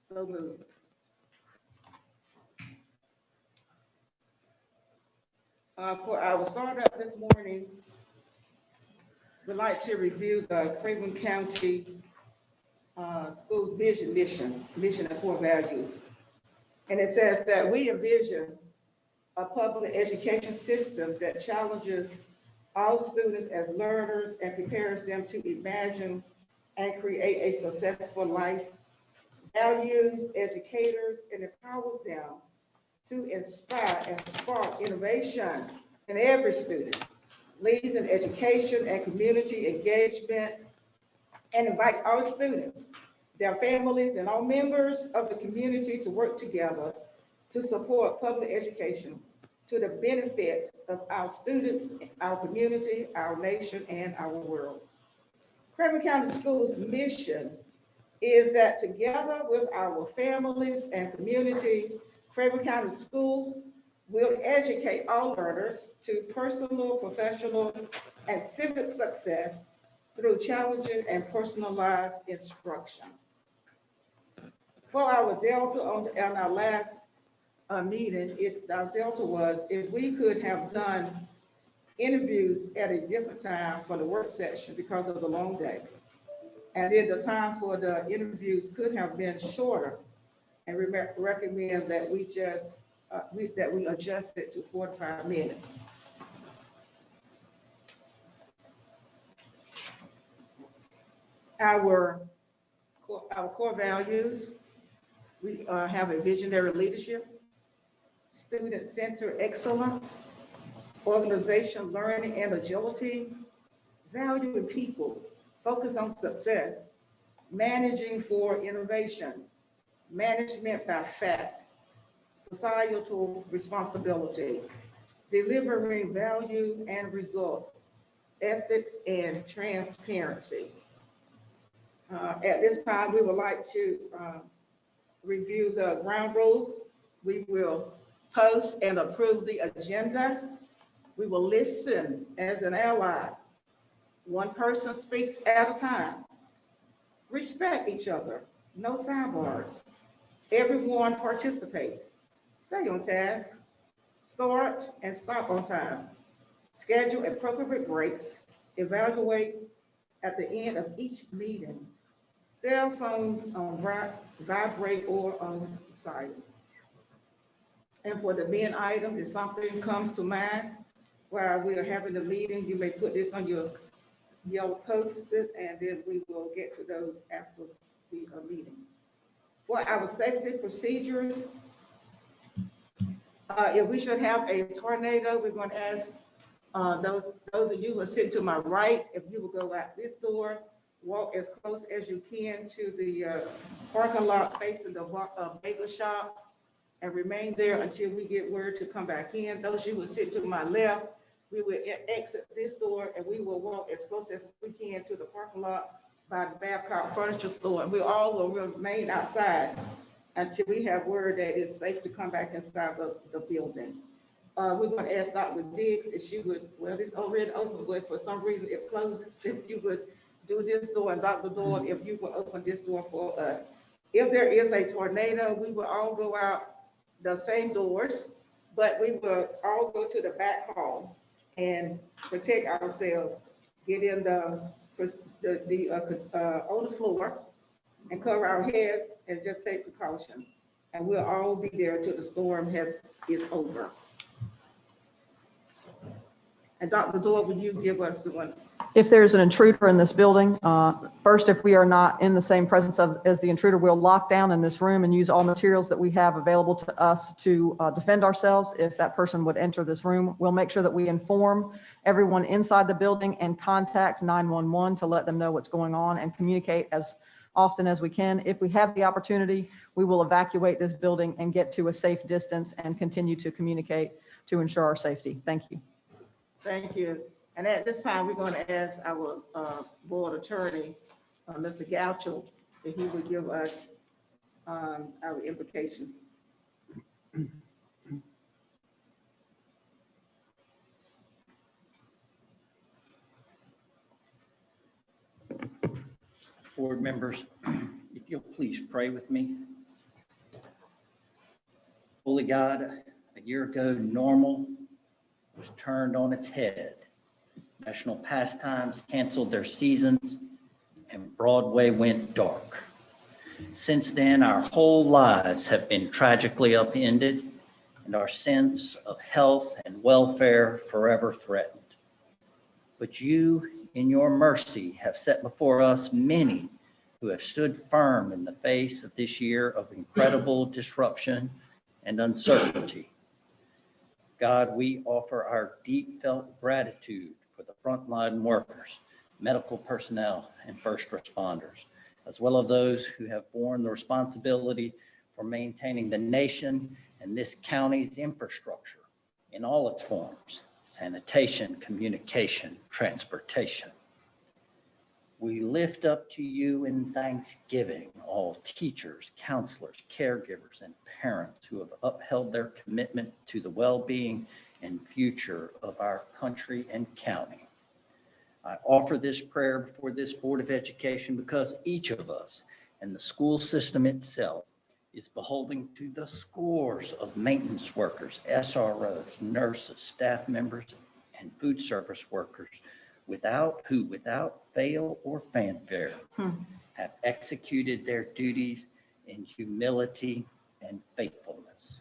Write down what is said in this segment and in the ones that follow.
So moved. For our startup this morning, we'd like to review the Craven County Schools vision, mission and core values. And it says that we envision a public education system that challenges all students as learners and prepares them to imagine and create a successful life, values educators, and empowers them to inspire and spark innovation in every student, leads in education and community engagement, and invites all students, their families, and all members of the community to work together to support public education to the benefit of our students, our community, our nation, and our world. Craven County Schools' mission is that together with our families and community, Craven County Schools will educate all learners to personal, professional, and civic success through challenging and personalized instruction. For our Delta on our last meeting, our Delta was if we could have done interviews at a different time for the work session because of the long day. And then the time for the interviews could have been shorter, and we recommend that we just adjust it to 45 minutes. Our core values, we have a visionary leadership, student-centered excellence, organization, learning, and agility, valuing people, focus on success, managing for innovation, management by fact, societal responsibility, delivering value and results, ethics and transparency. At this time, we would like to review the ground rules. We will post and approve the agenda. We will listen as an ally. One person speaks at a time. Respect each other, no sidebars. Everyone participates. Stay on task. Start and stop on time. Schedule appropriate breaks. Evaluate at the end of each meeting. Cell phones on vibrate or on silent. And for the main item, if something comes to mind while we are having the meeting, you may put this on your yellow post-it, and then we will get to those after the meeting. For our safety procedures, if we should have a tornado, we're going to ask those of you who are sitting to my right, if you will go out this door, walk as close as you can to the parking lot facing the bagel shop, and remain there until we get word to come back in. Those of you who sit to my left, we will exit this door and we will walk as close as we can to the parking lot by the Babcock Furniture Store. And we all will remain outside until we have word that it's safe to come back inside the building. We're going to ask Dr. Diggs if she would, well, it's already open, but for some reason it closes, if you would do this door, and Dr. Doyle, if you would open this door for us. If there is a tornado, we will all go out the same doors, but we will all go to the back hall and protect ourselves, get in on the floor and cover our heads and just take precaution. And we'll all be there until the storm is over. And Dr. Doyle, will you give us the one? If there's an intruder in this building, first, if we are not in the same presence as the intruder, we'll lock down in this room and use all materials that we have available to us to defend ourselves. If that person would enter this room, we'll make sure that we inform everyone inside the building and contact 911 to let them know what's going on and communicate as often as we can. If we have the opportunity, we will evacuate this building and get to a safe distance and continue to communicate to ensure our safety. Thank you. Thank you. And at this time, we're going to ask our board attorney, Mr. Gaucho, if he would give us our implications. Board members, if you'll please pray with me. Holy God, a year ago, normal was turned on its head. National pastimes canceled their seasons, and Broadway went dark. Since then, our whole lives have been tragically upended, and our sense of health and welfare forever threatened. But you, in your mercy, have set before us many who have stood firm in the face of this year of incredible disruption and uncertainty. God, we offer our deep felt gratitude for the frontline workers, medical personnel, and first responders, as well as those who have borne the responsibility for maintaining the nation and this county's infrastructure in all its forms: sanitation, communication, transportation. We lift up to you in thanksgiving all teachers, counselors, caregivers, and parents who have upheld their commitment to the well-being and future of our country and county. I offer this prayer before this Board of Education because each of us and the school system itself is beholden to the scores of maintenance workers, SROs, nurses, staff members, and food service workers without fail or fanfare have executed their duties in humility and faithfulness.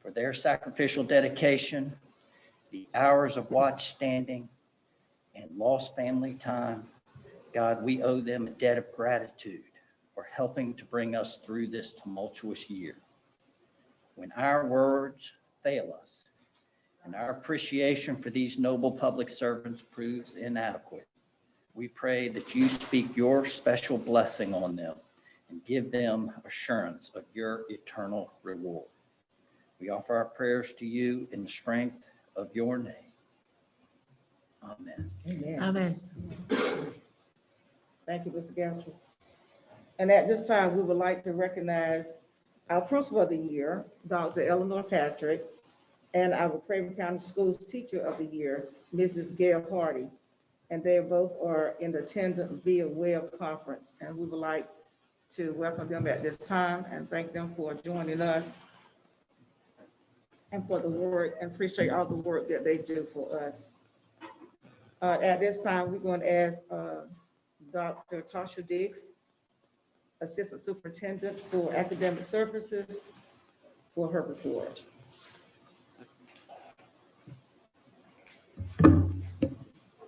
For their sacrificial dedication, the hours of watch standing, and lost family time, God, we owe them a debt of gratitude for helping to bring us through this tumultuous year. When our words fail us and our appreciation for these noble public servants proves inadequate, we pray that you speak your special blessing on them and give them assurance of your eternal reward. We offer our prayers to you in the strength of your name. Amen. Amen. Amen. Thank you, Mr. Goucher. And at this time, we would like to recognize our principal of the year, Dr. Eleanor Patrick, and our Craven County Schools Teacher of the Year, Mrs. Gail Hardy. And they both are in attendance via web conference. And we would like to welcome them at this time and thank them for joining us and for the work, and appreciate all the work that they do for us. At this time, we're going to ask Dr. Tasha Diggs, Assistant Superintendent for Academic Services, for her report.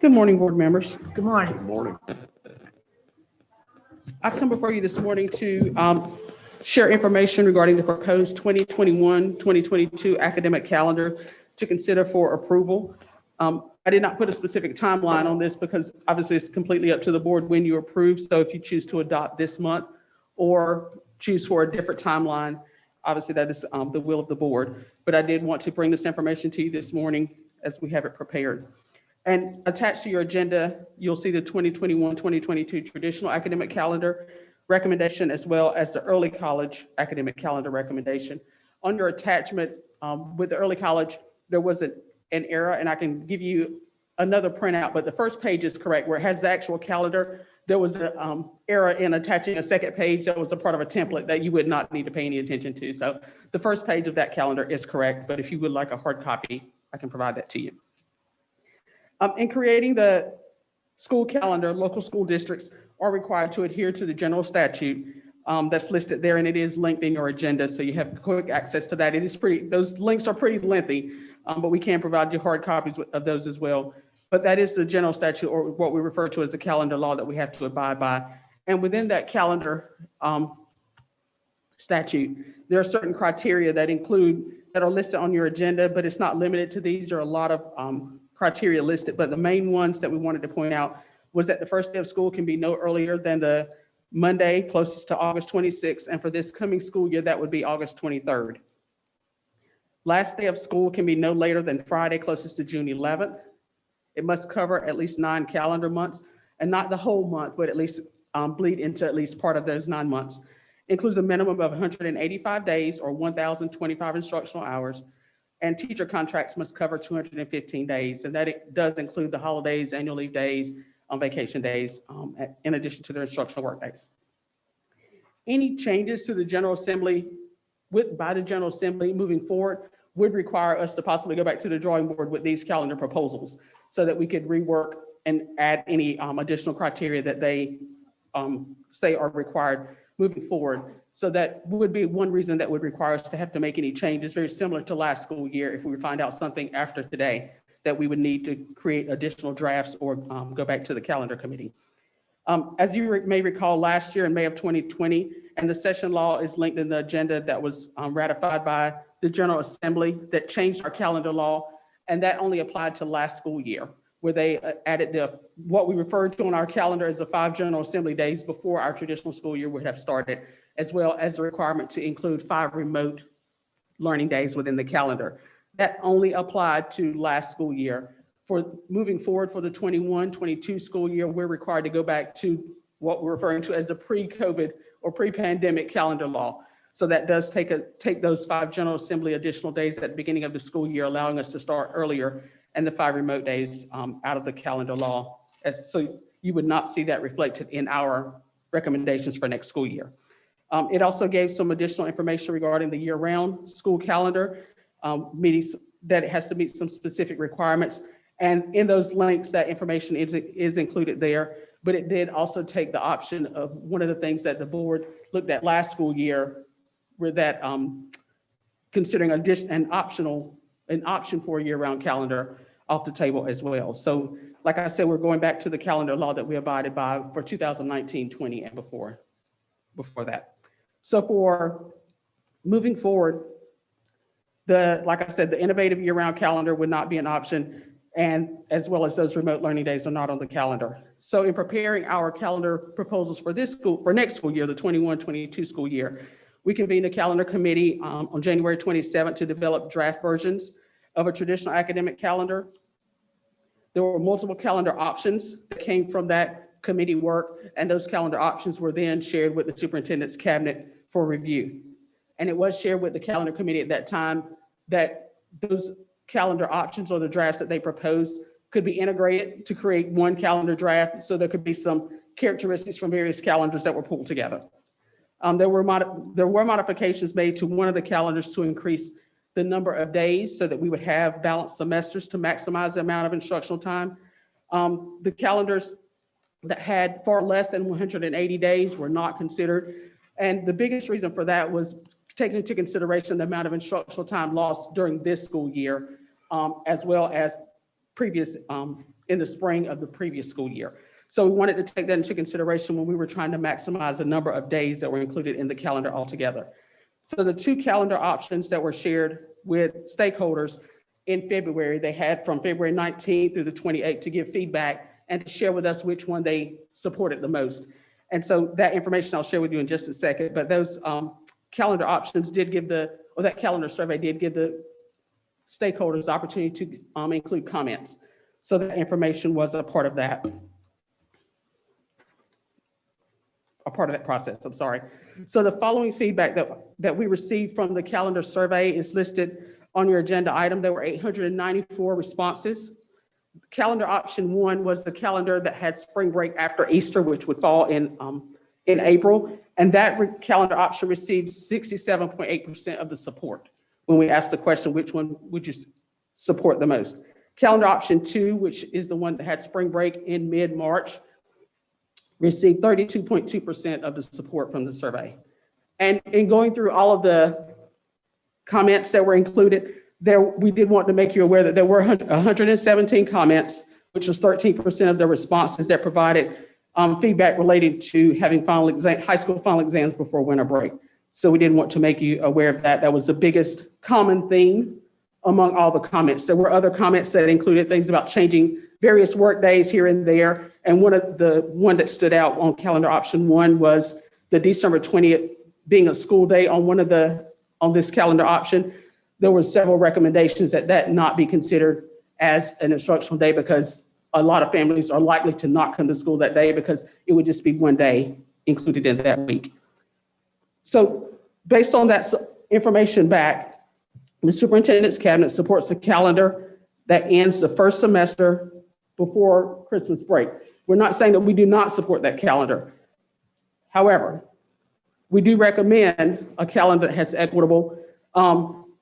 Good morning, board members. Good morning. Good morning. I come before you this morning to share information regarding the proposed 2021-2022 academic calendar to consider for approval. I did not put a specific timeline on this because obviously it's completely up to the board when you approve. So if you choose to adopt this month or choose for a different timeline, obviously that is the will of the board. But I did want to bring this information to you this morning as we have it prepared. And attached to your agenda, you'll see the 2021-2022 traditional academic calendar recommendation, as well as the early college academic calendar recommendation. On your attachment with the early college, there was an error, and I can give you another printout, but the first page is correct where it has the actual calendar. There was an error in attaching a second page that was a part of a template that you would not need to pay any attention to. So the first page of that calendar is correct, but if you would like a hard copy, I can provide that to you. In creating the school calendar, local school districts are required to adhere to the general statute that's listed there, and it is linked in your agenda, so you have quick access to that. It is those links are pretty lengthy, but we can provide you hard copies of those as well. But that is the general statute, or what we refer to as the calendar law, that we have to abide by. And within that calendar statute, there are certain criteria that are listed on your agenda, but it's not limited to these. There are a lot of criteria listed, but the main ones that we wanted to point out was that the first day of school can be no earlier than the Monday closest to August 26th, and for this coming school year, that would be August 23rd. Last day of school can be no later than Friday closest to June 11th. It must cover at least 9 calendar months, and not the whole month, but at least bleed into at least part of those 9 months. Includes a minimum of 185 days or 1,025 instructional hours, and teacher contracts must cover 215 days, and that it does include the holidays, annual leave days, vacation days, in addition to their instructional work days. Any changes to the General Assembly by the General Assembly moving forward would require us to possibly go back to the drawing board with these calendar proposals so that we could rework and add any additional criteria that they say are required moving forward. So that would be one reason that would require us to have to make any changes, very similar to last school year. If we find out something after today, that we would need to create additional drafts or go back to the calendar committee. As you may recall, last year in May of 2020, and the session law is linked in the agenda that was ratified by the General Assembly that changed our calendar law, and that only applied to last school year, where they added what we referred to on our calendar as the 5 General Assembly days before our traditional school year would have started, as well as the requirement to include 5 remote learning days within the calendar. That only applied to last school year. For moving forward for the 21-22 school year, we're required to go back to what we're referring to as the pre-COVID or pre-pandemic calendar law. So that does take those 5 General Assembly additional days at the beginning of the school year, allowing us to start earlier, and the 5 remote days out of the calendar law. So you would not see that reflected in our recommendations for next school year. It also gave some additional information regarding the year-round school calendar, meetings that it has to meet some specific requirements. And in those links, that information is included there. But it did also take the option of one of the things that the board looked at last school year, where that considering an option for a year-round calendar off the table as well. So like I said, we're going back to the calendar law that we abided by for 2019-20 and before that. So for moving forward, like I said, the innovative year-round calendar would not be an option, and as well as those remote learning days are not on the calendar. So in preparing our calendar proposals for next school year, the 21-22 school year, we convened a calendar committee on January 27th to develop draft versions of a traditional academic calendar. There were multiple calendar options that came from that committee work, and those calendar options were then shared with the superintendent's cabinet for review. And it was shared with the calendar committee at that time that those calendar options or the drafts that they proposed could be integrated to create one calendar draft, so there could be some characteristics from various calendars that were pulled together. There were modifications made to one of the calendars to increase the number of days so that we would have balanced semesters to maximize the amount of instructional time. The calendars that had far less than 180 days were not considered. And the biggest reason for that was taking into consideration the amount of instructional time lost during this school year, as well as previous in the spring of the previous school year. So we wanted to take that into consideration when we were trying to maximize the number of days that were included in the calendar altogether. So the 2 calendar options that were shared with stakeholders in February, they had from February 19th through the 28th to give feedback and to share with us which one they supported the most. And so that information I'll share with you in just a second, but those calendar options did give that calendar survey did give the stakeholders the opportunity to include comments. So that information was a part of that. Process, I'm sorry. So the following feedback that we received from the calendar survey is listed on your agenda item. There were 894 responses. Calendar option 1 was the calendar that had spring break after Easter, which would fall in April. And that calendar option received 67.8% of the support when we asked the question, which one would you support the most? Calendar option 2, which is the one that had spring break in mid-March, received 32.2% of the support from the survey. And in going through all of the comments that were included, we did want to make you aware that there were 117 comments, which was 13% of the responses that provided feedback related to having high school final exams before winter break. So we did want to make you aware of that. That was the biggest common theme among all the comments. There were other comments that included things about changing various work days here and there. And one that stood out on calendar option 1 was the December 20th being a school day on this calendar option. There were several recommendations that not be considered as an instructional day because a lot of families are likely to not come to school that day because it would just be one day included in that week. So based on that information back, the superintendent's cabinet supports a calendar that ends the first semester before Christmas break. We're not saying that we do not support that calendar. However, We do recommend a calendar that has equitable,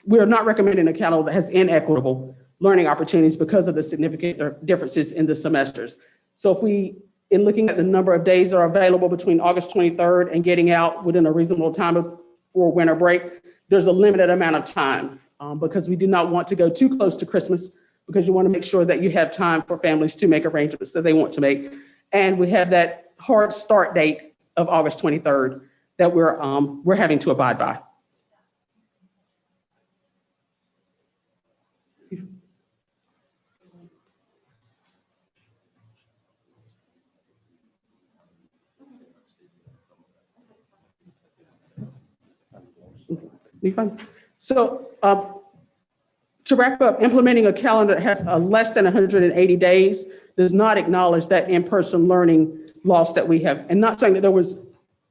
we are not recommending a calendar that has inequitable learning opportunities because of the significant differences in the semesters. So if we, in looking at the number of days that are available between August 23rd and getting out within a reasonable time before winter break, there's a limited amount of time because we do not want to go too close to Christmas because you want to make sure that you have time for families to make arrangements that they want to make. And we have that hard start date of August 23rd that we're having to abide by. Be fine. So to wrap up, implementing a calendar that has less than 180 days does not acknowledge that in-person learning loss that we have. And not saying that there was,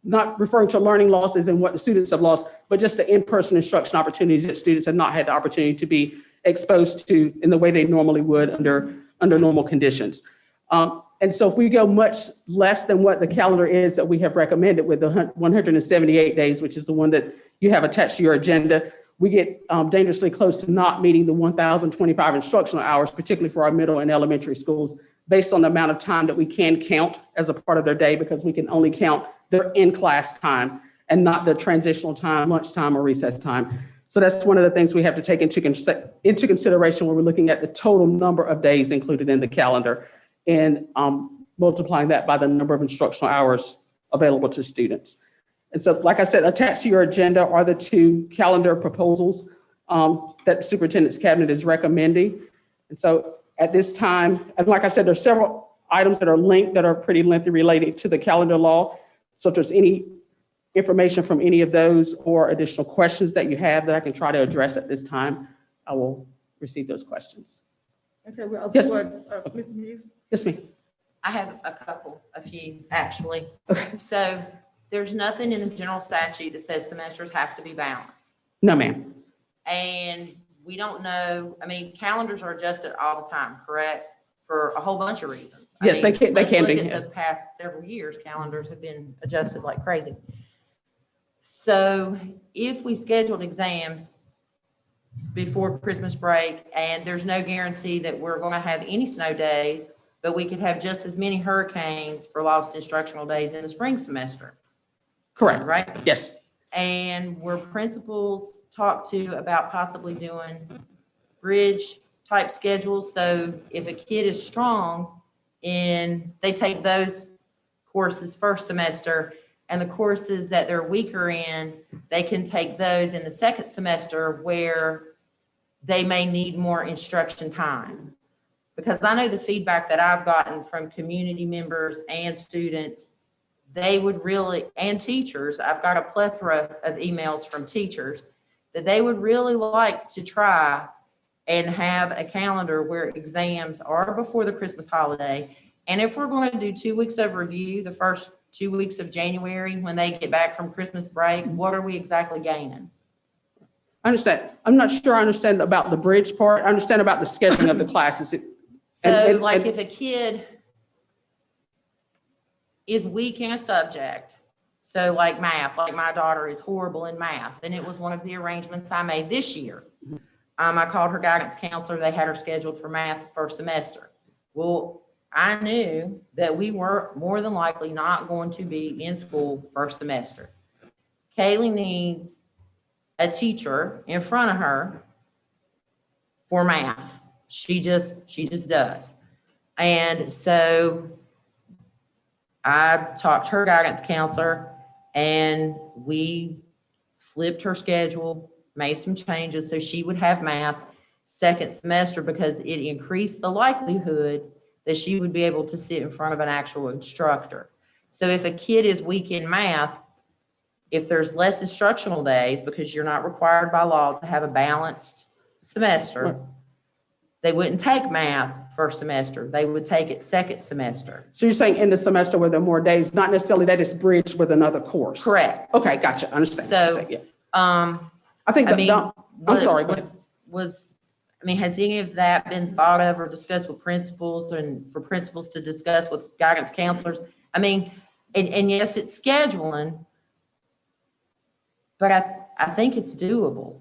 not referring to learning losses and what the students have lost, but just the in-person instruction opportunities that students have not had the opportunity to be exposed to in the way they normally would under normal conditions. And so if we go much less than what the calendar is that we have recommended with the 178 days, which is the one that you have attached to your agenda, we get dangerously close to not meeting the 1,025 instructional hours, particularly for our middle and elementary schools, based on the amount of time that we can count as a part of their day, because we can only count their in-class time and not the transitional time, lunchtime, or recess time. So that's one of the things we have to take into consideration when we're looking at the total number of days included in the calendar and multiplying that by the number of instructional hours available to students. And so, like I said, attached to your agenda are the two calendar proposals that the superintendent's cabinet is recommending. And so at this time, and like I said, there's several items that are linked that are pretty lengthy related to the calendar law. So if there's any information from any of those or additional questions that you have that I can try to address at this time, I will receive those questions. Okay, well, Yes. Ms. Muse? Yes, ma'am. I have a few, actually. Okay. So there's nothing in the general statute that says semesters have to be balanced. No, ma'am. And we don't know, I mean, calendars are adjusted all the time, correct? For a whole bunch of reasons. I Yes, they mean, can be. let's look Yeah. at the past several years, calendars have been adjusted like crazy. So if we scheduled exams before Christmas break, and there's no guarantee that we're going to have any snow days, but we could have just as many hurricanes for lost instructional days in the spring semester, Correct. right? Yes. And were principals talked to about possibly doing bridge type schedules? So if a kid is strong in, they take those courses first semester, and the courses that they're weaker in, they can take those in the second semester where they may need more instruction time. Because I know the feedback that I've gotten from community members and students, they would really, and teachers, I've got a plethora of emails from teachers, that they would really like to try and have a calendar where exams are before the Christmas holiday. And if we're going to do 2 weeks of review, the first 2 weeks of January, when they get back from Christmas break, what are we exactly gaining? I understand. I'm not sure I understand about the bridge part. I understand about the scheduling of the classes. So like if a kid is weak in a subject, so like math, like my daughter is horrible in math, and it was one of the arrangements I made this year. I called her guidance counselor. They had her scheduled for math first semester. Well, I knew that we were more than likely not going to be in school first semester. Kaylee needs a teacher in front of her for math. She just does. And so I talked to her guidance counselor, and we flipped her schedule, made some changes so she would have math second semester, because it increased the likelihood that she would be able to sit in front of an actual instructor. So if a kid is weak in math, if there's less instructional days, because you're not required by law to have a balanced semester, they wouldn't take math first semester. They would take it second semester. So you're saying in the semester where there are more days, not necessarily that it's bridged with another course? Correct. Okay, gotcha. I understand. So, Yeah. I I think mean, I'm sorry. Go ahead. I mean, has any of that been thought of or discussed with principals, and for principals to discuss with guidance counselors? I mean, and yes, it's scheduling, But I think it's doable.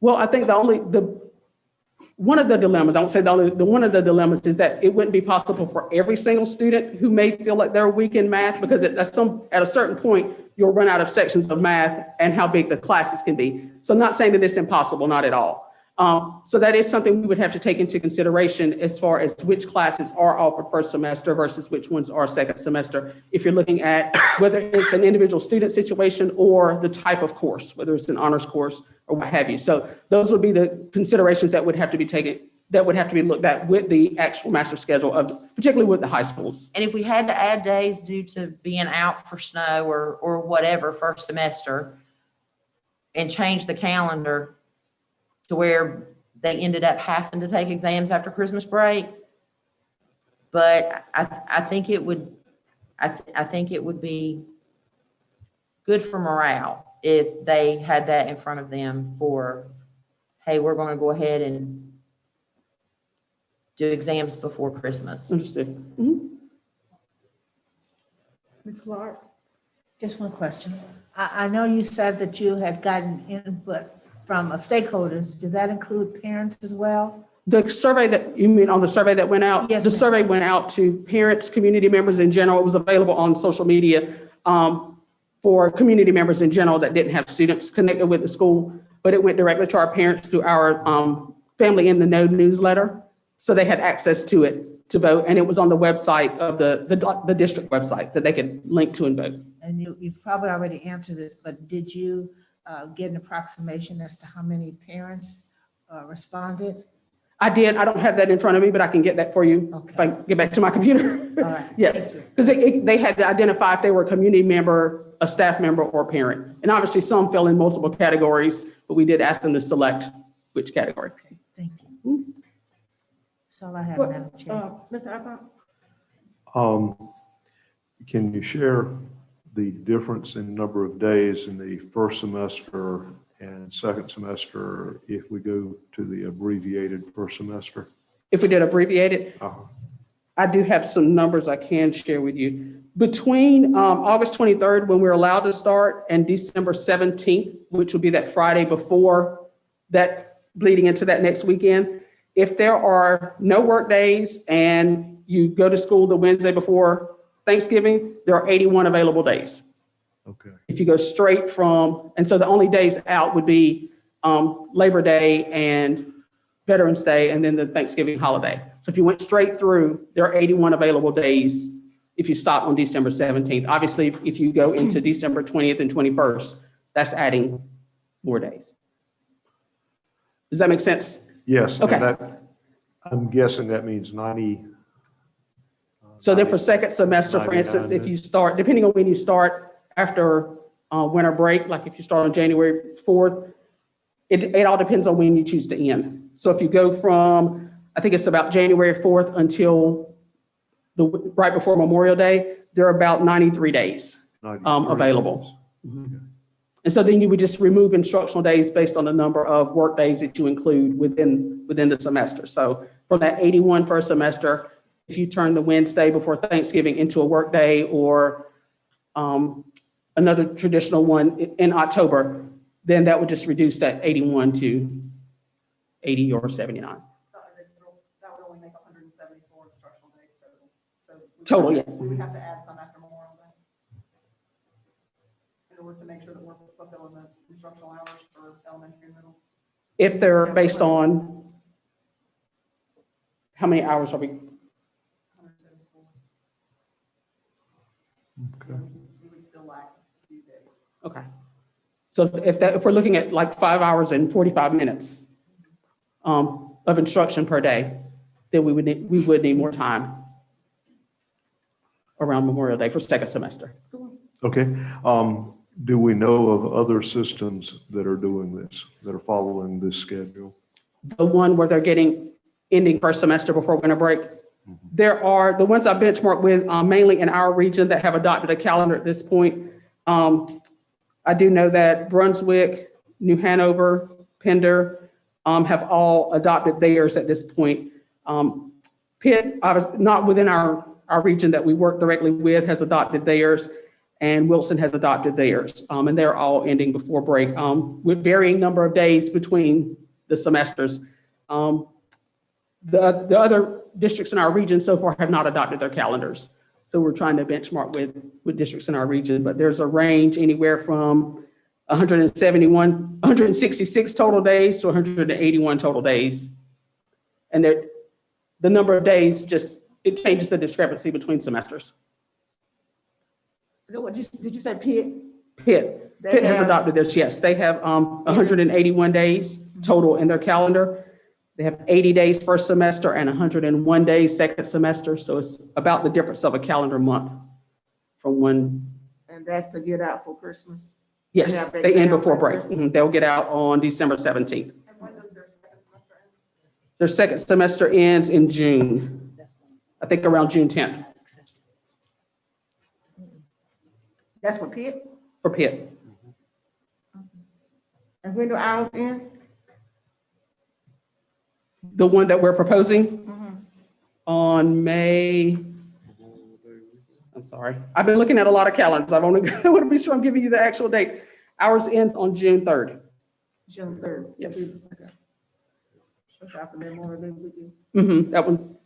Well, I think one of the dilemmas, I won't say one of the dilemmas is that it wouldn't be possible for every single student who may feel like they're weak in math, because at a certain point, you'll run out of sections of math and how big the classes can be. So I'm not saying that it's impossible, not at all. So that is something we would have to take into consideration as far as which classes are offered first semester versus which ones are second semester. If you're looking at whether it's an individual student situation or the type of course, whether it's an honors course or what have you. So those would be the considerations that would have to be taken, that would have to be looked at with the actual master schedule of, particularly with the high schools. And if we had to add days due to being out for snow or whatever first semester and change the calendar to where they ended up having to take exams after Christmas break. But I think it would, I think it would be good for morale if they had that in front of them for, hey, we're going to go ahead and do exams before Christmas. Understood. Mhm. Ms. Clark? Just one question. I know you said that you had gotten input from stakeholders. Did that include parents as well? The survey that, you mean on the survey that went out? Yes, The ma'am. survey went out to parents, community members in general. It was available on social media for community members in general that didn't have students connected with the school, but it went directly to our parents through our Family in the Know newsletter. So they had access to it to vote, and it was on the website of the district website that they could link to and vote. And you've probably already answered this, but did you get an approximation as to how many parents responded? I did. I don't have that in front of me, but I can get that for you if I get back to my computer. All right. Yes, Thank you. because they had to identify if they were a community member, a staff member, or a parent. And obviously some fell in multiple categories, but we did ask them to select which category. Okay, thank you. That's all I have, Madam Chair. Mr. Ippon? Can you share the difference in number of days in the first semester and second semester if we go to the abbreviated first semester? If we did abbreviated, Uh-huh. I do have some numbers I can share with you. Between August 23rd, when we're allowed to start, and December 17th, which will be that Friday before that, bleeding into that next weekend, if there are no work days and you go to school the Wednesday before Thanksgiving, there are 81 available days. Okay. If you go straight from, and so the only days out would be Labor Day and Veterans Day, and then the Thanksgiving holiday. So if you went straight through, there are 81 available days if you stop on December 17th. Obviously, if you go into December 20th and 21st, that's adding more days. Does that make sense? Yes. and Okay. that- I'm guessing that means 90. So then for second semester, for 99 instance, if days. you start, depending on when you start after winter break, like if you start on January 4th, it all depends on when you choose to end. So if you go from, I think it's about January 4th until right before Memorial Day, there are about 93 days 93 available. And so then you would just remove instructional days based on the number of work days that you include within the semester. So from that 81 first semester, if you turn the Wednesday before Thanksgiving into a work day or another traditional one in October, then that would just reduce that 81 to 80 or 79. That would only make 174 instructional days total. So Total, yeah. we would have to add some after Memorial Day in order to make sure that we're fulfilling the instructional hours for elementary and middle. If they're based on, how many hours are we? 174. Okay. We would still lack a few days. Okay. So if we're looking at like 5 hours and 45 minutes of instruction per day, then we would need more time around Memorial Day for second semester. Okay. Do we know of other systems that are doing this, that are following this schedule? The one where they're ending first semester before winter break. There are, the ones I benchmarked with mainly in our region that have adopted a calendar at this point. I do know that Brunswick, New Hanover, Pender have all adopted theirs at this point. Pitt, not within our region that we work directly with, has adopted theirs. and Wilson has adopted theirs. And they're all ending before break, with varying number of days between the semesters. The other districts in our region so far have not adopted their calendars. So we're trying to benchmark with districts in our region, but there's a range anywhere from 166 total days to 181 total days. And the number of days it changes the discrepancy between semesters. Did you say Pitt? Pitt has have- adopted this, yes. They have 181 days total in their calendar. They have 80 days first semester and 101 days second semester. So it's about the difference of a calendar month from when, And that's to get out for Christmas. yes, have they end exam before for break. Christmas. They'll get out on December 17th. And when does their second semester end? Their second semester ends in June, I think around June 10th That's for Pitt? for Pitt. And when do ours end? The one that we're proposing on May, I'm sorry, I've been looking at a lot of calendars. I want to be sure I'm giving you the actual date. Ours ends on June 3rd. June 3rd. Yes. Okay. That's after Memorial Day weekend. That one,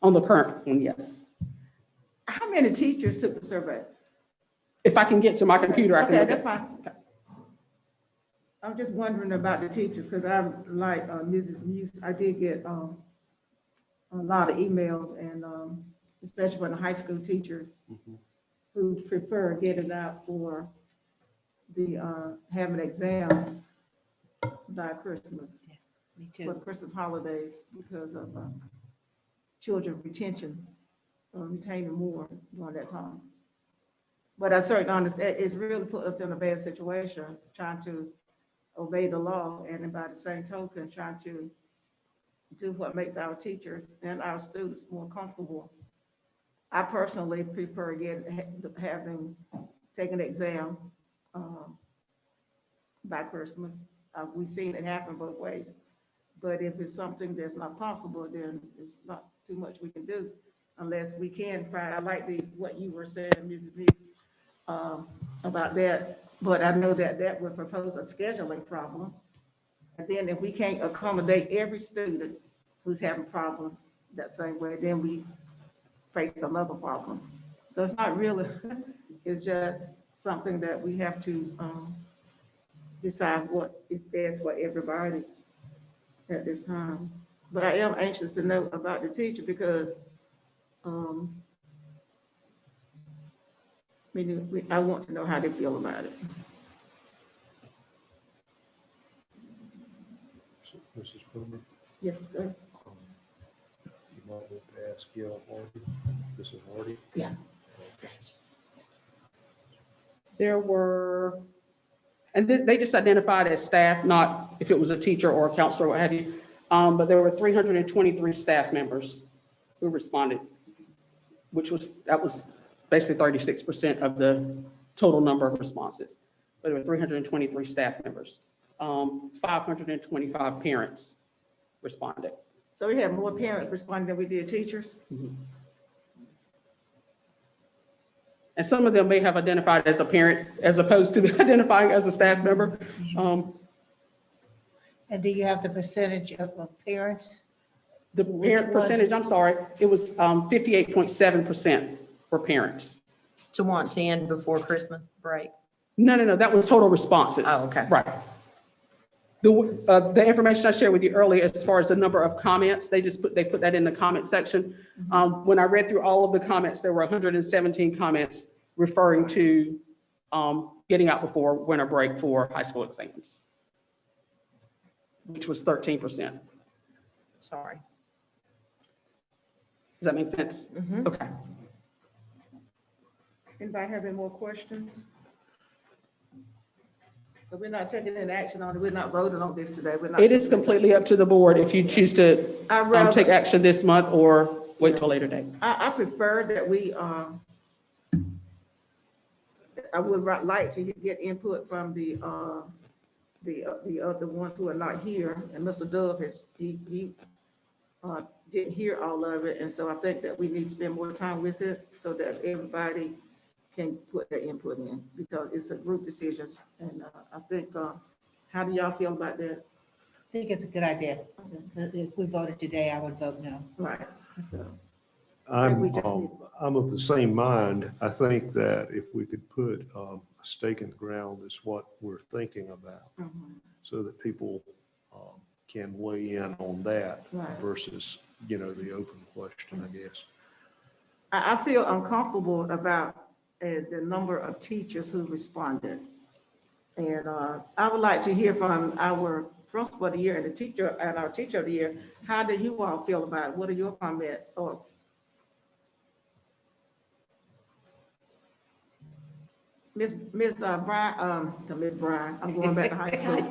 on the current one, yes. How many teachers took the survey? If I can get to my computer, I can Okay, look that's at. fine. I'm just wondering about the teachers, because I'm like Mrs. Muse, I did get a lot of emails, and especially from the high school teachers who prefer getting out for the having an exam by Christmas. Me For the Christmas holidays, because of children retention, retaining more during that time. But I certainly understand, it's really put us in a bad situation, trying to obey the law, and by the same token, trying to do what makes our teachers and our students more comfortable. I personally prefer taking an exam by Christmas. We've seen it happen both ways. But if it's something that's not possible, then it's not too much we can do unless we can find, I like what you were saying, Mrs. Muse, about that. But I know that would propose a scheduling problem. And then if we can't accommodate every student who's having problems that same way, then we face another problem. So it's not really, it's just something that we have to decide what is best for everybody at this time. But I am anxious to know about the teacher because I want to know how they feel about it. Mrs. Boomer, Yes, sir. you might want to ask Gail Hardy, Mrs. Hardy. Yes. There were, and they just identified as staff, not if it was a teacher or a counselor, what have you. But there were 323 staff members who responded, that was basically 36% of the total number of responses. But there were 323 staff members. 525 parents responded. So we had more parents responding than we did teachers? And some of them may have identified as a parent as opposed to identifying as a staff member. And do you have the percentage of parents? The parent percentage, I'm sorry, it was 58.7% were parents. To want to end before Christmas break? No, that was total responses. Oh, okay. Right. The information I shared with you earlier, as far as the number of comments, they put that in the comment section. When I read through all of the comments, there were 117 comments referring to getting out before winter break for high school exams, which was 13%. Sorry. Does that make sense? Okay. Anybody have any more questions? So we're not taking any action on it. We're not voting on this today. We're not. It is completely up to the board if you choose to I'd rather- take action this month or wait till a later date. I prefer that we, I would like to get input from the other ones who are not here. And Mr. Dove he didn't hear all of it. And so I think that we need to spend more time with it so that everybody can put their input in, because it's a group decisions. And I think, how do y'all feel about that? I think it's a good idea. If we voted today, I would vote no. Right, so. I'm, we just need- I'm of the same mind. I think that if we could put a stake in the ground is what we're thinking about, so that people can weigh in on that Right. versus, you know, the open question, I guess. I feel uncomfortable about the number of teachers who responded. And I would like to hear from our principal of the year and the teacher and our teacher of the year. How do you all feel about it? What are your comments, thoughts? Miss Brian, Miss Brian, I'm going back to high school.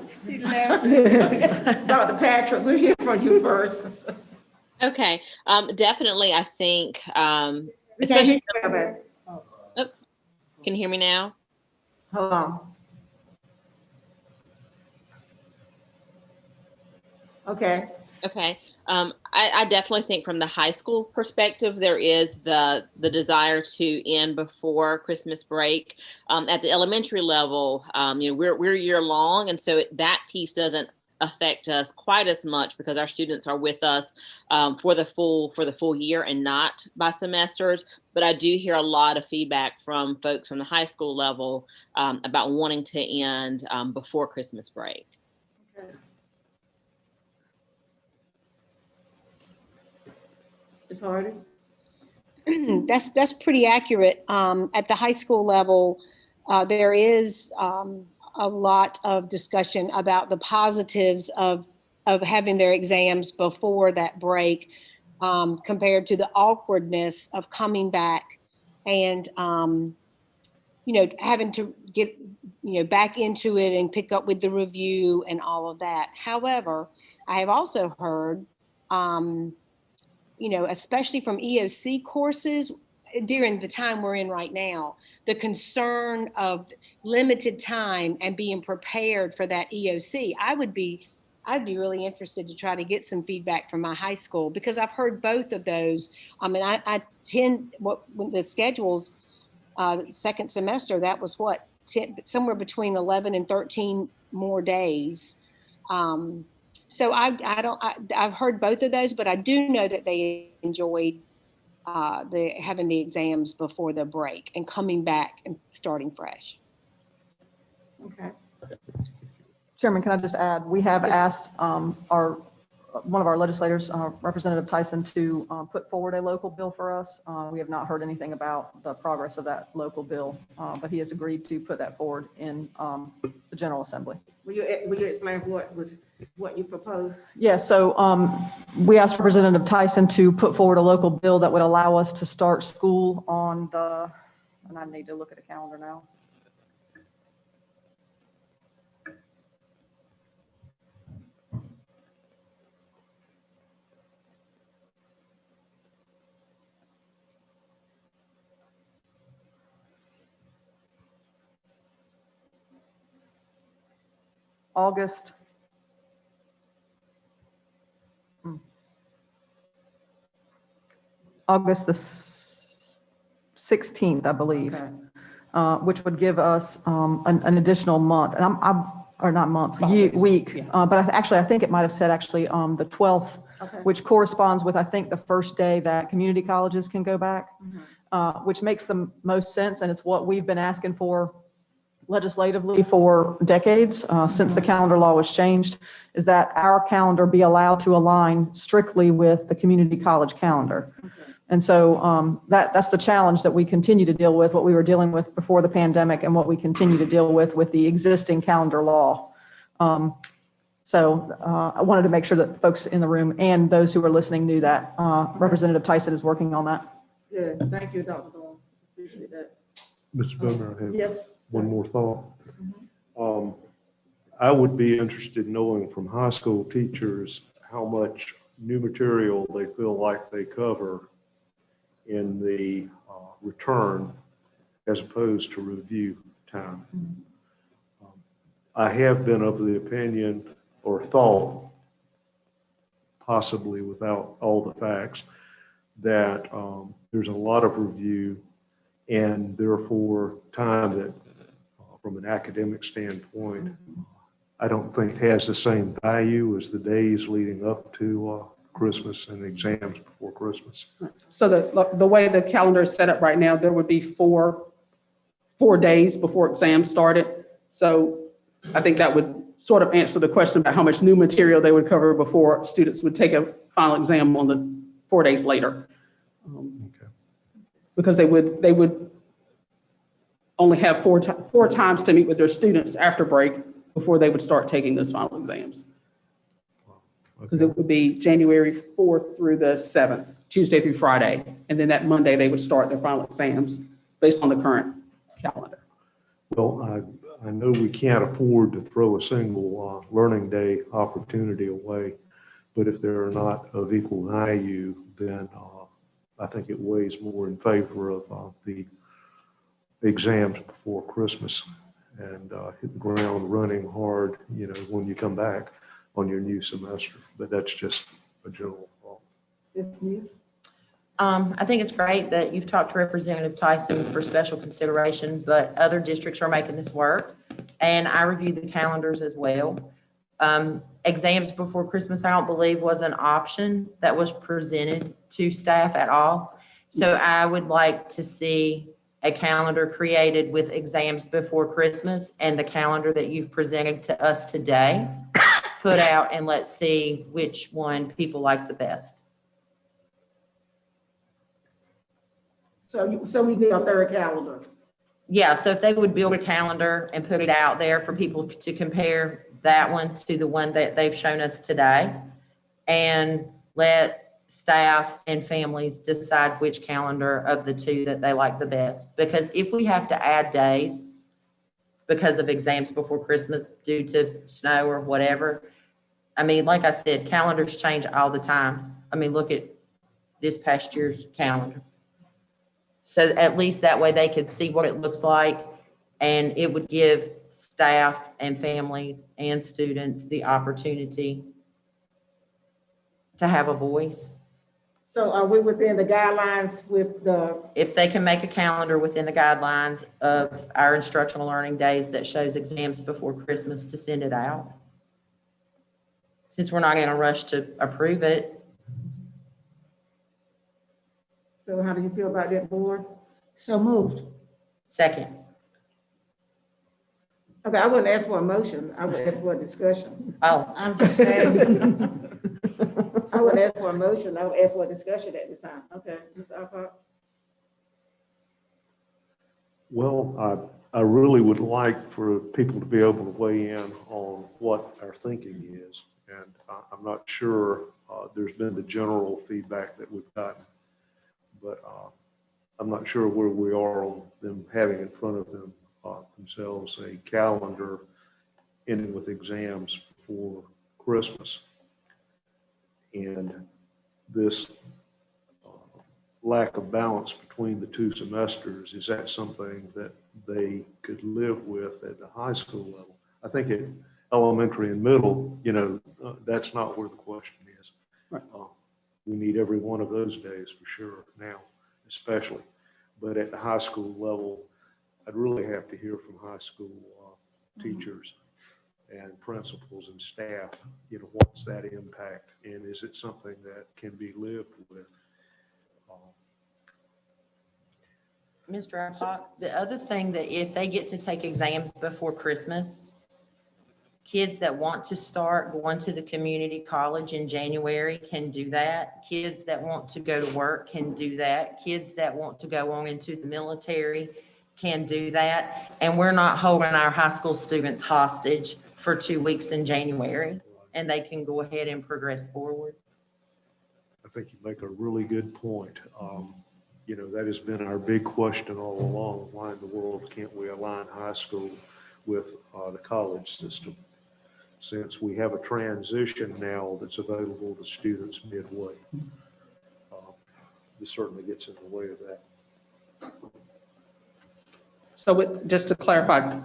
Dr. Patrick, we'll hear from you first. Okay, definitely, I think, We can't hear you, baby. can you hear me now? Hold on. Okay, Okay, I definitely think from the high school perspective, there is the desire to end before Christmas break. At the elementary level, you know, we're year long, and so that piece doesn't affect us quite as much because our students are with us for the full year and not by semesters. But I do hear a lot of feedback from folks from the high school level about wanting to end before Christmas break. Ms. Hardy? That's pretty accurate. At the high school level, there is a lot of discussion about the positives of having their exams before that break, compared to the awkwardness of coming back and you know, having to get, you know, back into it and pick up with the review and all of that. However, I have also heard, you know, especially from EOC courses during the time we're in right now, the concern of limited time and being prepared for that EOC. I'd be really interested to try to get some feedback from my high school, because I've heard both of those. I mean, I tend, when the schedules, second semester, that was what, 10, somewhere between 11 and 13 more days. So I've heard both of those, but I do know that they enjoyed having the exams before the break and coming back and starting fresh. Okay. Chairman, can I just add, we have asked one of our legislators, Representative Tyson, to put forward a local bill for us. We have not heard anything about the progress of that local bill, but he has agreed to put that forward in the General Assembly. Will you explain what you proposed? Yeah, so we asked Representative Tyson to put forward a local bill that would allow us to start school on the, and I need to look at a calendar now. August. August the 16th, I believe, Okay. which would give us an additional month, and or not month, week. But I think it might have said actually the 12th, Okay. which corresponds with, I think, the first day that community colleges can go back, which makes the most sense, and it's what we've been asking for legislatively for decades, since the calendar law was changed, is that our calendar be allowed to align strictly with the community college calendar. And so that's the challenge that we continue to deal with, what we were dealing with before the pandemic and what we continue to deal with the existing calendar law. So I wanted to make sure that folks in the room and those who are listening knew that Representative Tyson is working on that. Yeah, thank you, Dr. Dawn. Appreciate that. Mr. Bowman, I have Yes. one more thought. I would be interested in knowing from high school teachers how much new material they feel like they cover in the return as opposed to review time. I have been of the opinion or thought, possibly without all the facts, that there's a lot of review And therefore, time that, from an academic standpoint, I don't think has the same value as the days leading up to Christmas and exams before Christmas. So the way the calendar is set up right now, there would be four days before exams started. So I think that would sort of answer the question about how much new material they would cover before students would take a final exam on the 4 days later. Okay. Because they would only have four times to meet with their students after break before they would start taking those final exams. Because it would be January 4th through the 7th, Tuesday through Friday. And then that Monday, they would start their final exams based on the current calendar. Well, I know we can't afford to throw a single learning day opportunity away, but if they're not of equal value, then I think it weighs more in favor of the exams before Christmas and hit the ground running hard, when you come back on your new semester. But that's just a general thought. Ms. Muse? I think it's great that you've talked to Representative Tyson for special consideration, but other districts are making this work. And I reviewed the calendars as well. Exams before Christmas, I don't believe was an option that was presented to staff at all. So I would like to see a calendar created with exams before Christmas and the calendar that you've presented to us today put out, and let's see which one people like the best. So we need a third calendar. Yeah, so if they would build a calendar and put it out there for people to compare that one to the one that they've shown us today, and let staff and families decide which calendar of the two that they like the best. Because if we have to add days because of exams before Christmas due to snow or whatever, I mean, like I said, calendars change all the time. I mean, look at this past year's calendar. So at least that way they could see what it looks like, and it would give staff and families and students the opportunity to have a voice. So are we within the guidelines with the, If they can make a calendar within the guidelines of our instructional learning days that shows exams before Christmas, to send it out? Since we're not in a rush to approve it. so how do you feel about that, board? So moved. Second. Okay, I wouldn't ask for a motion. I would ask for a discussion. Oh, I'm just saying, I wouldn't ask for a motion. I would ask for a discussion at this time. Okay, Ms. Alcott? Well, I really would like for people to be able to weigh in on what our thinking is. And I'm not sure there's been the general feedback that we've gotten, but I'm not sure where we are on them having in front of them themselves a calendar ending with exams before Christmas. And this lack of balance between the two semesters, is that something that they could live with at the high school level? I think at elementary and middle, that's not where the question is. Right. We need every one of those days for sure now, especially. But at the high school level, I'd really have to hear from high school teachers and principals and staff, what's that impact, and is it something that can be lived with? Mr. Alcott, the other thing that if they get to take exams before Christmas, kids that want to start going to the community college in January can do that. Kids that want to go to work can do that. Kids that want to go on into the military can do that. And we're not holding our high school students hostage for 2 weeks in January, and they can go ahead and progress forward. I think you make a really good point. That has been our big question all along. Why in the world can't we align high school with the college system? Since we have a transition now that's available to students midway. This certainly gets in the way of that. So just to clarify,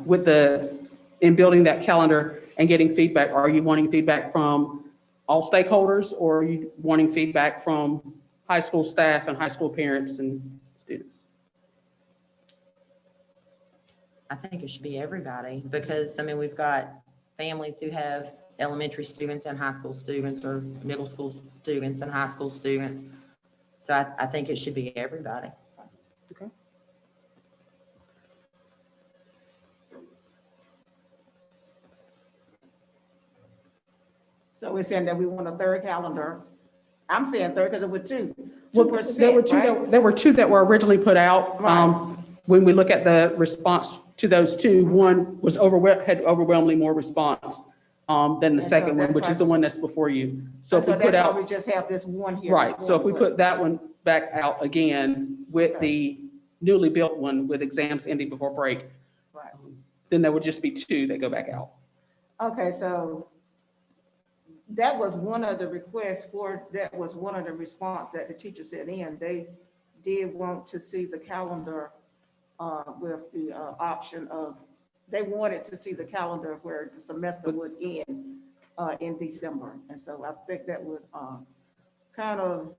in building that calendar and getting feedback, are you wanting feedback from all stakeholders, or are you wanting feedback from high school staff and high school parents and students? I think it should be everybody, because, I mean, we've got families who have elementary students and high school students, or middle school students and high school students. So I think it should be everybody. Okay. So we're saying that we want a third calendar. I'm saying third because it was Well, 2%, there were two, right? there were two that were originally put out. Right. When we look at the response to those two, one was had overwhelmingly more response than the And so second one, that's which is why- the one that's before you. So if we So put that's why we out, just have this one here. right, this so if we one, put that one back out again with Okay. the newly built one with exams ending before break, Right. then there would just be two that go back out. Okay, so that was one of the requests that was one of the response that the teacher sent in. They did want to see the calendar with the option of, they wanted to see the calendar where the semester would end in December. And so I think that would kind of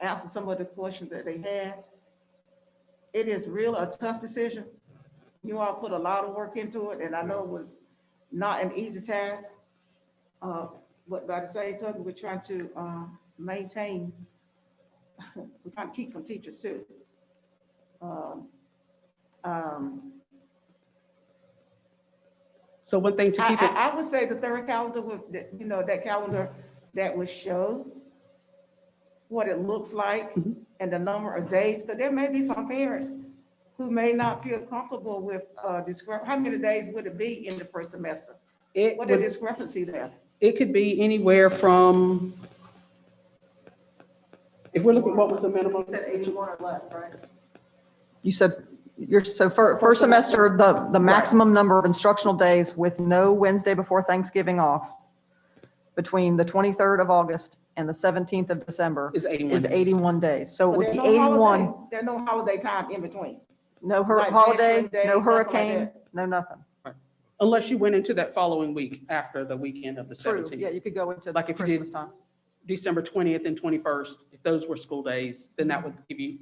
answer some of the questions that they had. It is real a tough decision. You all put a lot of work into it, and I know it was not an easy task. But by the same token, we're trying to maintain, we're trying to keep some teachers too. So one thing to keep it, I would say the third calendar with, that calendar that would show what it looks like and the number of days, because there may be some parents who may not feel comfortable with how many days would it be in the first semester? it What the would, discrepancy there? it could be anywhere from, if we're looking, what was the minimum? 81 or less, right? You said, so for first semester, the maximum number of instructional days with no Wednesday before Thanksgiving off between the 23rd of August and the 17th of December Is 81 is days. 81 days. So it would there's be no 81, holiday- There's no holiday time in between. no like holiday, Veteran Day, no nothing like hurricane, that. no nothing. Unless you went into that following week after the weekend of the True, 17th. yeah, you could go into Like if you did- Christmas time. December 20th and 21st, if those were school days, then that would give you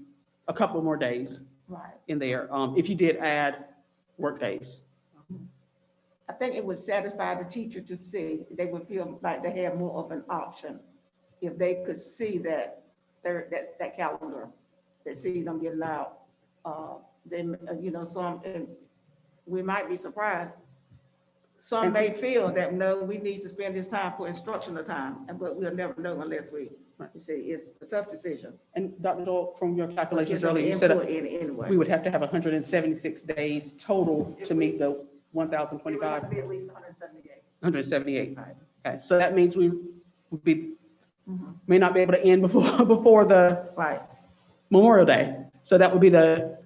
a couple more days Right. in there. If you did add work days. I think it would satisfy the teacher to see, they would feel like they had more of an option if they could see that that calendar, that see them getting out. Then, and we might be surprised. Some may feel that, no, we need to spend this time for instructional time, but we'll never know unless you see, it's a tough decision. And Dr. Dole, from your calculations Get them earlier, you said input in it anyway. we would have to have 176 days total to meet the 1,025, Be at least 178. 178. Okay, so that means we would be, may not be able to end before the Right. Memorial Day. So that would be the,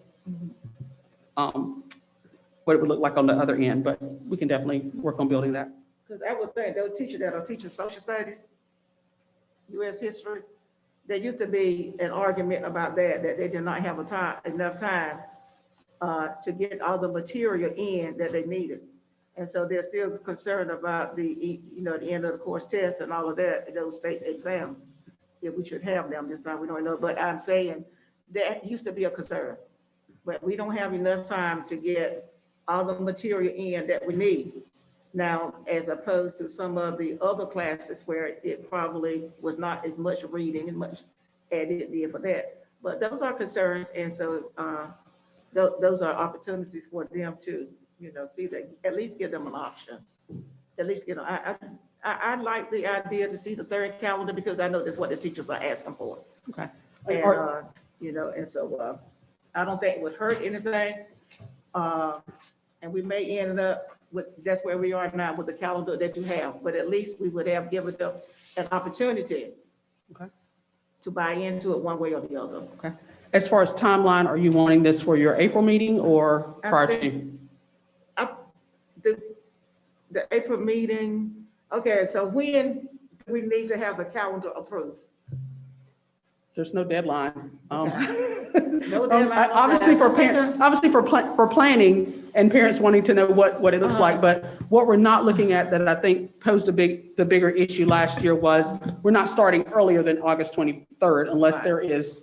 what it would look like on the other end, but we can definitely work on building that. Because I would think those teachers that are teaching social studies, US history, there used to be an argument about that they did not have enough time to get all the material in that they needed. And so they're still concerned about the end of the course test and all of that, those state exams. If we should have them this time, we don't know, but I'm saying that used to be a concern. But we don't have enough time to get all the material in that we need. Now, as opposed to some of the other classes where it probably was not as much reading and much as it did for that. But those are concerns, and so those are opportunities for them to, see that, at least give them an option. At least, I like the idea to see the third calendar because I know that's what the teachers are asking for. Okay. And, and so I don't think it would hurt anything. And we may end up with, that's where we are now with the calendar that you have, but at least we would have given them an opportunity to buy into it one way or the other. Okay. As far as timeline, are you wanting this for your April meeting or prior to? The April meeting, okay, so when do we need to have the calendar approved? There's no deadline. No deadline. Obviously for planning and parents wanting to know what it looks like, but what we're not looking at that I think posed the bigger issue last year was we're not starting earlier than August 23rd unless there is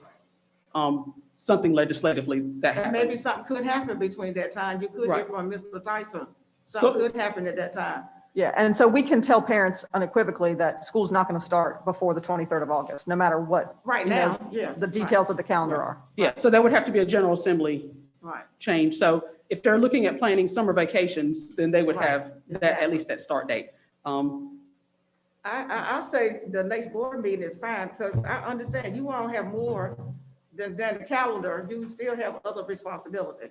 something legislatively that And maybe happens. something could happen between that time. You could hear Right. from Mr. Tyson. So- Something could happen at that time. Yeah, and so we can tell parents unequivocally that school's not going to start before the 23rd of August, no matter what. Right you know, now, yes. The details of the calendar are. Yeah, so that would have to be a General Assembly Right. change. So if they're looking at planning summer vacations, then they would Right, have that, exactly. at least that start date. I say the next board meeting is fine, because I understand you all have more than the calendar. You still have other responsibility,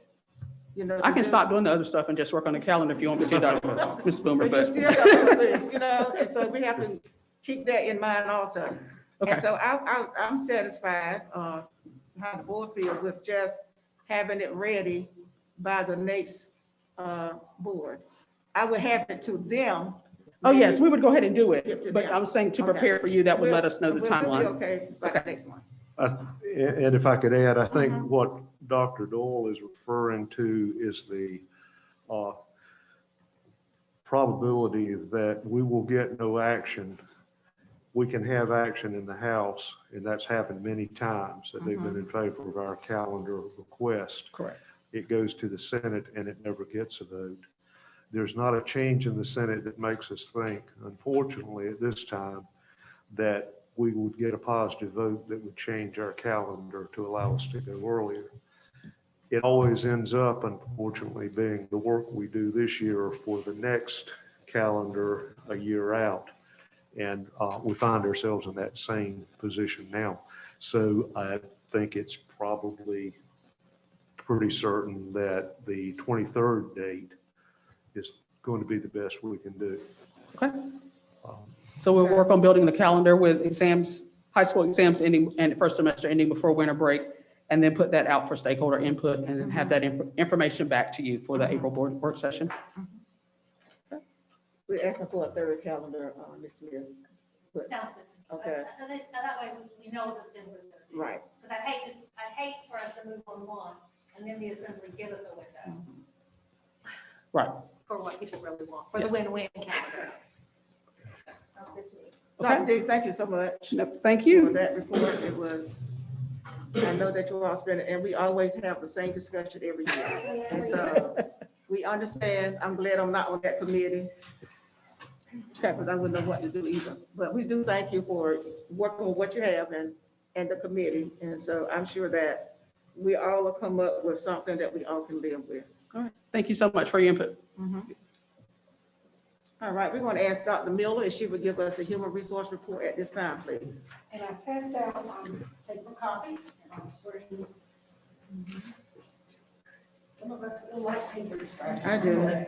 you know. I to can do. stop doing the other stuff and just work on the calendar if you want me to, Ms. Boomer, But you but, still got other things, you know, and so we have to keep that in mind also. Okay. And so I'm satisfied, how the board feels with just having it ready by the next, board. I would have it to them. oh, yes, we would go ahead and do Give to it. But them. I'm saying to Okay. prepare for you, that would We'll- let us know the we'll be timeline. okay by the next one. And if I could add, I think what Dr. Doyle is referring to is the probability that we will get no action. We can have action in the House, and that's happened many times, that they've been in favor of our calendar request. Correct. It goes to the Senate and it never gets a vote. There's not a change in the Senate that makes us think, unfortunately, at this time, that we would get a positive vote that would change our calendar to allow us to go earlier. It always ends up, unfortunately, being the work we do this year for the next calendar a year out. And we find ourselves in that same position now. So I think it's probably pretty certain that the 23rd date is going to be the best we can do. Okay. So we'll work on building the calendar with exams, high school exams ending and first semester ending before winter break, and then put that out for stakeholder input and then have that information back to you for the April board work session. We're asking for a third calendar, Ms. Smith. But- Sounds good. Okay. That way we know the assembly's gonna do. Right. Because I'd hate for us to move on one and then the assembly give us a window Right. for what people really want, for the Yes. win-win calendar. Sounds good to me. Dr. D, thank you so much Nope, thank for you. that report. It was, I know that you all spend it, and we always have the same discussion every year. And so we understand. I'm glad I'm not on that committee, Okay. because I wouldn't know what to do either. But we do thank you for working with what you have and the committee. And so I'm sure that we all will come up with something that we all can live with. All right. Thank you so much for your input. All right, we're going to ask Dr. Miller if she would give us the human resource report at this time, please. And I passed out paper copies, and I'm bringing. Some of us still like papers. Right? I do.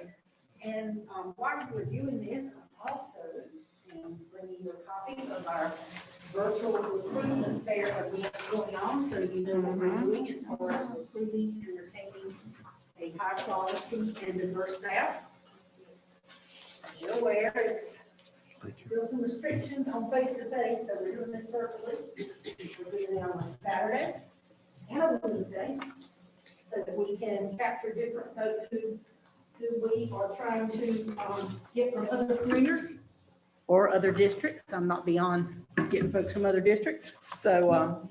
And while you're reviewing this, I also am bringing you a copy of our virtual recruitment fair event going on, so you know what we're doing as far as recruiting and retaining a high quality and diverse staff. As you're aware, it's still some restrictions on face-to-face, so we're doing this virtually. We're doing it on a Saturday and a Wednesday, so that we can capture different folks who we are trying to get from other careers or other districts. I'm not beyond getting folks from other districts. So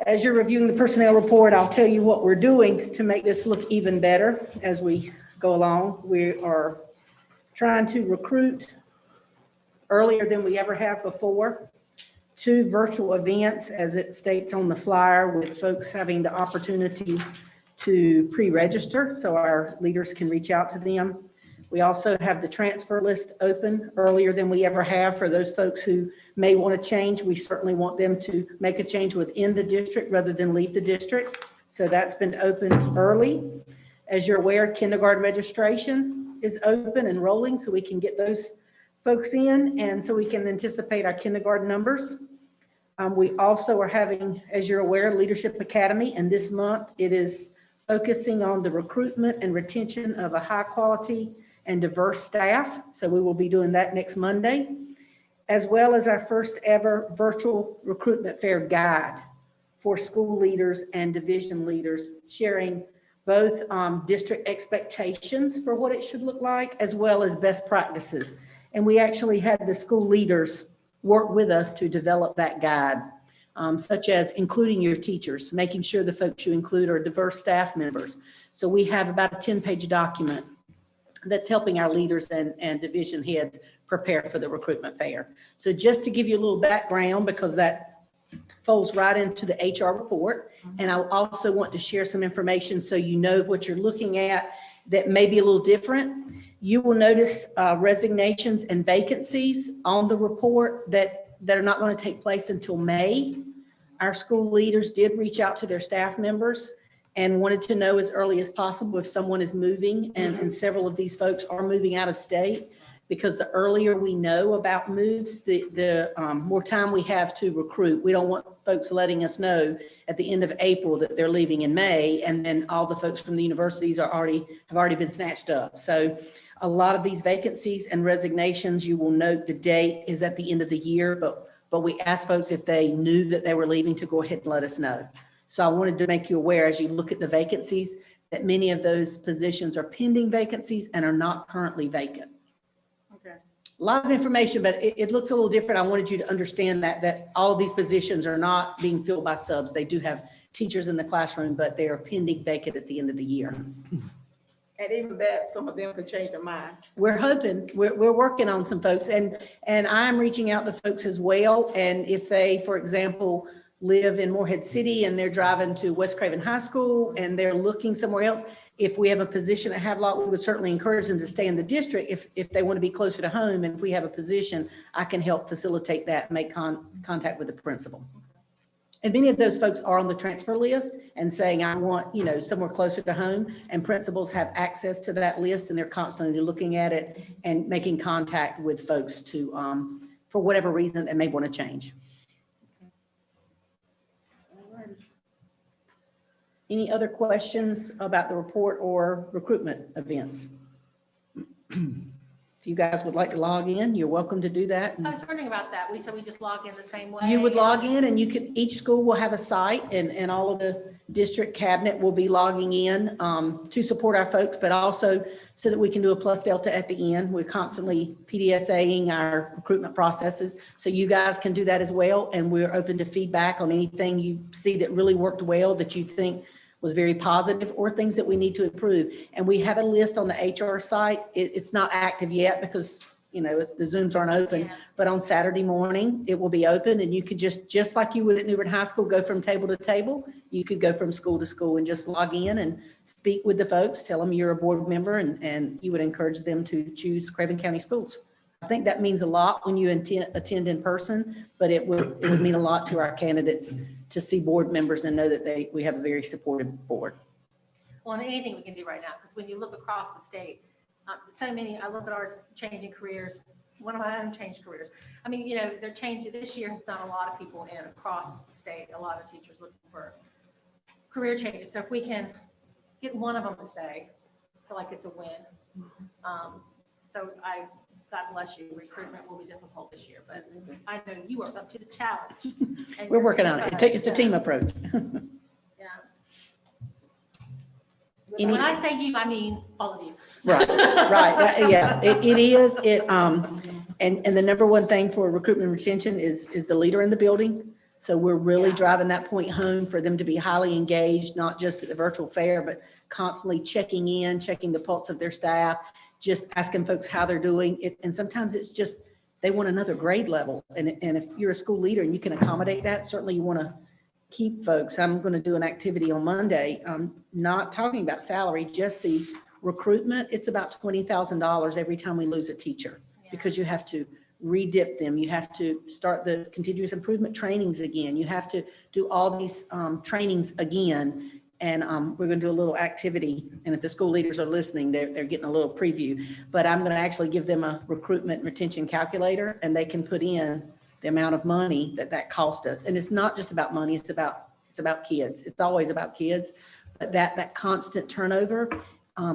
as you're reviewing the personnel report, I'll tell you what we're doing to make this look even better as we go along. We are trying to recruit earlier than we ever have before. 2 virtual events, as it states on the flyer, with folks having the opportunity to pre-register so our leaders can reach out to them. We also have the transfer list open earlier than we ever have for those folks who may want to change. We certainly want them to make a change within the district rather than leave the district. So that's been opened early. As you're aware, kindergarten registration is open and rolling, so we can get those folks in and so we can anticipate our kindergarten numbers. We also are having, as you're aware, Leadership Academy, and this month it is focusing on the recruitment and retention of a high quality and diverse staff. So we will be doing that next Monday, as well as our first ever virtual recruitment fair guide for school leaders and division leaders, sharing both district expectations for what it should look like, as well as best practices. And we actually had the school leaders work with us to develop that guide. such as including your teachers, making sure the folks you include are diverse staff members. So we have about a 10-page document that's helping our leaders and division heads prepare for the recruitment fair. So just to give you a little background, because that folds right into the HR report. And I also want to share some information so you know what you're looking at that may be a little different. You will notice resignations and vacancies on the report that are not going to take place until May. Our school leaders did reach out to their staff members and wanted to know as early as possible if someone is moving, and several of these folks are moving out of state, because the earlier we know about moves, the more time we have to recruit. We don't want folks letting us know at the end of April that they're leaving in May, and then all the folks from the universities have already been snatched up. So a lot of these vacancies and resignations, you will note the date is at the end of the year, but we asked folks if they knew that they were leaving to go ahead and let us know. So I wanted to make you aware as you look at the vacancies that many of those positions are pending vacancies and are not currently vacant. Okay. A lot of information, but it looks a little different. I wanted you to understand that all of these positions are not being filled by subs. They do have teachers in the classroom, but they are pending vacant at the end of the year. And even that, some of them could change their mind. We're hoping, we're working on some folks, and I'm reaching out to folks as well. And if they, for example, live in Morehead City and they're driving to West Craven High School and they're looking somewhere else, if we have a position at Havelock, we would certainly encourage them to stay in the district if they want to be closer to home. And if we have a position, I can help facilitate that and make contact with the principal. And many of those folks are on the transfer list and saying, I want, somewhere closer to home, and principals have access to that list, and they're constantly looking at it and making contact with folks to, for whatever reason, they may want to change. Any other questions about the report or recruitment events? If you guys would like to log in, you're welcome to do that. I was wondering about that. We just log in the same way. You would log in, and each school will have a site, and all of the district cabinet will be logging in to support our folks, but also so that we can do a plus delta at the end. We're constantly PDSAing our recruitment processes, so you guys can do that as well. And we're open to feedback on anything you see that really worked well, that you think was very positive, or things that we need to improve. And we have a list on the HR site. It's not active yet because, the Zooms aren't open, but on Saturday morning, it will be open, and you could just like you would at Newbern High School, go from table to table. You could go from school to school and just log in and speak with the folks, tell them you're a board member, and you would encourage them to choose Craven County Schools. I think that means a lot when you attend in person, but it would mean a lot to our candidates to see board members and know that we have a very supportive board. Well, and anything we can do right now, because when you look across the state, so many, I look at our changing careers, one of my own changed careers. I mean, they're changing, this year has done a lot of people in across the state, a lot of teachers looking for career changes. So if we can get one of them to stay, I feel like it's a win. So God bless you, recruitment will be difficult this year, but I know you are up to the challenge. And We're working on it. It's a team approach. Yeah. Any- When I say you, I mean all of you. Right. Yeah, it is. And the number one thing for recruitment and retention is the leader in the building. So we're really driving that point home for them to be highly engaged, not just at the virtual fair, but constantly checking the pulse of their staff, just asking folks how they're doing it. And sometimes it's just, they want another grade level. And if you're a school leader and you can accommodate that, certainly you want to keep folks. I'm going to do an activity on Monday. Not talking about salary, just the recruitment. It's about $20,000 every time we lose a teacher, because you have to re-dip them. You have to start the continuous improvement trainings again. You have to do all these trainings again. And we're going to do a little activity. And if the school leaders are listening, they're getting a little preview. But I'm going to actually give them a recruitment and retention calculator, and they can put in the amount of money that cost us. And it's not just about money. It's about kids. It's always about kids. But that constant turnover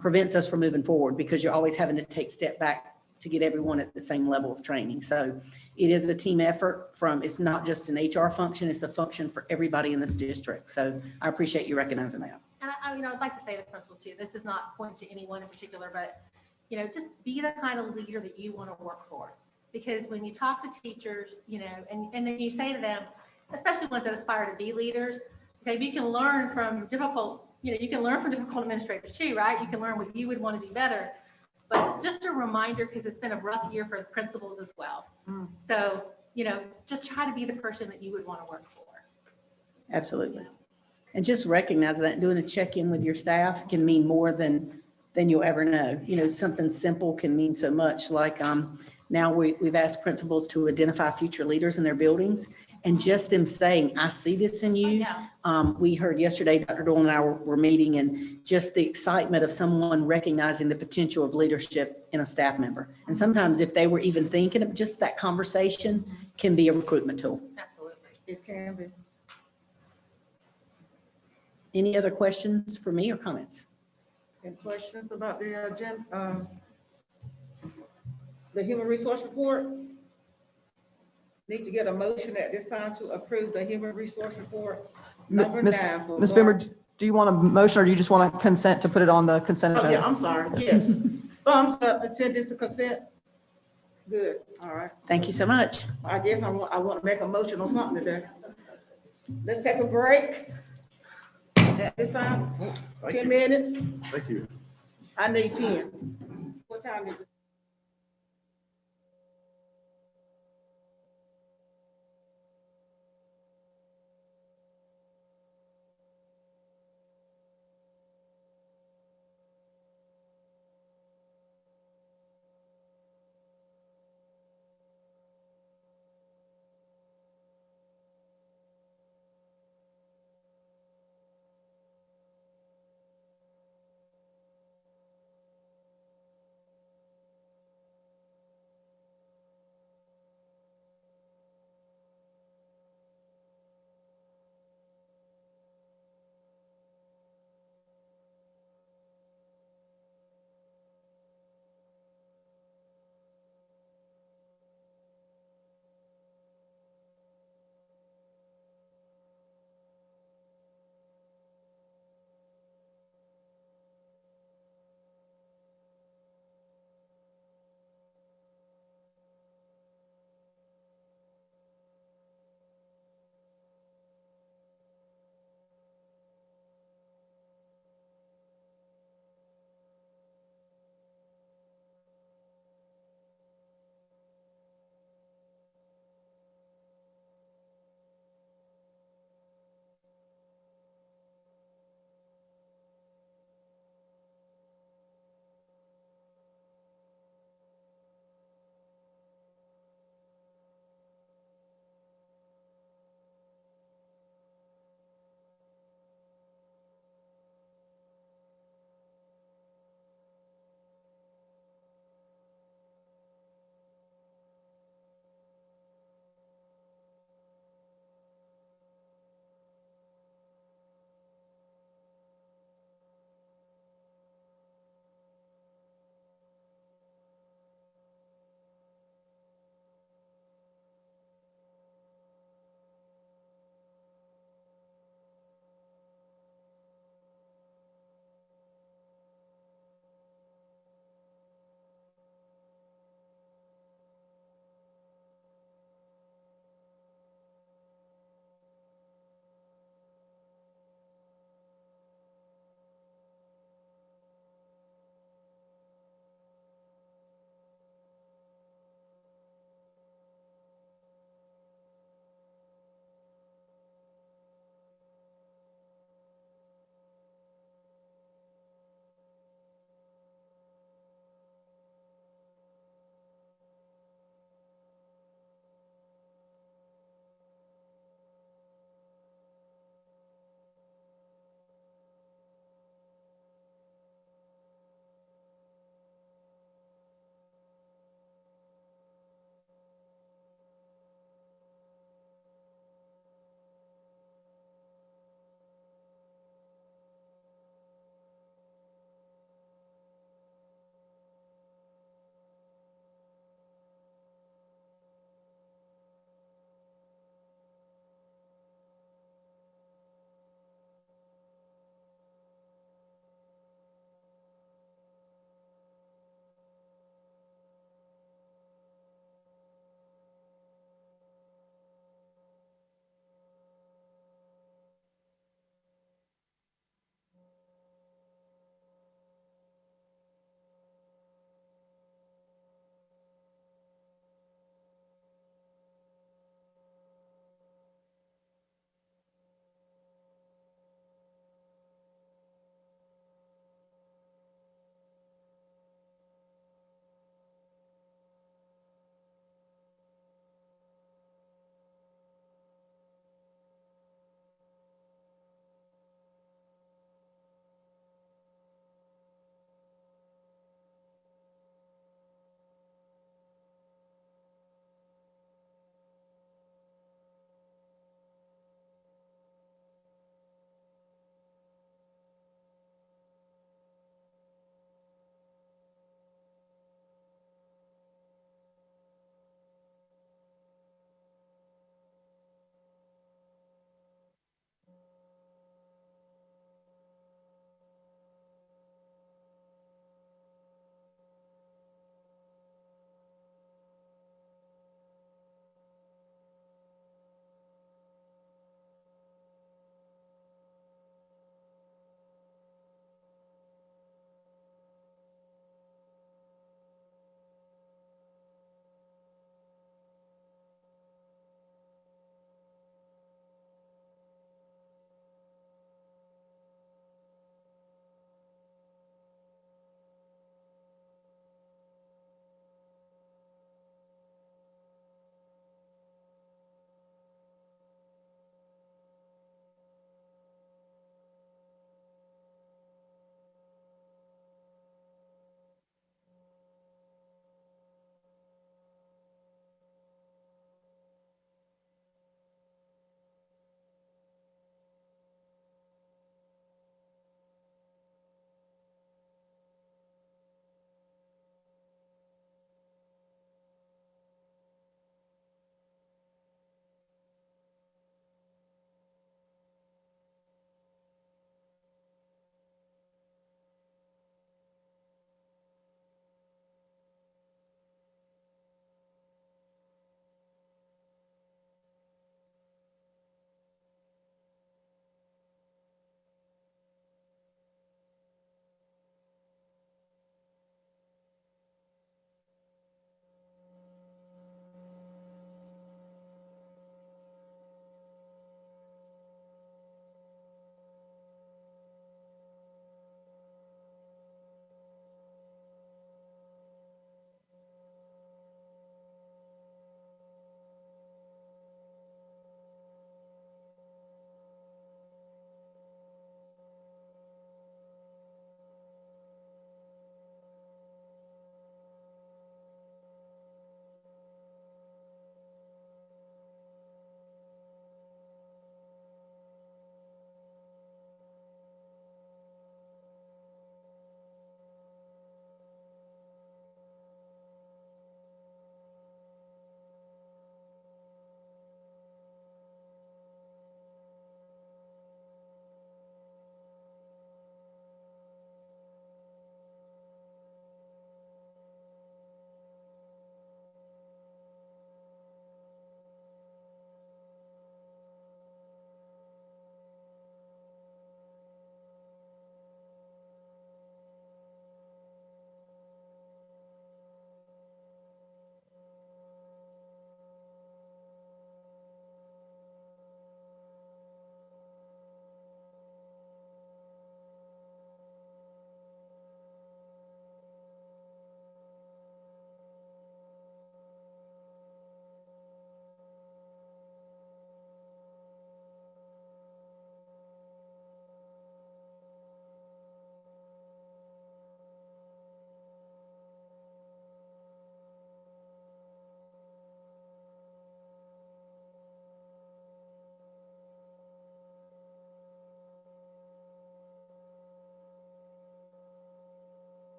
prevents us from moving forward, because you're always having to take a step back to get everyone at the same level of training. So it is a team effort. It's not just an HR function, it's a function for everybody in this district. So I appreciate you recognizing that. And I'd like to say to the principal too, this is not pointing to anyone in particular, but, just be the kind of leader that you want to work for. Because when you talk to teachers, and then you say to them, especially ones that aspire to be leaders, say you can learn from difficult, you can learn from difficult administrators too, right? You can learn what you would want to do better. But just a reminder, because it's been a rough year for the principals as well. So, just try to be the person that you would want to work for. Absolutely. And just recognize that doing a check-in with your staff can mean more than you'll ever know. Something simple can mean so much, like now we've asked principals to identify future leaders in their buildings, and just them saying, I see this in you. Yeah. We heard yesterday, Dr. Doyle and I were meeting, and just the excitement of someone recognizing the potential of leadership in a staff member. And sometimes if they were even thinking of just that conversation can be a recruitment tool. Absolutely. It can be. Any other questions for me or comments? Any questions about the agenda, the human resource report? Need to get a motion at this time to approve the human resource report. Number Ms. 9. for Ms. Bimmer, March. do you want a motion or do you just want to consent to put it on the consent Oh, yeah, agenda? I'm sorry, yes. Thumbs up, consent, this is consent. Good, all right. Thank you so much. I guess I want to make a motion on something today. Let's take a break. At this time, 10 minutes. Thank you. I need 10. What time is it?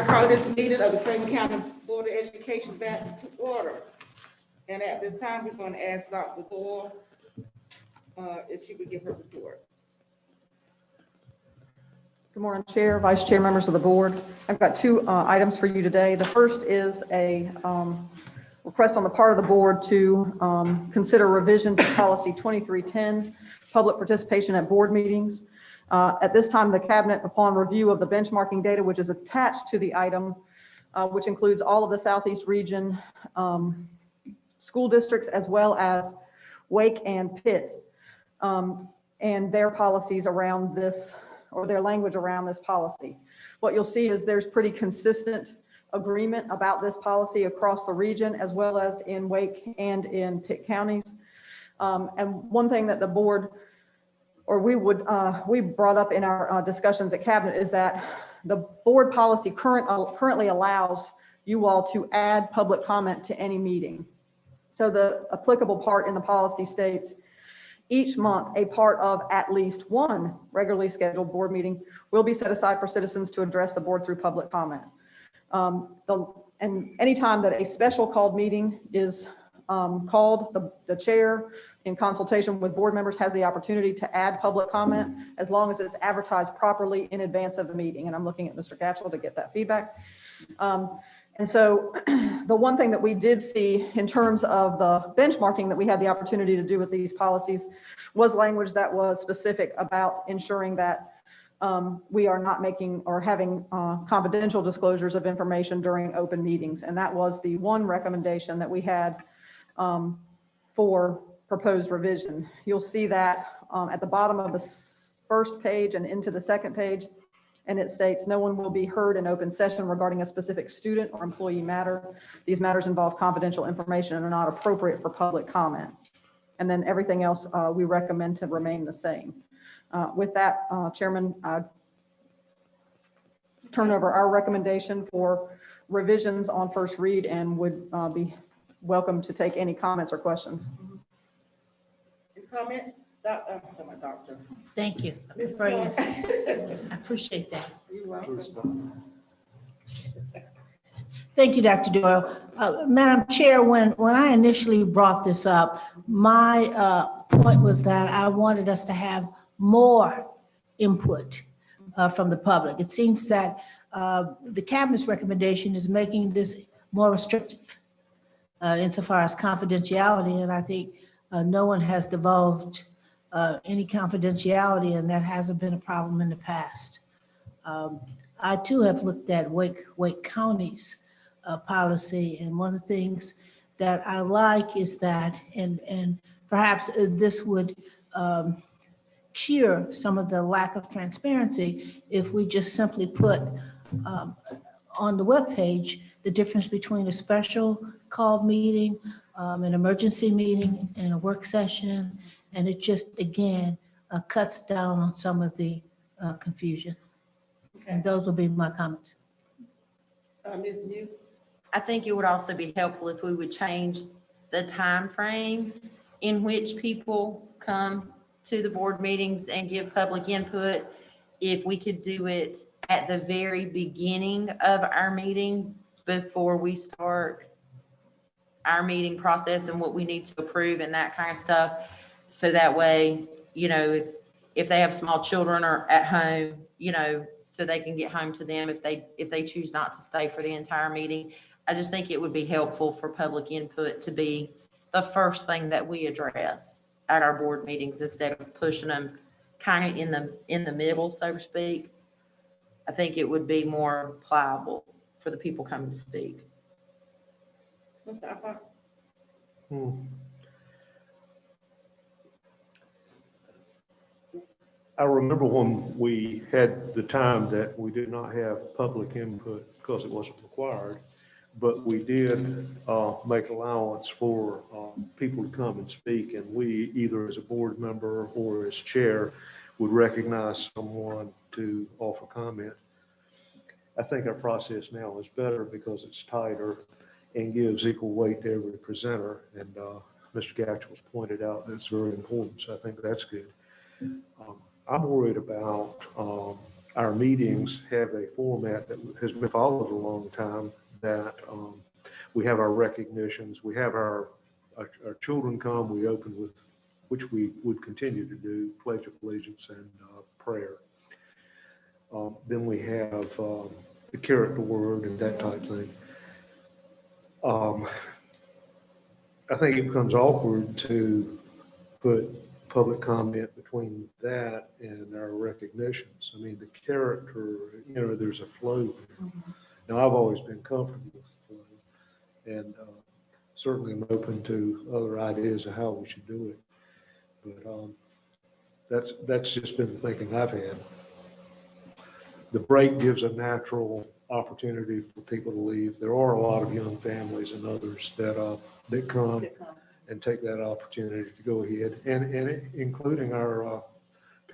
I call this meeting of the Craven County Board of Education back to order. And at this time, we're going to ask Dr. Doyle if she would give her report. Good morning, Chair, Vice Chair, members of the board. I've got two items for you today. The first is a request on the part of the board to consider revision to policy 2310, public participation at board meetings. At this time, the cabinet, upon review of the benchmarking data, which is attached to the item, which includes all of the Southeast region school districts, as well as Wake and Pitt, and their policies around this, or their language around this policy. What you'll see is there's pretty consistent agreement about this policy across the region, as well as in Wake and in Pitt counties. And one thing that the board, or we brought up in our discussions at cabinet, is that the board policy currently allows you all to add public comment to any meeting. So the applicable part in the policy states, each month, a part of at least one regularly scheduled board meeting will be set aside for citizens to address the board through public comment. And anytime that a special called meeting is called, the chair, in consultation with board members, has the opportunity to add public comment as long as it's advertised properly in advance of the meeting. And I'm looking at Mr. Gatchell to get that feedback. And so the one thing that we did see in terms of the benchmarking that we had the opportunity to do with these policies was language that was specific about ensuring that we are not making or having confidential disclosures of information during open meetings. And that was the one recommendation that we had for proposed revision. You'll see that at the bottom of the first page and into the second page. And it states, no one will be heard in open session regarding a specific student or employee matter. These matters involve confidential information and are not appropriate for public comment. And then everything else we recommend to remain the same. With that, Chairman, I turn over our recommendation for revisions on first read and would be welcome to take any comments or questions. Any comments? Doctor. Thank you. I appreciate that. You're welcome. Thank you, Dr. Doyle. Madam Chair, when I initially brought this up, my point was that I wanted us to have more input from the public. It seems that the cabinet's recommendation is making this more restrictive insofar as confidentiality, and I think no one has divulged any confidentiality, and that hasn't been a problem in the past. I too have looked at Wake County's policy, and one of the things that I like is that, and perhaps this would cure some of the lack of transparency if we just simply put on the webpage the difference between a special called meeting, an emergency meeting, and a work session. And it just, again, cuts down on some of the confusion. And those will be my comments. Ms. News? I think it would also be helpful if we would change the time frame in which people come to the board meetings and give public input. If we could do it at the very beginning of our meeting before we start our meeting process and what we need to approve and that kind of stuff. So that way, you know, if they have small children or at home, you know, so they can get home to them if they choose not to stay for the entire meeting. I just think it would be helpful for public input to be the first thing that we address at our board meetings instead of pushing them kind of in the middle, so to speak. I think it would be more pliable for the people coming to speak. Mr. Alpha? I remember when we had the time that we did not have public input because it wasn't required, but we did make allowance for people to come and speak, and we, either as a board member or as chair, would recognize someone to offer comment. I think our process now is better because it's tighter and gives equal weight to every presenter, and Mr. Gatchell's pointed out that's very important, so I think that's good. I'm worried about our meetings have a format that has been followed a long time, that we have our recognitions, we have our children come, we open with, which we would continue to do, Pledge of Allegiance and prayer. Then we have the character word and that type thing. I think it becomes awkward to put public comment between that and our recognitions. I mean, the character, there's a flow there. Now, I've always been comfortable with the flow, and certainly I'm open to other ideas of how we should do it. But that's just been the thinking I've had. The break gives a natural opportunity for people to leave. There are a lot of young families and others that come and take that opportunity to go ahead, and including our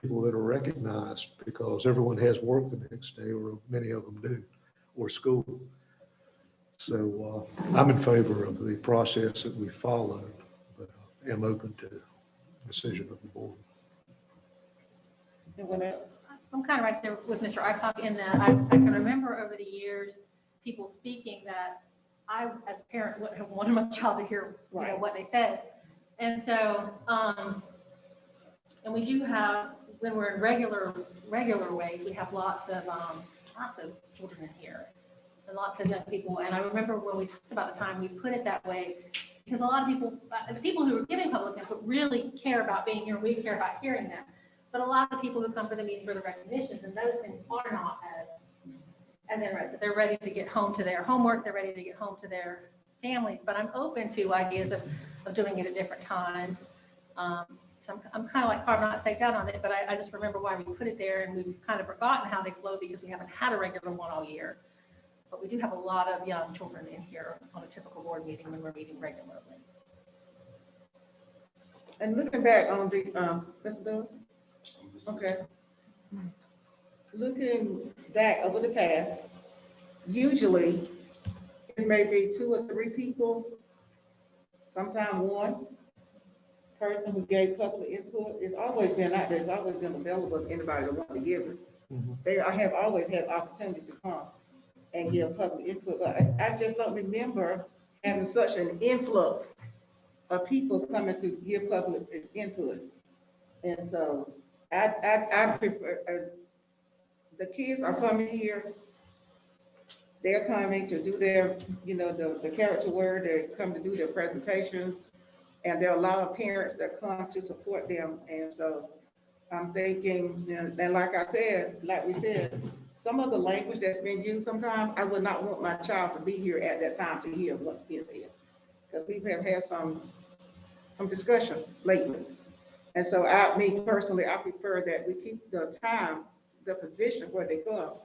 people that are recognized, because everyone has work the next day, or many of them do, or school. So I'm in favor of the process that we followed, but am open to the decision of the board. Anyone else? I'm kind of right there with Mr. Ickock in that I can remember over the years, people speaking that I, as a parent, would have wanted my child to hear, what they said. And so, and we do have, when we're in regular ways, we have lots of children in here and lots of young people. And I remember when we talked about the time, we put it that way because a lot of people, the people who are giving public input really care about being here. We care about hearing them. But a lot of the people who come for the meetings for the recognitions and those things are not as interested. They're ready to get home to their homework. They're ready to get home to their families. But I'm open to ideas of doing it at different times. So I'm kind of like carving out stake out on it, but I just remember why we put it there, and we've kind of forgotten how they flow because we haven't had a regular one all year. But we do have a lot of young children in here on a typical board meeting when we're meeting regularly. And looking back on the, Mr. Bill? Okay. Looking back over the past, usually it may be 2 or 3 people, sometimes one person who gave public input. It's always been out there. It's always been available to anybody that wants to give it. I have always had opportunity to come and give public input, but I just don't remember having such an influx of people coming to give public input. And so I prefer, the kids are coming here. They're coming to do their, the character word. They come to do their presentations. And there are a lot of parents that come to support them. And so I'm thinking, and like we said, some of the language that's been used sometimes, I would not want my child to be here at that time to hear what's being said. Because we have had some discussions lately. And so me personally, I prefer that we keep the time, the position where they go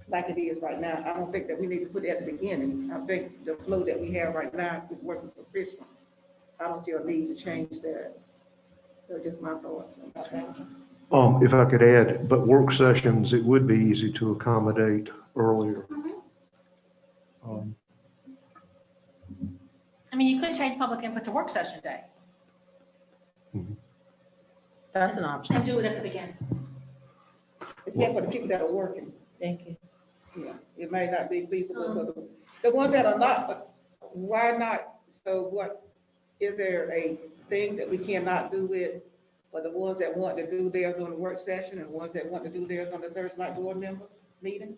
like it is right now. I don't think that we need to put it at the beginning. I think the flow that we have right now is working sufficient. I don't see a need to change that. They're just my thoughts about that. If I could add, but work sessions, it would be easy to accommodate earlier. I mean, you could change public input to work session day That's an option. and do it at the beginning. Except for the people that are working. Thank you. Yeah, it may not be feasible for the ones that are not, why not? So what, is there a thing that we cannot do with, for the ones that want to do theirs on the work session and the ones that want to do theirs on the Thursday night board member meeting?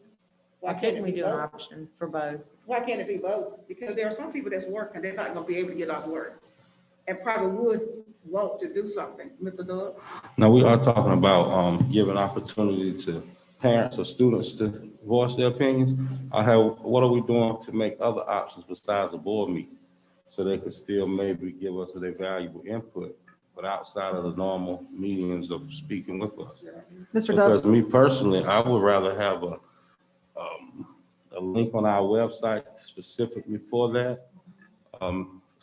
Why couldn't we do an option for both? Why can't it be both? Because there are some people that's working, they're not gonna be able to get off work and probably would want to do something. Mr. Doug? Now, we are talking about giving opportunity to parents or students to voice their opinions. What are we doing to make other options besides a board meeting? So they could still maybe give us their valuable input, but outside of the normal meetings of speaking with us. Mr. Doug? Because me personally, I would rather have a link on our website specifically for that.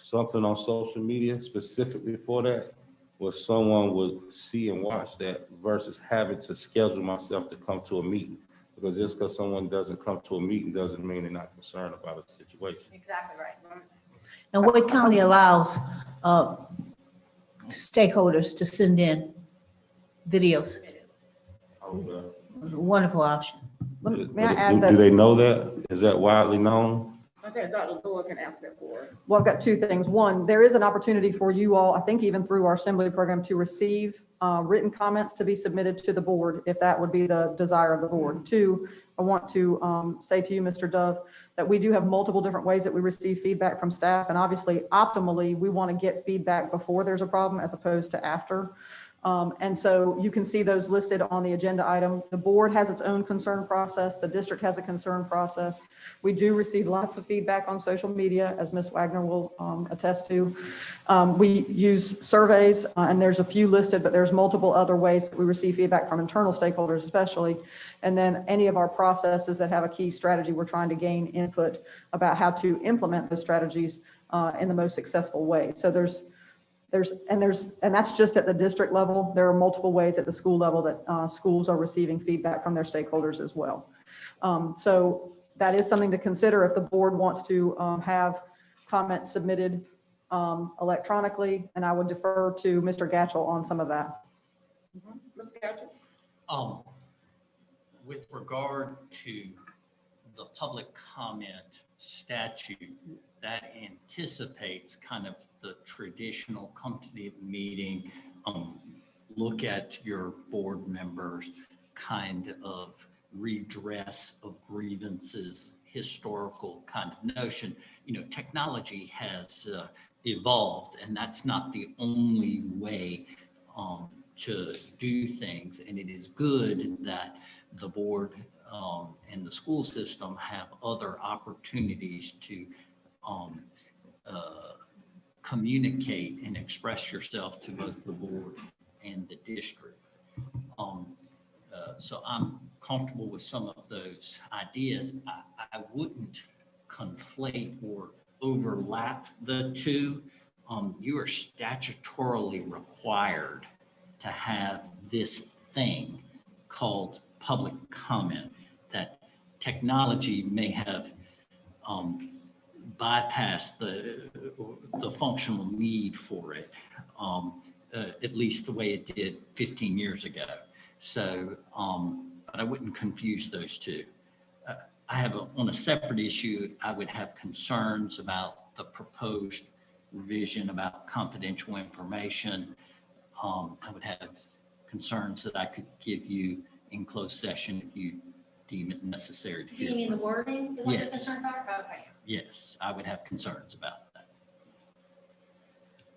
Something on social media specifically for that, where someone would see and watch that versus having to schedule myself to come to a meeting. Because just because someone doesn't come to a meeting doesn't mean they're not concerned about a situation. Exactly right. And Wake County allows stakeholders to send in videos. a wonderful option. May I add Do that, they know that? Is that widely known? I think Dr. Lord can answer that for us. well, I've got two things. One, there is an opportunity for you all, I think even through our assembly program, to receive written comments to be submitted to the board, if that would be the desire of the board. Two, I want to say to you, Mr. Dove, that we do have multiple different ways that we receive feedback from staff. And obviously, optimally, we want to get feedback before there's a problem as opposed to after. And so you can see those listed on the agenda item. The board has its own concern process. The district has a concern process. We do receive lots of feedback on social media, as Ms. Wagner will attest to. We use surveys, and there's a few listed, but there's multiple other ways that we receive feedback from internal stakeholders especially. And then any of our processes that have a key strategy, we're trying to gain input about how to implement those strategies in the most successful way. So and that's just at the district level. There are multiple ways at the school level that schools are receiving feedback from their stakeholders as well. So that is something to consider if the board wants to have comments submitted electronically, and I would defer to Mr. Gatchell on some of that. Ms. Gatchell? With regard to the public comment statute, that anticipates kind of the traditional come to the meeting, look at your board members kind of redress of grievances, historical kind of notion. You know, technology has evolved, and that's not the only way to do things. And it is good that the board and the school system have other opportunities to communicate and express yourself to both the board and the district. So I'm comfortable with some of those ideas. I wouldn't conflate or overlap the two. You are statutorily required to have this thing called public comment. That technology may have bypassed the functional need for it, at least the way it did 15 years ago. So, but I wouldn't confuse those two. I have on a separate issue, I would have concerns about the proposed revision about confidential information. I would have concerns that I could give you in closed session if you deem it necessary to Do you hear. mean the wording is what you're Yes. concerned about? Okay. Yes, I would have concerns about that.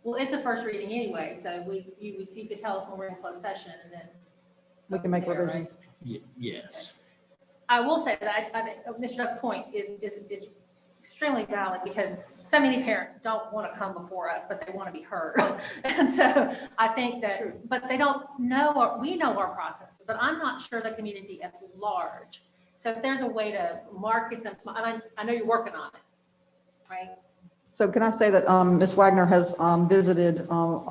Well, it's a first reading anyway, so you could tell us when we're in closed session and then. We can make go from there, revisions. Yes. I will say that I think Mr. Duff's point is extremely valid because so many parents don't want to come before us, but they want to be heard. And so I think that, but they don't know, we know our process, but I'm not sure the community at large. So if there's a way to market them, I know you're working on it, right? So can I say that Ms. Wagner has visited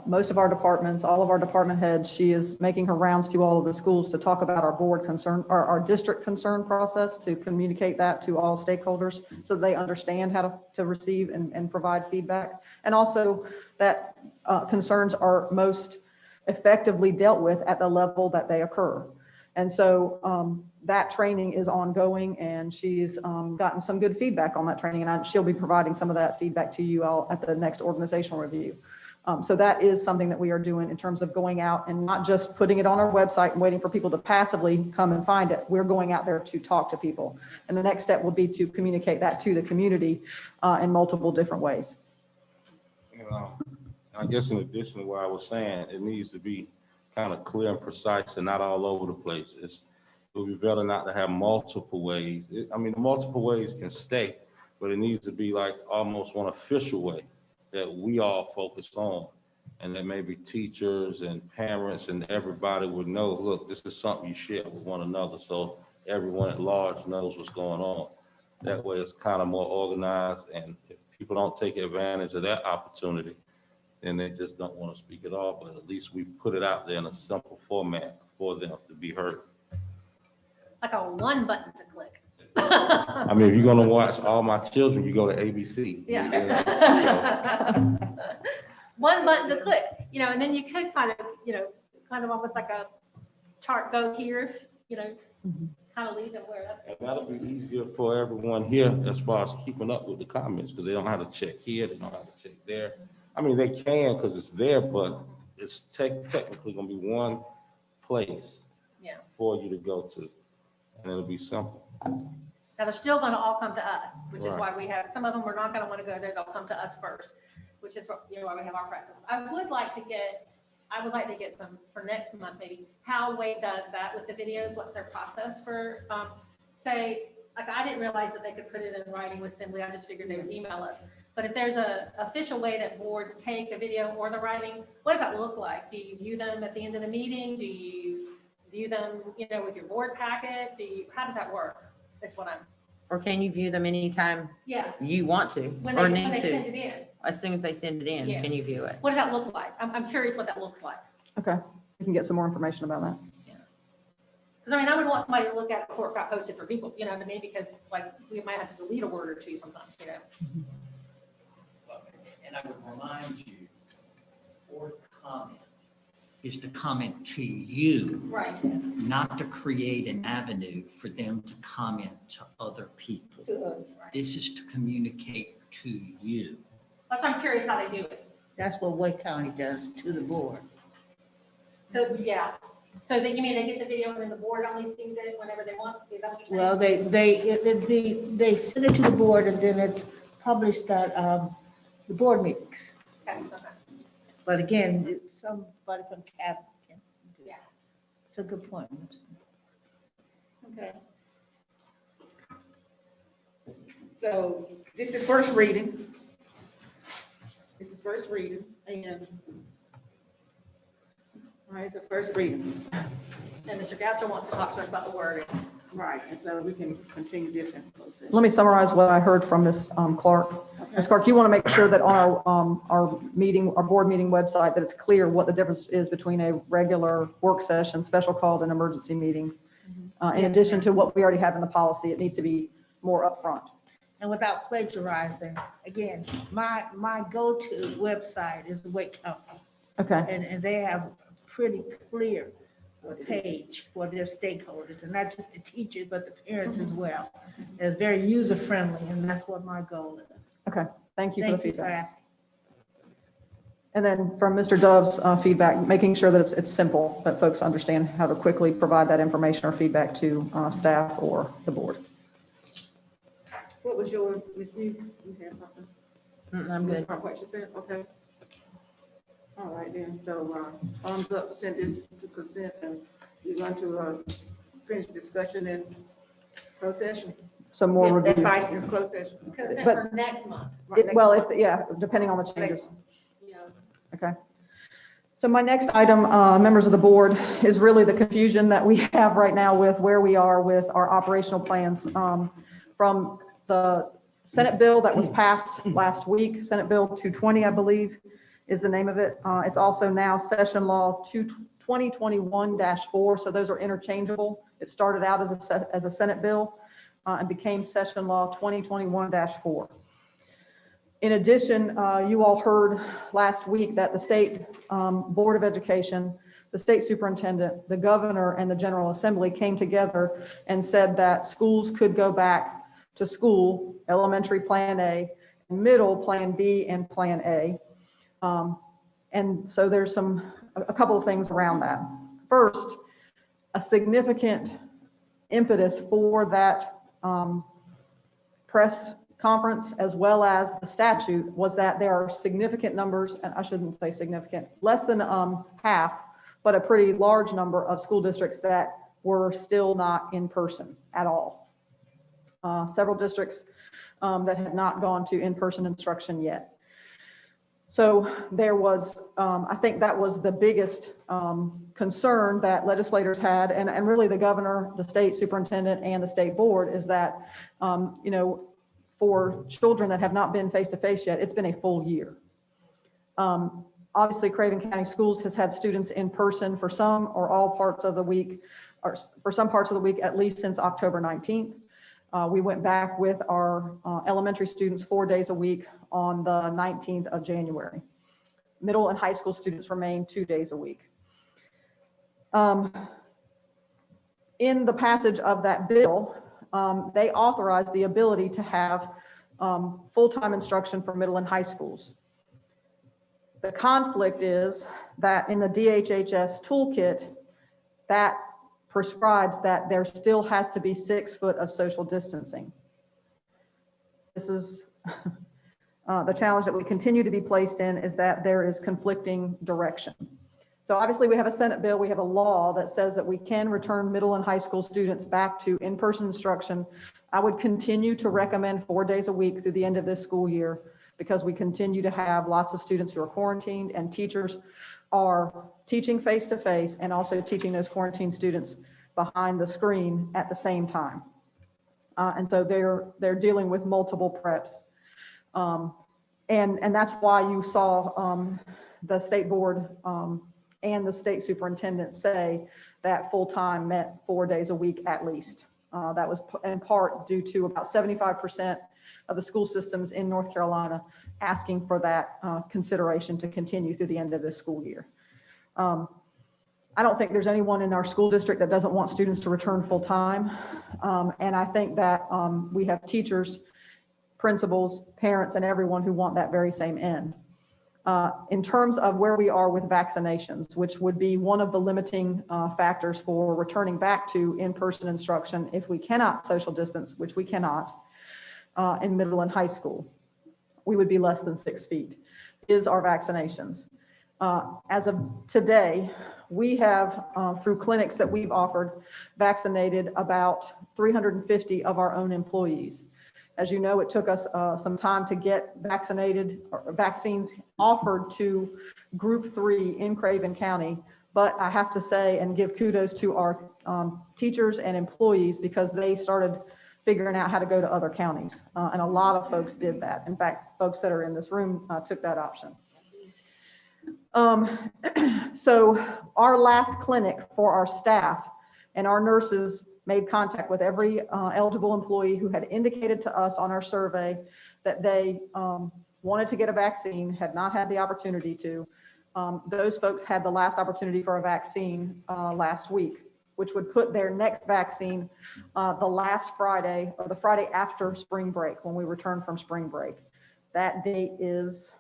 most of our departments, all of our department heads. She is making her rounds to all of the schools to talk about our board concern, or our district concern process, to communicate that to all stakeholders so they understand how to receive and provide feedback. And also that concerns are most effectively dealt with at the level that they occur. And so that training is ongoing, and she's gotten some good feedback on that training, and she'll be providing some of that feedback to you all at the next organizational review. So that is something that we are doing in terms of going out and not just putting it on our website and waiting for people to passively come and find it. We're going out there to talk to people. And the next step will be to communicate that to the community in multiple different ways. I guess in addition to what I was saying, it needs to be kind of clear and precise and not all over the place. It would be better not to have multiple ways. I mean, the multiple ways can stay, but it needs to be like almost one official way that we all focus on, and that maybe teachers and parents and everybody would know, look, this is something you share with one another, so everyone at large knows what's going on. That way it's kind of more organized, and if people don't take advantage of that opportunity, then they just don't want to speak at all, but at least we put it out there in a simple format for them to be heard. Like a one button to click. I mean, if you're gonna watch All My Children, you go to ABC. Yeah. One button to click, and then you could kind of almost like a chart, go here, kind of leave them where that's. And that'll be easier for everyone here as far as keeping up with the comments, because they don't have to check here, they don't have to check there. I mean, they can because it's there, but it's technically gonna be one place Yeah. for you to go to, and it'll be simple. Now, they're still gonna all come to us, which is Right. why we have, some of them are not gonna wanna go there, they'll come to us first, which is, why we have our process. I would like to get some, for next month, maybe, how Wade does that with the videos, what's their process for, say, like, I didn't realize that they could put it in writing with Assembly, I just figured they would email us. But if there's a official way that boards take the video or the writing, what does that look like? Do you view them at the end of the meeting? Do you view them, with your board packet? How does that work? That's what I'm, Or can you view them anytime yeah, you want to when or they need send to? it in. As soon as they send it in, Yeah. can you view it? What does that look like? I'm curious what that looks like. Okay, we can get some more information about that. Because I would want somebody to look at it before it got posted for people, you know what I mean? Because like, we might have to delete a word or two sometimes, And I would remind you, board comment is to comment to you, Right. not to create an avenue for them to comment to other people. To us. This is to communicate to you. That's why I'm curious how they do it. That's what Wake County does to the board. So, yeah. So then you mean they get the video and then the board only sees it whenever they want? Is that what you're saying? Well, they send it to the board and then it's published at, the board meetings. Okay. But again, it's somebody from cabinet can do Yeah. that. It's a good point. Okay. So this is first reading. This is first reading and. All right, it's a first reading. And Mr. Goucher wants to talk to us about the wording. Right, and so we can continue this in closed session. Let me summarize what I heard from Ms. Clark. Ms. Clark, you want to make sure that on our board meeting website, that it's clear what the difference is between a regular work session, special called, and emergency meeting. In addition to what we already have in the policy, it needs to be more upfront. And without plagiarizing, again, my go-to website is the Wake County. Okay, And they have a pretty clear page for their stakeholders, and not just the teachers, but the parents as well. It's very user-friendly, and that's what my goal is. okay. Thank you for the Thank you for feedback. asking. And then from Mr. Dove's feedback, making sure that it's simple, that folks understand how to quickly provide that information or feedback to staff or the board. What was your, Ms. News? You had something? I'm good. What you said, okay. All right then, so, thumbs up, send this to consent and we're going to, finish discussion in closed session. So more review. Advice in closed session. Consent But- for next month. Well, depending on the changes. Yeah. Okay. So my next item, members of the board, is really the confusion that we have right now with where we are with our operational plans. From the Senate bill that was passed last week, Senate Bill 220, I believe, is the name of it. It's also now Session Law 2021-4, so those are interchangeable. It started out as a Senate bill and became Session Law 2021-4. In addition, you all heard last week that the State Board of Education, the state superintendent, the governor, and the General Assembly came together and said that schools could go back to school, elementary Plan A, middle Plan B, and Plan A. And so there's a couple of things around that. First, a significant impetus for that press conference, as well as the statute, was that there are significant numbers, and I shouldn't say significant, less than half, but a pretty large number of school districts that were still not in person at all. Several districts that had not gone to in-person instruction yet. So there was, I think that was the biggest concern that legislators had, and really the governor, the state superintendent, and the state board, is that, for children that have not been face-to-face yet, it's been a full year. Obviously, Craven County Schools has had students in person for some or all parts of the week, or for some parts of the week, at least since October 19th. We went back with our elementary students 4 days a week on the 19th of January. Middle and high school students remain 2 days a week. in the passage of that bill, they authorized the ability to have full-time instruction for middle and high schools. The conflict is that in the DHHS toolkit, that prescribes that there still has to be 6 foot of social distancing. This is the challenge that we continue to be placed in, is that there is conflicting direction. So obviously we have a Senate bill, we have a law that says that we can return middle and high school students back to in-person instruction. I would continue to recommend 4 days a week through the end of this school year, because we continue to have lots of students who are quarantined, and teachers are teaching face-to-face and also teaching those quarantined students behind the screen at the same time. And so they're dealing with multiple preps. And that's why you saw the state board and the state superintendent say that full-time meant 4 days a week at least. That was in part due to about 75% of the school systems in North Carolina asking for that consideration to continue through the end of this school year. I don't think there's anyone in our school district that doesn't want students to return full-time. And I think that we have teachers, principals, parents, and everyone who want that very same end. In terms of where we are with vaccinations, which would be one of the limiting factors for returning back to in-person instruction if we cannot social distance, which we cannot, in middle and high school, we would be less than 6 feet, is our vaccinations. As of today, we have, through clinics that we've offered, vaccinated about 350 of our own employees. As you know, it took us some time to get vaccinated, or vaccines offered to Group 3 in Craven County. But I have to say and give kudos to our teachers and employees, because they started figuring out how to go to other counties. And a lot of folks did that. In fact, folks that are in this room took that option. So our last clinic for our staff and our nurses made contact with every eligible employee who had indicated to us on our survey that they wanted to get a vaccine, had not had the opportunity to. Those folks had the last opportunity for a vaccine last week, which would put their next vaccine the last Friday, or the Friday after spring break, when we return from spring break. That date is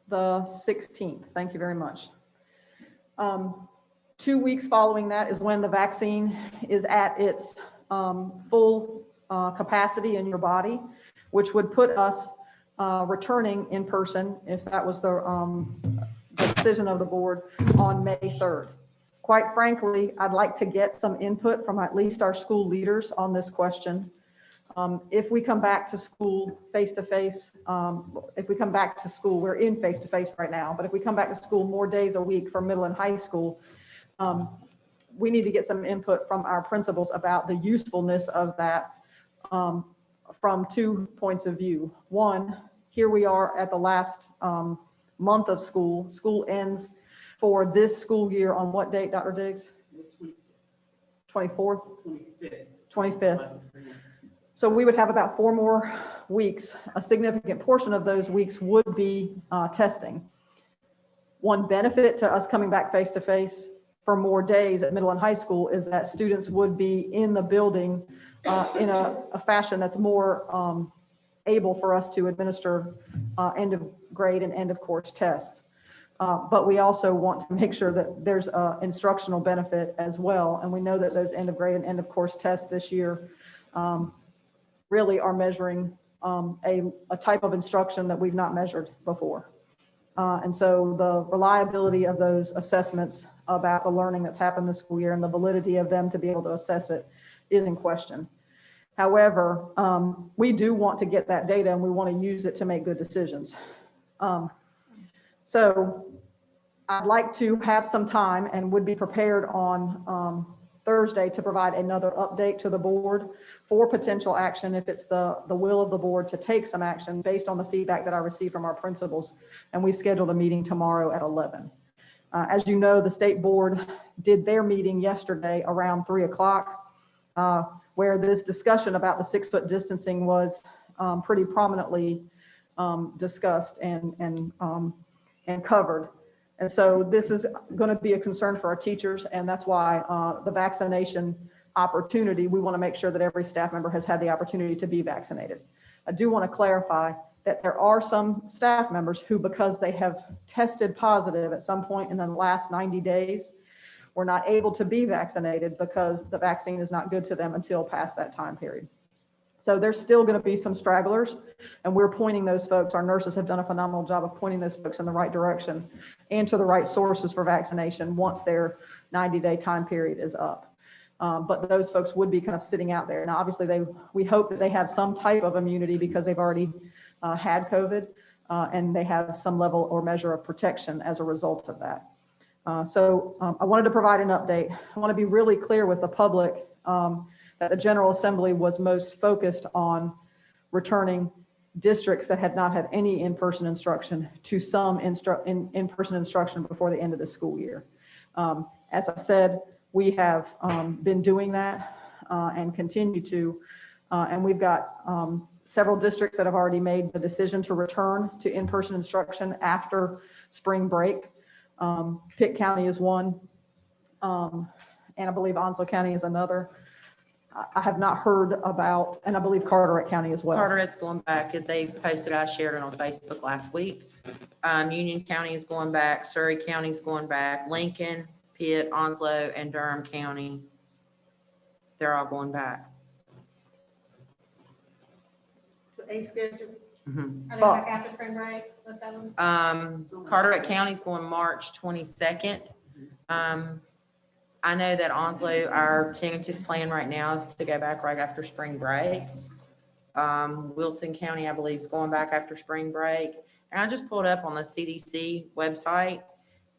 the 16th. Thank you very much. 2 weeks following that is when the vaccine is at its full capacity in your body, which would put us returning in person, if that was the decision of the board, on May 3rd. Quite frankly, I'd like to get some input from at least our school leaders on this question. If we come back to school face-to-face, if we come back to school, we're in face-to-face right now, but if we come back to school more days a week for middle and high school, we need to get some input from our principals about the usefulness of that from 2 points of view. One, here we are at the last month of school. School ends for this school year on what date, Dr. Diggs? 24th? 25th. So we would have about 4 more weeks. A significant portion of those weeks would be testing. One benefit to us coming back face-to-face for more days at middle and high school is that students would be in the building in a fashion that's more able for us to administer end of grade and end of course tests. But we also want to make sure that there's an instructional benefit as well. And we know that those end of grade and end of course tests this year really are measuring a type of instruction that we've not measured before. And so the reliability of those assessments about the learning that's happened this school year and the validity of them to be able to assess it is in question. However, we do want to get that data and we want to use it to make good decisions. So I'd like to have some time and would be prepared on Thursday to provide another update to the board for potential action if it's the will of the board to take some action based on the feedback that I received from our principals. And we've scheduled a meeting tomorrow at 11. As you know, the state board did their meeting yesterday around 3 o'clock, where this discussion about the 6 foot distancing was pretty prominently discussed and covered. And so this is going to be a concern for our teachers, and that's why the vaccination opportunity, we want to make sure that every staff member has had the opportunity to be vaccinated. I do want to clarify that there are some staff members who, because they have tested positive at some point in the last 90 days, were not able to be vaccinated because the vaccine is not good to them until past that time period. So there's still going to be some stragglers, and we're pointing those folks. Our nurses have done a phenomenal job of pointing those folks in the right direction and to the right sources for vaccination once their 90-day time period is up. But those folks would be kind of sitting out there. Now, obviously, we hope that they have some type of immunity because they've already had COVID, and they have some level or measure of protection as a result of that. So I wanted to provide an update. I want to be really clear with the public that the General Assembly was most focused on returning districts that had not had any in-person instruction to some in-person instruction before the end of the school year. As I said, we have been doing that and continue to, and we've got several districts that have already made the decision to return to in-person instruction after spring break. Pitt County is one, and I believe Onslow County is another. I have not heard about, and I believe Carteret County as well. Carteret's going back. They've posted, I shared it on Facebook last week. Union County is going back. Surrey County is going back. Lincoln, Pitt, Onslow, and Durham County. They're all going back. To a schedule. Mhm. Are they back after spring break, most of them? Carteret County's going March 22nd. I know that Onslow, our tentative plan right now is to go back right after spring break. Wilson County, I believe, is going back after spring break. And I just pulled up on the CDC website.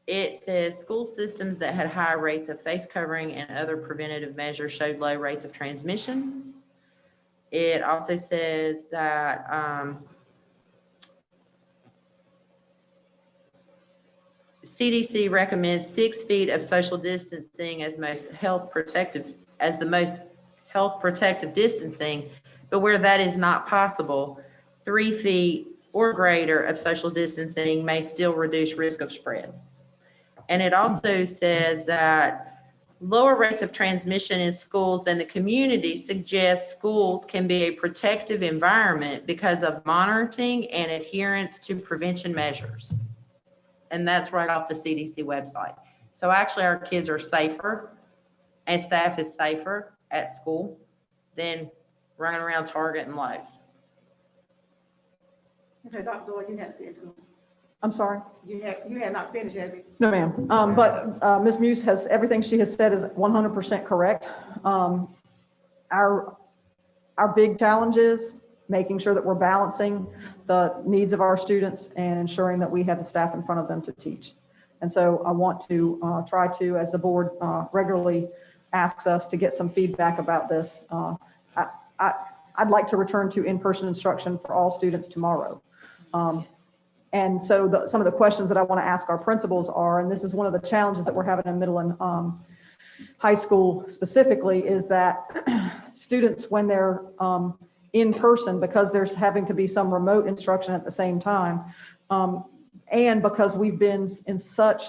It says school systems that had high rates of face covering and other preventative measures showed low rates of transmission. It also says that CDC recommends 6 feet of social distancing as the most health protective distancing, but where that is not possible, 3 feet or greater of social distancing may still reduce risk of spread. And it also says that lower rates of transmission in schools than the community suggests schools can be a protective environment because of monitoring and adherence to prevention measures. And that's right off the CDC website. So actually our kids are safer and staff is safer at school than running around Target and Lowe's. Okay, Dr. Doyle, you had to finish. I'm sorry? You had not finished, have you? No, ma'am. But Ms. Muse has, everything she has said is 100% correct. Our big challenge is making sure that we're balancing the needs of our students and ensuring that we have the staff in front of them to teach. And so I want to try to, as the board regularly asks us to get some feedback about this, I'd like to return to in-person instruction for all students tomorrow. And so some of the questions that I want to ask our principals are, and this is one of the challenges that we're having in middle and high school specifically, is that students, when they're in person, because there's having to be some remote instruction at the same time, and because we've been in such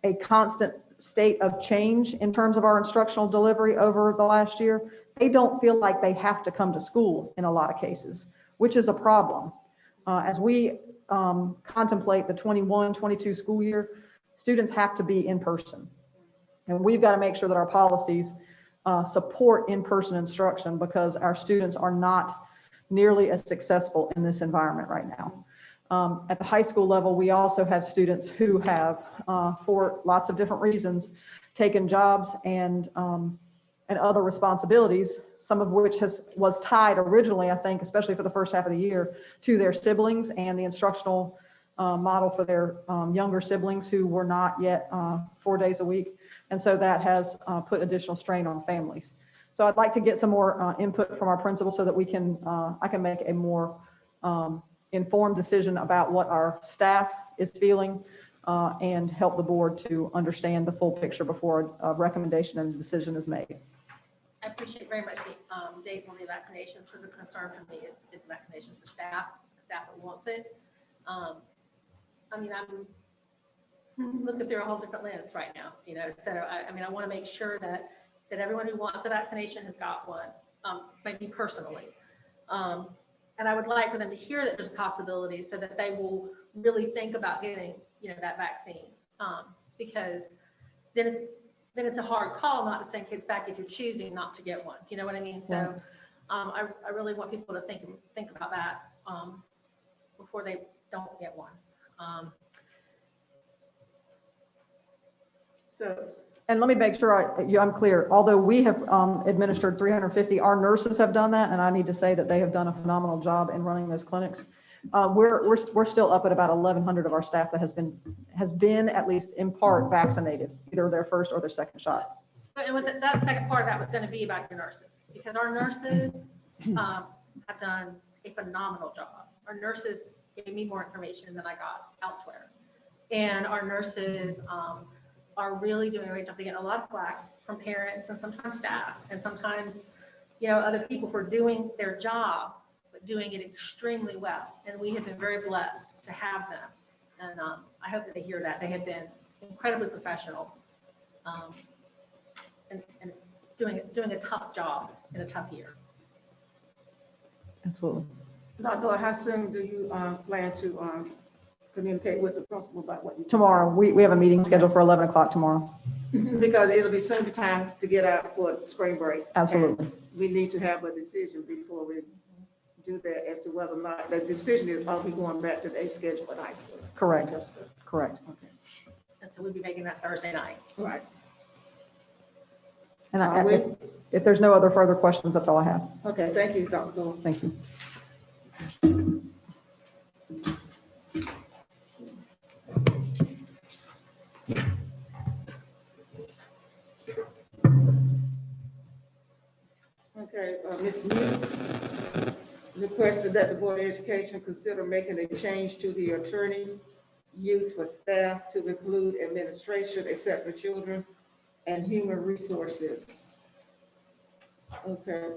a constant state of change in terms of our instructional delivery over the last year, they don't feel like they have to come to school in a lot of cases, which is a problem. As we contemplate the 21-22 school year, students have to be in person. And we've got to make sure that our policies support in-person instruction, because our students are not nearly as successful in this environment right now. At the high school level, we also have students who have, for lots of different reasons, taken jobs and other responsibilities, some of which was tied originally, I think, especially for the first half of the year, to their siblings and the instructional model for their younger siblings who were not yet 4 days a week. And so that has put additional strain on families. So I'd like to get some more input from our principals so that we can, I can make a more informed decision about what our staff is feeling and help the board to understand the full picture before a recommendation and decision is made. I appreciate very much the dates on the vaccinations, because a concern for me is the vaccinations for staff that wants it. I mean, looking through a whole different lens right now, you know, so I mean, I want to make sure that everyone who wants a vaccination has got one, maybe personally. And I would like for them to hear that there's a possibility so that they will really think about getting, you know, that vaccine. Because then it's a hard call not to send kids back if you're choosing not to get one. Do you know what I mean? So I really want people to think about that before they don't get one. And let me make sure I'm clear. Although we have administered 350, our nurses have done that, and I need to say that they have done a phenomenal job in running those clinics. We're still up at about 1,100 of our staff that has been at least in part vaccinated, either their first or their second shot. But and with that second part of that was going to be about your nurses, because our nurses have done a phenomenal job. Our nurses gave me more information than I got elsewhere, and our nurses are really doing a great job. They get a lot of flack from parents and sometimes staff and sometimes, you know, other people for doing their job, but doing it extremely well. And we have been very blessed to have them. And I hope that they hear that. They have been incredibly professional and doing a tough job in a tough year. Absolutely. Dr. How soon do you plan to communicate with the principal about what you just Tomorrow, we have a meeting scheduled for 11 o'clock tomorrow. said? Because it'll be soon time to get out for spring break. Absolutely. And we need to have a decision before we do that as to whether or not, the decision is, are we going back to the schedule at high school? Correct. Correct. Okay. And so we'll be making that Thursday night. Right. And if there's no other further questions, that's all I have. Okay, thank you, Dr. Thorne. Thank you. Okay, Ms. Meeks requested that the Board of Education consider making a change to the attorney use for staff to include administration except for children and human resources. Okay.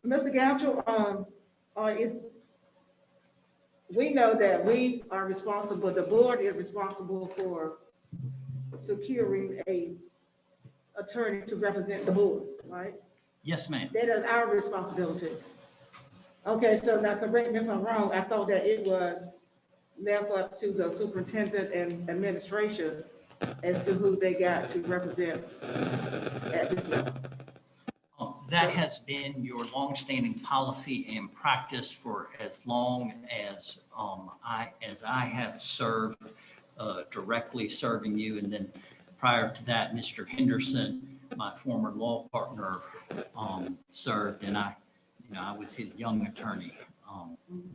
Mr. Goucho, we know that we are responsible, the board is responsible for securing a attorney to represent the board, right? Yes, ma'am. That is our responsibility. Okay, so now correct me if I'm wrong, I thought that it was left up to the superintendent and administration as to who they got to represent at this level. That has been your longstanding policy and practice for as long as I have served, directly serving you. And then prior to that, Mr. Henderson, my former law partner, served, and I was his young attorney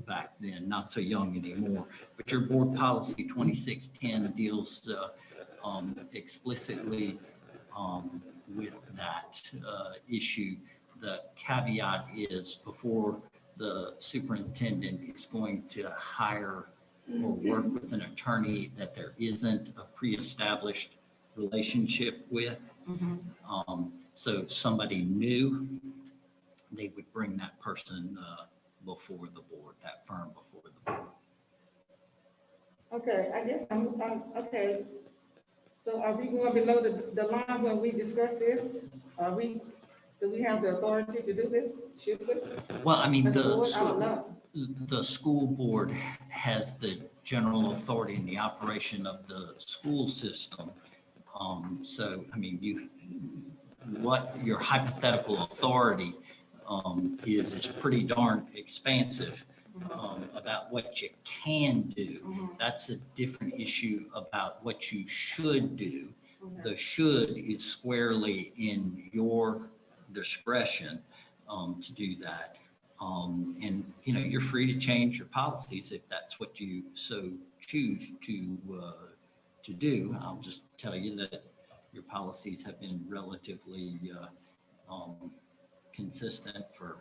back then, not so young anymore. But your board policy 2610 deals explicitly with that issue. The caveat is before the superintendent is going to hire or work with an attorney that there isn't a pre-established relationship with. So somebody new, they would bring that person before the board, that firm before the board. Okay, I guess okay. So are we going below the line when we discuss this? Do we have the authority to do this? Should we? Well, I mean, I don't know. the school board has the general authority in the operation of the school system. So, I mean, what your hypothetical authority is pretty darn expansive about what you can do. That's a different issue about what you should do. The should is squarely in your discretion to do that. And, you're free to change your policies if that's what you so choose to do. I'll just tell you that your policies have been relatively consistent for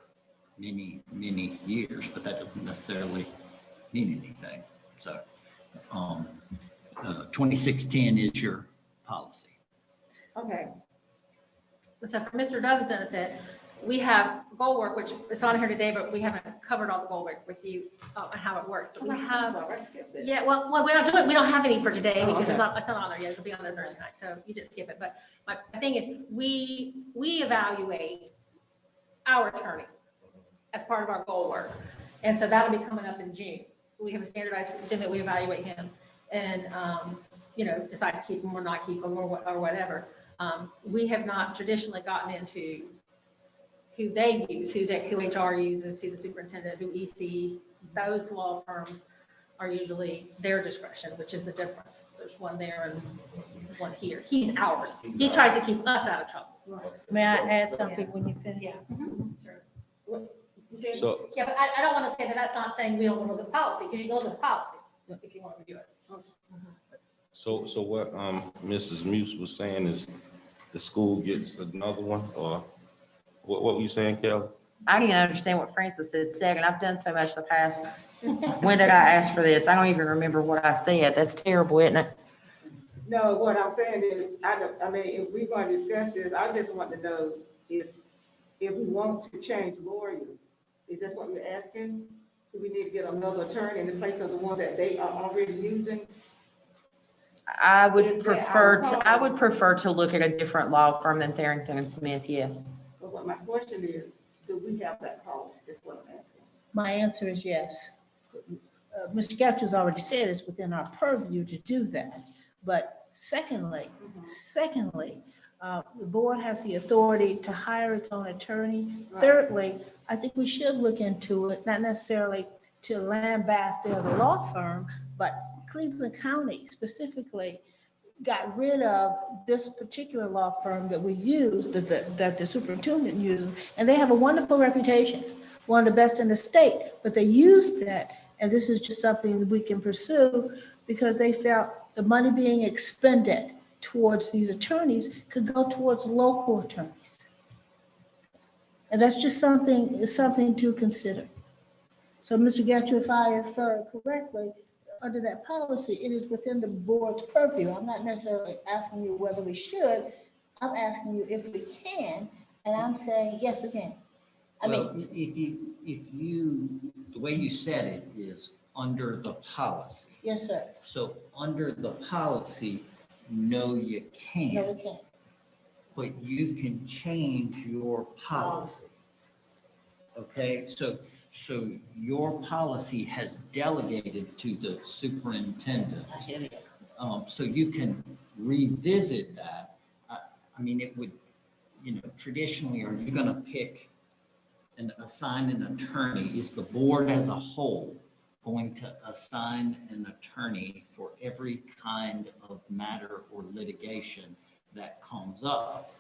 many, many years, but that doesn't necessarily mean anything. So 2610 is your policy. Okay, So for Mr. Doug's benefit, we have goal work, which is on here today, but we haven't covered all the goal work with you and how it works, but we I'm have, sorry, I skipped it. yeah, well, we don't do it, we don't have any for today Oh, because okay. it's not on there yet, it'll be on the Thursday night, so you didn't skip it, but my thing is, we evaluate our attorney as part of our goal work, and so that'll be coming up in June. We have a standardized thing that we evaluate him and, decide to keep him or not keep him or whatever. We have not traditionally gotten into who they use, who HR uses, who the superintendent, who EC, those law firms are usually their discretion, which is the difference. There's one there and one here. He's ours. He tries to keep us out of trouble. May I add something when you finish? Yeah. Sure. So, Yeah, but I don't want to say that that's not saying we don't want to look at the policy, because you can look at the policy if you want to do it. so what, Mrs. Muse was saying is the school gets another one, or what were you saying, Kelly? I didn't understand what Francis said second. I've done so much the past. When did I ask for this? I don't even remember what I said. That's terrible, isn't it? No, what I'm saying is, I mean, if we're going to discuss this, I just want to know is if we want to change lawyers, is that what we're asking? Do we need to get another attorney in the place of the one that they are already using? I Is would that prefer our to, I would prefer to look at a different law firm than Tharrington and Smith, yes. But what my question is, do we have that power? Is what I'm asking. My answer is yes. Mr. Gotcha's already said it's within our purview to do that. But secondly, the board has the authority to hire its own attorney. Thirdly, I think we should look into it, not necessarily to lambast the other law firm, but Cleveland County specifically got rid of this particular law firm that we use, that the superintendent uses, and they have a wonderful reputation, one of the best in the state, but they used that, and this is just something that we can pursue because they felt the money being expended towards these attorneys could go towards local attorneys. And that's just something to consider. So, Mr. Getchell, if I infer correctly, under that policy, it is within the board's purview. I'm not necessarily asking you whether we should. I'm asking you if we can, and I'm saying, yes, we can. Well, if you, the way you said it is under the policy. Yes, sir. So under the policy, no, you No, can't, we can't. but you can change your policy. Okay, so your policy has delegated to the superintendent. I hear you. So you can revisit that. I mean, it would, traditionally, are you going to pick and assign an attorney? Is the board as a whole going to assign an attorney for every kind of matter or litigation that comes up?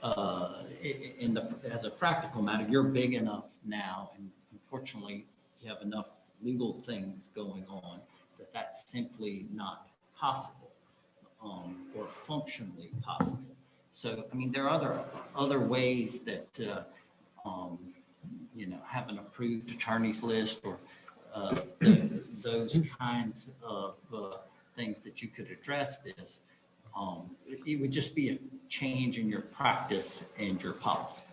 As a practical matter, you're big enough now, and unfortunately, you have enough legal things going on that that's simply not possible, or functionally possible. So, I mean, there are other ways that, have an approved attorneys list or those kinds of things that you could address this. It would just be a change in your practice and your policy.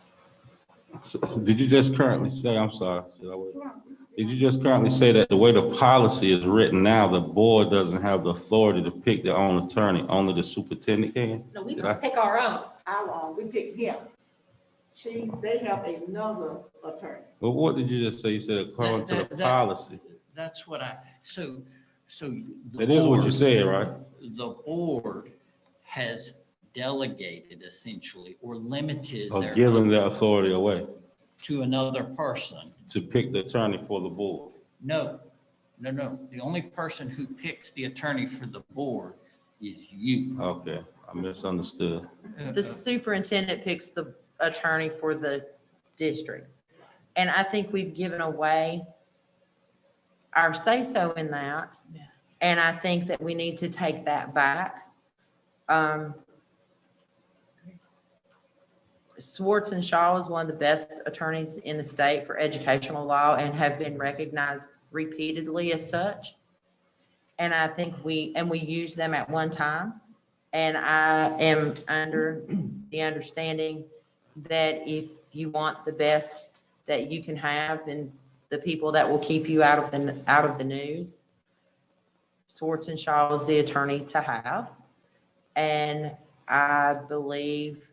So, did you just currently say, I'm sorry, did you just currently say that the way the policy is written now, the board doesn't have the authority to pick their own attorney, only the superintendent can? No, we can pick our own. We picked him. They have another attorney. Well, what did you just say? You said according to the policy. That's what so. That is what you said, right? The board has delegated essentially or limited Or giving their authority away to another person. to pick the attorney for the board. No. The only person who picks the attorney for the board is you. Okay, I misunderstood. The superintendent picks the attorney for the district. And I think we've given away our say-so in that. And I think that we need to take that back. Swartz and Shaw is one of the best attorneys in the state for educational law and have been recognized repeatedly as such. And I think we used them at one time. And I am under the understanding that if you want the best that you can have and the people that will keep you out of the news. Swartz and Shaw is the attorney to have. And I believe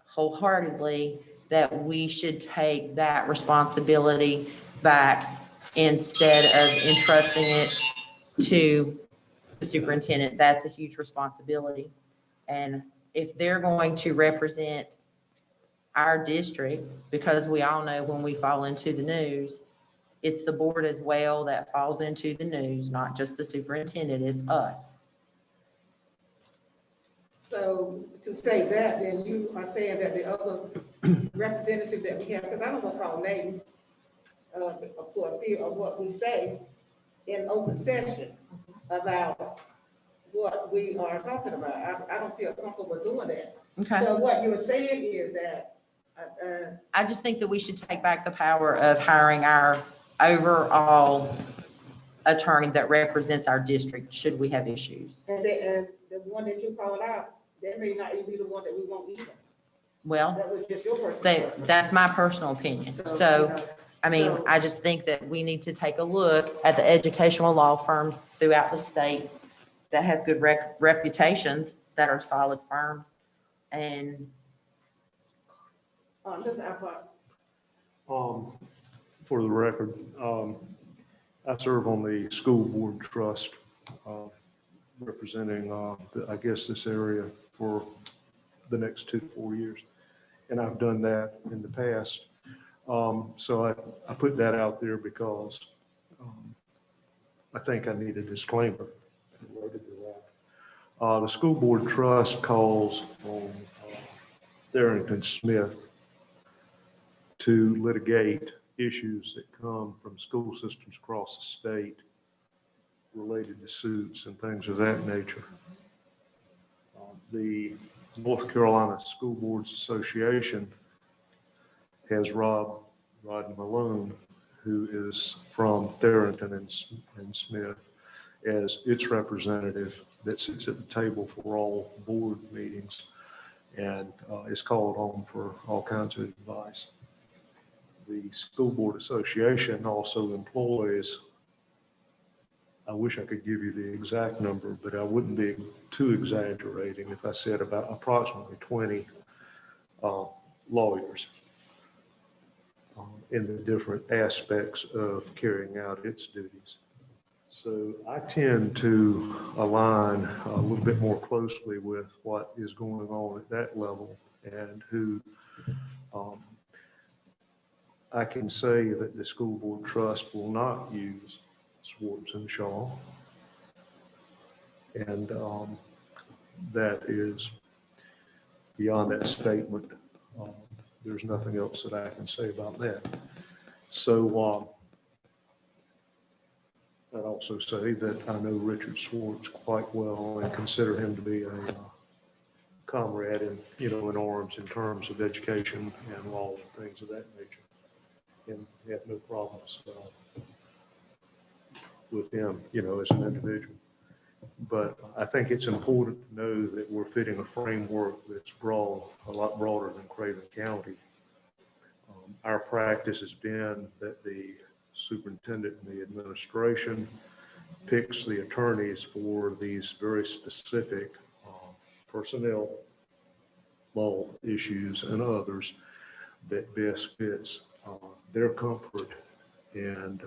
wholeheartedly that we should take that responsibility back instead of entrusting it to the superintendent. That's a huge responsibility. And if they're going to represent our district, because we all know when we fall into the news, it's the board as well that falls into the news, not just the superintendent, it's us. So to say that, then you are saying that the other representative that we have, because I don't want to call names for fear of what we say in open session about what we are talking about. I don't feel comfortable doing that. Okay. So what you're saying is that, I just think that we should take back the power of hiring our overall attorney that represents our district, should we have issues. and the one that you called out, that may not even be the one that we want either. Well, That was just your personal. that's my personal opinion. you So, know, I mean, so- I just think that we need to take a look at the educational law firms throughout the state that have good reputations, that are solid firms. And Just I thought, For the record, I serve on the school board trust, representing, I guess, this area for the next 2 to 4 years. And I've done that in the past. So I put that out there because I think I need a disclaimer related to that. The school board trust calls on Tharrington Smith to litigate issues that come from school systems across the state related to suits and things of that nature. The North Carolina School Boards Association has Rodney Malone, who is from Tharrington and Smith, as its representative that sits at the table for all board meetings and is called on for all kinds of advice. The School Board Association also employs, I wish I could give you the exact number, but I wouldn't be too exaggerating if I said about approximately 20 lawyers in the different aspects of carrying out its duties. So I tend to align a little bit more closely with what is going on at that level and who I can say that the school board trust will not use Swartz and Shaw. And that is beyond that statement. There's nothing else that I can say about that. So I'd also say that I know Richard Swartz quite well and consider him to be a comrade in arms in terms of education and law and things of that nature. And have no problems with him, as an individual. But I think it's important to know that we're fitting a framework that's broad, a lot broader than Craven County. Our practice has been that the superintendent and the administration picks the attorneys for these very specific personnel law issues and others that best fits their comfort. And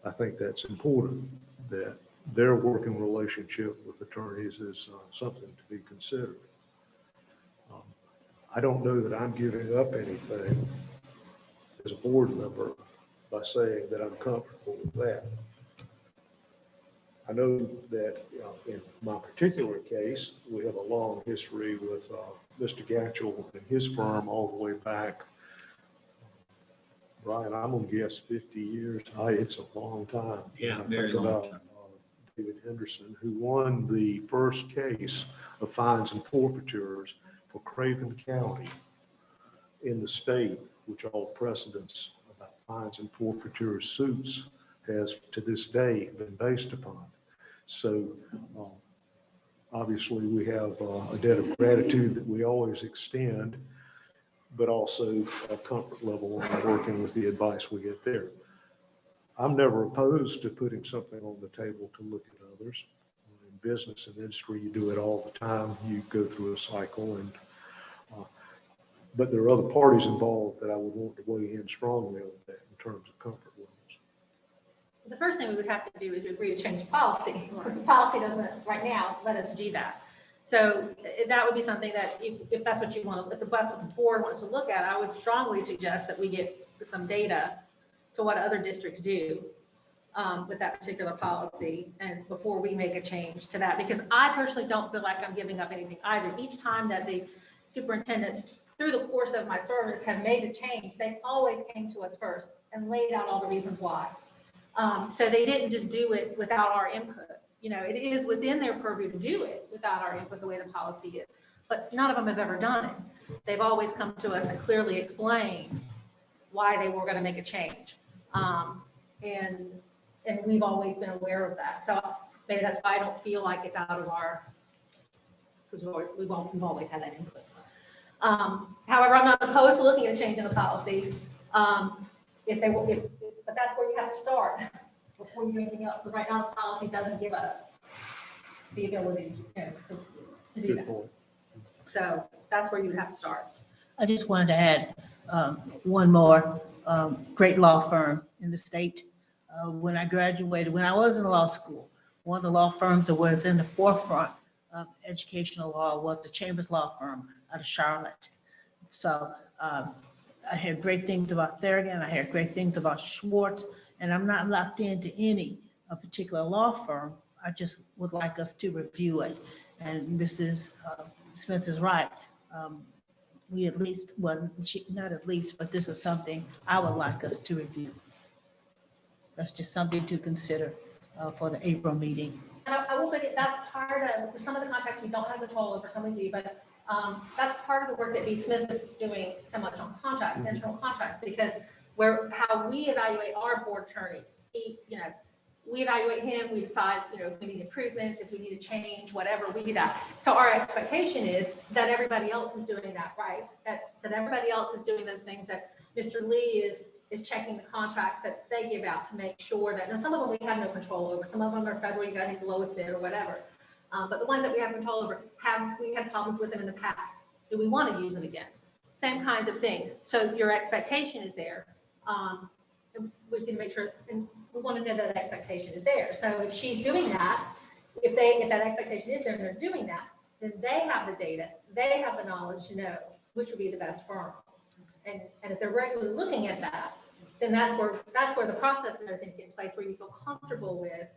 I think that's important, that their working relationship with attorneys is something to be considered. I don't know that I'm giving up anything as a board member by saying that I'm comfortable with that. I know that in my particular case, we have a long history with Mr. Gatchell and his firm all the way back. Brian, I'm gonna guess 50 years. It's a long time. Yeah, When I very think long about, time. David Henderson, who won the first case of fines and forfeitures for Craven County in the state, which all precedents about fines and forfeiture suits has to this day been based upon. So obviously we have a debt of gratitude that we always extend, but also a comfort level on working with the advice we get there. I'm never opposed to putting something on the table to look at others. In business and industry, you do it all the time. You go through a cycle, and but there are other parties involved that I would want to weigh in strongly on that in terms of comfort levels. The first thing we would have to do is agree to change policy. The policy doesn't right now let us do that. So that would be something that if that's what you want, if the board wants to look at, I would strongly suggest that we get some data to what other districts do with that particular policy and before we make a change to that, because I personally don't feel like I'm giving up anything either. Each time that the superintendents through the course of my service have made a change, they always came to us first and laid out all the reasons why. So they didn't just do it without our input. You know, it is within their purview to do it without our input, the way the policy is, but none of them have ever done it. They've always come to us and clearly explained why they were going to make a change. And we've always been aware of that. So maybe that's why I don't feel like it's out of our, because we've always had that input. However, I'm not opposed to looking at changing the policies. But that's where you have to start before you do anything else. Because right now the policy doesn't give us the ability to do that. So that's where you would have to start. I just wanted to add one more great law firm in the state. When I graduated, when I was in law school, one of the law firms that was in the forefront of educational law was the Chambers Law Firm out of Charlotte. So I heard great things about Thurgood, I heard great things about Schwartz, and I'm not locked into any particular law firm. I just would like us to review it. And Mrs. Smith is right. We at least, well, not at least, but this is something I would like us to review. That's just something to consider for the April meeting. And I will say that's part of, for some of the contracts we don't have control over, some we do, but that's part of the work that B. Smith is doing so much on contracts, internal contracts, because how we evaluate our board attorney, we evaluate him, we decide, if we need improvements, if we need to change, whatever, we do that. So our expectation is that everybody else is doing that, right? That everybody else is doing those things, that Mr. Lee is checking the contracts that they give out to make sure that, now some of them we have no control over, some of them are federal, you gotta get the lowest bid or whatever. But the ones that we have control over, we had problems with them in the past. Do we want to use them again? Same kinds of things. So your expectation is there. We just need to make sure, and we want to know that expectation is there. So if she's doing that, if that expectation is there and they're doing that, then they have the data, they have the knowledge to know which would be the best firm. And if they're regularly looking at that, then that's where the process and everything gets in place, where you feel comfortable with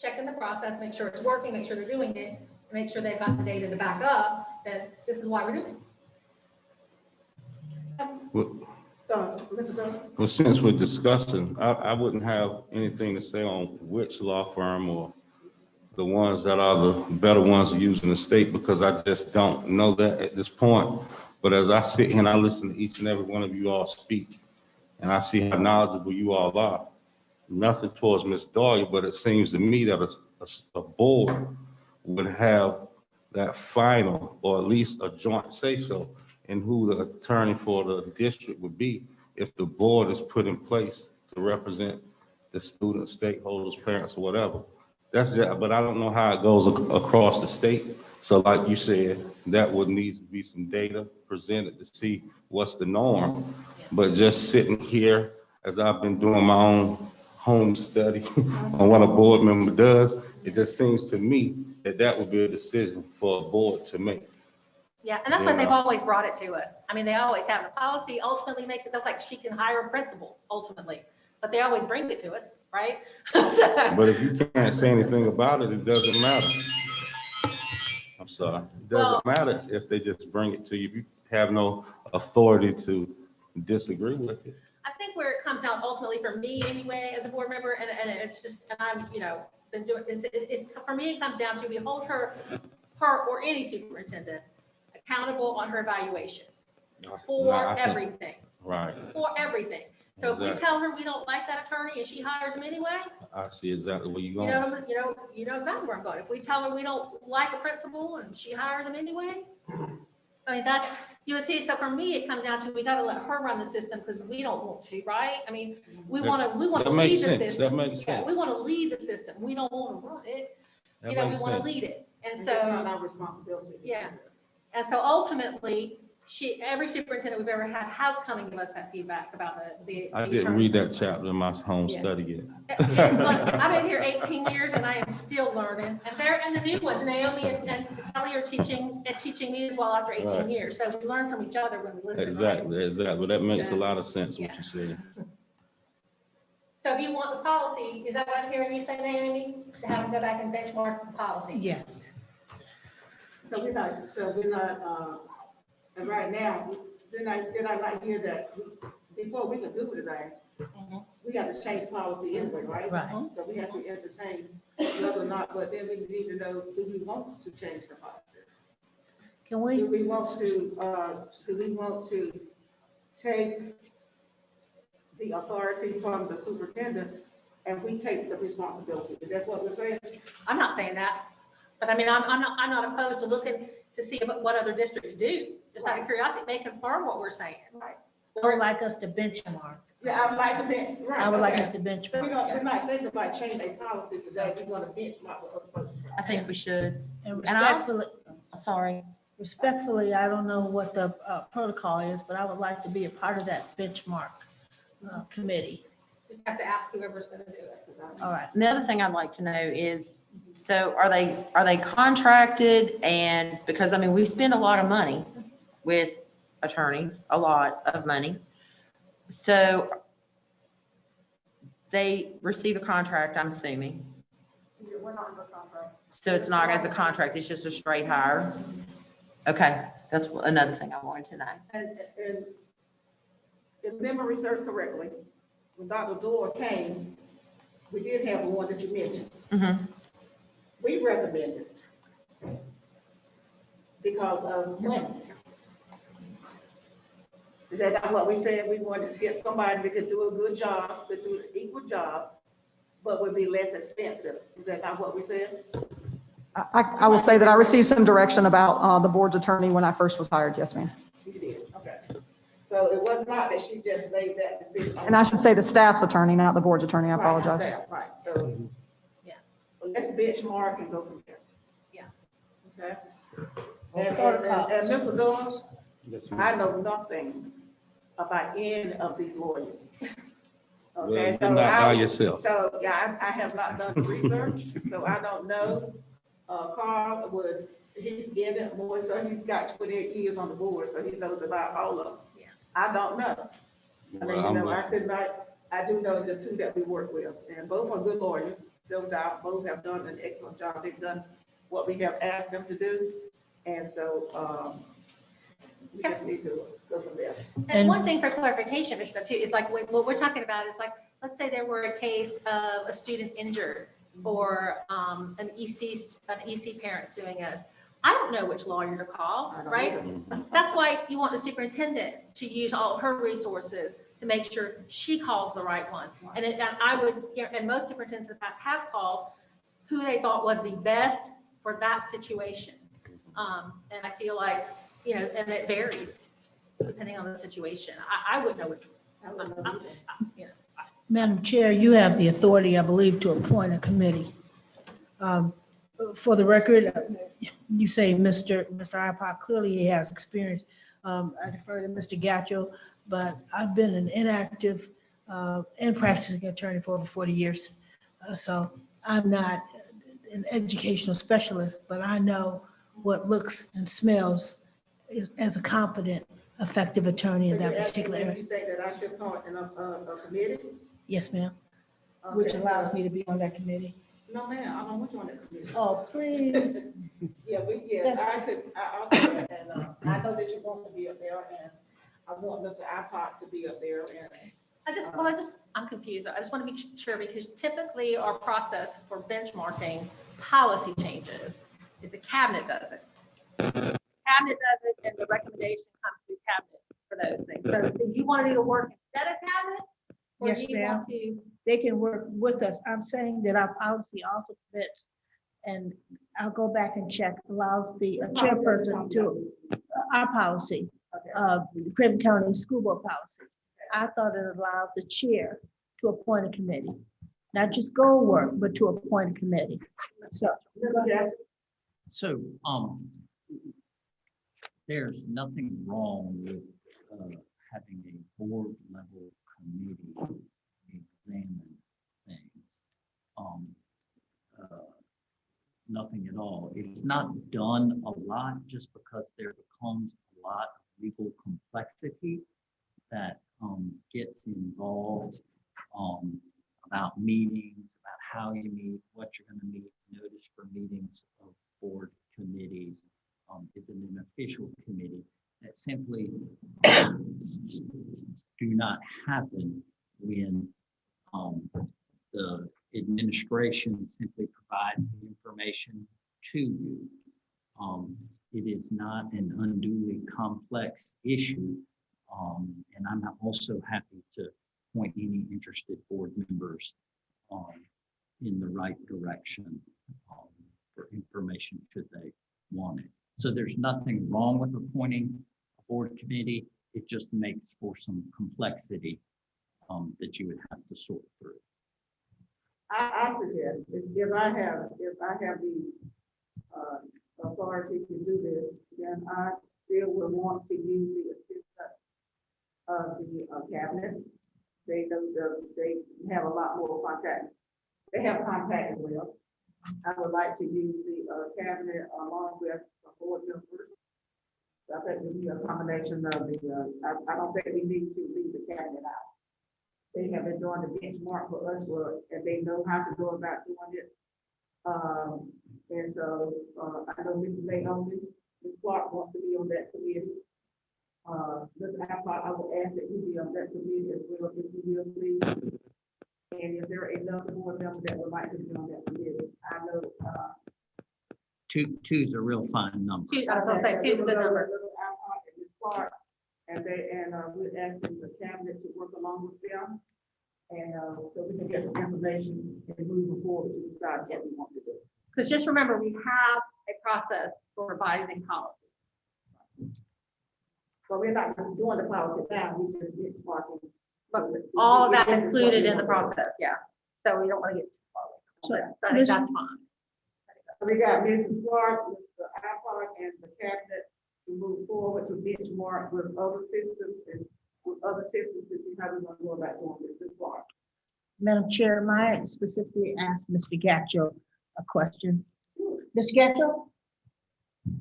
checking the process, make sure it's working, make sure they're doing it, and make sure they've got the data to back up that this is why we're doing it. Well, since we're discussing, I wouldn't have anything to say on which law firm or the ones that are the better ones to use in the state, because I just don't know that at this point. But as I sit here and I listen to each and every one of you all speak, and I see how knowledgeable you all are, nothing towards Ms. Dawyer, but it seems to me that a board would have that final, or at least a joint say-so in who the attorney for the district would be if the board is put in place to represent the students, stakeholders, parents, or whatever. That's just, but I don't know how it goes across the state. So like you said, that would need to be some data presented to see what's the norm. But just sitting here, as I've been doing my own home study on what a board member does, it just seems to me that would be a decision for a board to make. Yeah, and that's why they've always brought it to us. I mean, they always have. The policy ultimately makes it look like she can hire a principal ultimately, but they always bring it to us, right? But if you can't say anything about it, it doesn't matter. I'm sorry. It doesn't matter if they just bring it to you. If you have no authority to disagree with it. I think where it comes down ultimately for me anyway, as a board member, and it's just, and I'm, been doing this, for me, it comes down to we hold her or any superintendent accountable on her evaluation for everything. Right. For everything. So if we tell her we don't like that attorney and she hires him anyway. I see exactly where you're going. You know exactly where I'm going. If we tell her we don't like a principal and she hires him anyway, I mean, that's, you would see, so for me, it comes down to, we gotta let her run the system because we don't want to, right? I mean, we wanna That lead the makes sense. system. That makes Yeah, sense. we wanna lead the system. We don't wanna run it. That You know, we makes wanna sense. lead it. And It's not so, our responsibility. yeah. And so ultimately, every superintendent we've ever had has come and give us that feedback about the. I the didn't attorney read that system. chapter in my home Yeah. study yet. I've been here 18 years and I am still learning. And the new ones, Naomi and Kelly are teaching me as well after 18 Right. years. So we learn from each other when we listen. right? Exactly. That makes a Yeah. lot of sense, what Yeah. you said. So if you want the policy, is that what I'm hearing you say, Naomi? To have them go back and benchmark the policy? Yes. So we're not, and right now, did I not hear that before we can do anything, we got to change policy anyway, right? Right. So we have to entertain whether or not, but then we need to know, do we want to change the policy? Can Do we, we want to take the authority from the superintendent and we take the responsibility? Is that what we're saying? I'm not saying that, but I mean, I'm not opposed to looking to see what other districts do. Just out of curiosity, may confirm what we're saying. Right. I would like us to benchmark. Yeah, I would like to be, right. I would like okay. us to So benchmark. we're not thinking about changing a policy today, we're gonna benchmark with other places. I think we should. And And I- respectfully, Sorry. I don't know what the protocol is, but I would like to be a part of that benchmark committee. We have to ask whoever's gonna do it. All right. And the other thing I'd like to know is, so are they contracted? And because, I mean, we spend a lot of money with attorneys, a lot of money. So they receive a contract, I'm assuming. We're not in the contract. So it's not as a contract, it's just a straight hire? Okay, that's another thing I wanted to know. And if memory serves correctly, when Dr. Dorr came, we did have the one that you mentioned. Mhm. We recommended because of money. Is that not what we said? We wanted to get somebody that could do a good job, could do an equal job, but would be less expensive. Is that not what we said? I will say that I received some direction about the board's attorney when I first was hired. Yes, ma'am. You did, okay. So it was not that she just made that decision. And I should say the staff's attorney, not the board's attorney. I Right, not apologize. staff, right, so. Yeah. Well, let's benchmark and go from there. Yeah. Okay? Well, And protocols. Mr. Dawes, I know nothing about any of these lawyers. Well, Okay, you're so not by yourself. So, yeah, I have not done the research, so I don't know. Carl he's in it more, so he's got 28 years on the board, so he knows about all of them. Yeah. I don't know. I mean, Well, I'm I do know the two that we work with, and both are good lawyers, no doubt. Both have done an excellent job. They've done what we have asked them to do. And so, we just need to go from there. And one thing for clarification, Mr. too, is like, what we're talking about is like, let's say there were a case of a student injured or an EC parent suing us. I don't know which lawyer to call, right? That's why you want the superintendent to use all of her resources to make sure she calls the right one. And I would, and most superintendents in the past have called who they thought was the best for that situation. And I feel like, and it varies depending on the situation. I wouldn't know which, Madam Chair, you have the authority, I believe, to appoint a committee. For the record, you say Mr. Ipock, clearly he has experience. I defer to Mr. Gatcho, but I've been an inactive and practicing attorney for over 40 years. So I'm not an educational specialist, but I know what looks and smells as a competent, effective attorney in that particular area. You think that I should appoint a committee? Yes, ma'am, which Okay, allows so- me to be on that committee. No, ma'am, I don't want you on that committee. Oh, please. Yeah, That's- I'll do that, and I know that you want to be up there, and I want Mr. Ipock to be up there, and I'm confused. I just want to be sure because typically our process for benchmarking policy changes is the cabinet does it. Cabinet does it and the recommendation comes through cabinet for those things. So do you want to do the work instead of cabinet? Or Yes, do you want to? They can work with us. I'm saying that our policy also fits, and I'll go back and check, allows the chairperson to, our policy, the Craven County School Board policy. I thought it allowed the chair to appoint a committee, not just go work, but to appoint a committee. So, So, there's nothing wrong with having a board level committee examine things. Nothing at all. It's not done a lot just because there becomes a lot of legal complexity that gets involved about meetings, about how you meet, what you're going to meet, notice for meetings of board committees. Is it an official committee that simply do not happen when the administration simply provides the information to you. It is not an unduly complex issue. And I'm also happy to point any interested board members in the right direction for information should they want it. So there's nothing wrong with appointing a board committee. It just makes for some complexity that you would have to sort through. I suggest if I have the authority to do this, then I still will want to use the assistance of the cabinet. They have a lot more contacts. They have contact as well. I would like to use the cabinet along with the board members. So I think we need a combination of the, I don't think we need to leave the cabinet out. They have been doing the benchmark for us work and they know how to go about doing it. And so I know Mrs. Naomi, Ms. Clark wants to be on that committee. Mr. Alcott, I will ask that he be on that committee as well, if you will, please. And if there are another board member that would like to be on that committee, I know. Two's a real fine number. I was gonna say, two's a good number. Alcott and Ms. Clark, and we're asking the cabinet to work along with them. And so we can get some information and move forward to decide what we want to do. Because just remember, we have a process for revising policy. But we're not doing the policy now, we just benchmarking. But all of that's included in the process, yeah. So we don't want to get too far away. So I think that's fine. We got Mrs. Clark, Mr. Alcott, and the cabinet to move forward to benchmark with other systems and with other systems to see how we're going to go about doing this. Mrs. Clark. Madam Chair, may I specifically ask Mr. Gatcho a question? Mr. Gatcho,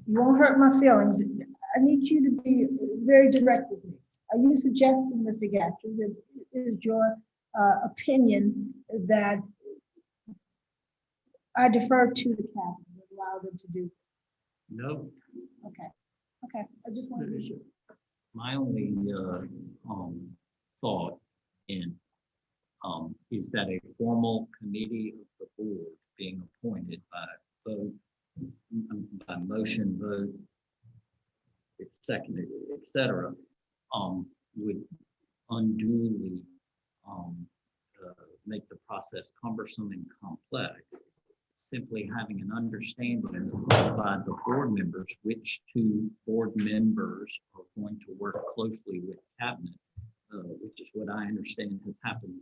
you won't hurt my feelings. I need you to be very direct with me. Are you suggesting, Mr. Gatcho, that it is your opinion that I defer to the cabinet, allow them to do? No, Okay, I just wanted to be sure. my only thought in is that a formal committee of the board being appointed by vote, by motion vote, it's seconded, et cetera, would unduly make the process cumbersome and complex. Simply having an understanding by the board members which two board members are going to work closely with cabinet, which is what I understand has happened,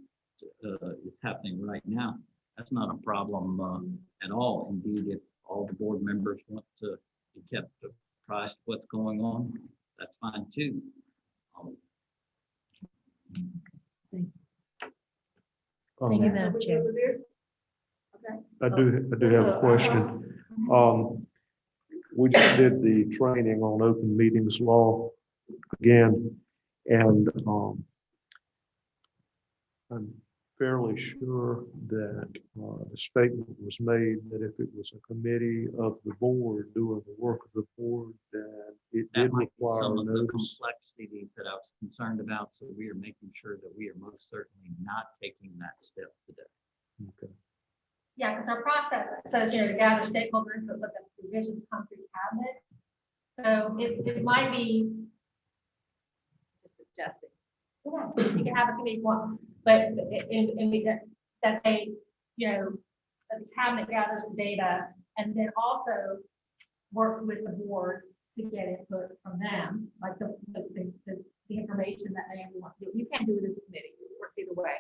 is happening right now. That's not a problem at all. Indeed, if all the board members want to be kept apprised of what's going on, that's fine too. Thank you, Madam Chair. I do have a question. We just did the training on open meetings law again, and I'm fairly sure that the statement was made that if it was a committee of the board doing the work of the board, that it That did might be require some of the notice. complexities that I was concerned about, so we are making sure that we are most certainly not taking that step today. Okay. Yeah, because our process says, to gather stakeholder input, look at the revisions come through cabinet. So it might be just suggesting. Yeah, you can have a committee one, but that they, that the cabinet gathers the data and then also works with the board to get input from them, like the information that they want to do. You can't do it as a committee, it works either way.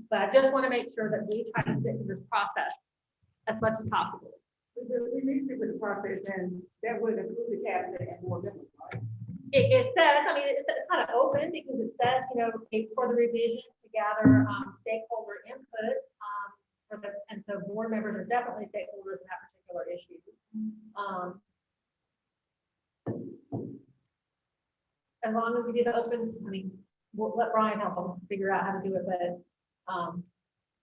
But I just want to make sure that we try to stick to this process as much as possible. We need to stick with the process, and that would include the cabinet and board members, right? It says, I mean, it's kind of open because it says, for the revision to gather stakeholder input. And so board members are definitely stakeholders in that particular issue. As long as we do the open, I mean, we'll let Brian help them figure out how to do it, but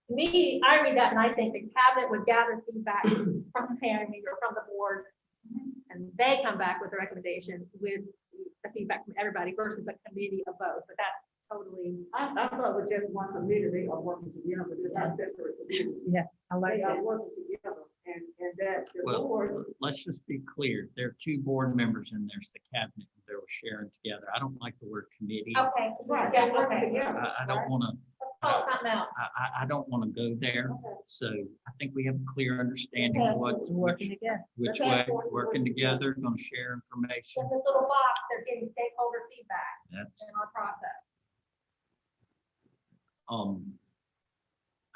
to me, I read that and I think the cabinet would gather feedback from the parent or from the board, and they come back with a recommendation with the feedback from everybody versus a committee of both, but that's totally. I thought with just one committee, they are working together, but they're not separate committees. Yeah, I like They are that. working together, and that the Well, board, let's just be clear. There are two board members and there's the cabinet they were sharing together. I don't like the word committee. Okay, right, yeah, they're working okay. together. I don't want to, Let's call it something else. I don't want to go there. Okay. So I think we have a clear understanding of what, Working together. which The way, task force is working working together, going to share information. In this little box, they're getting stakeholder feedback That's, in our process.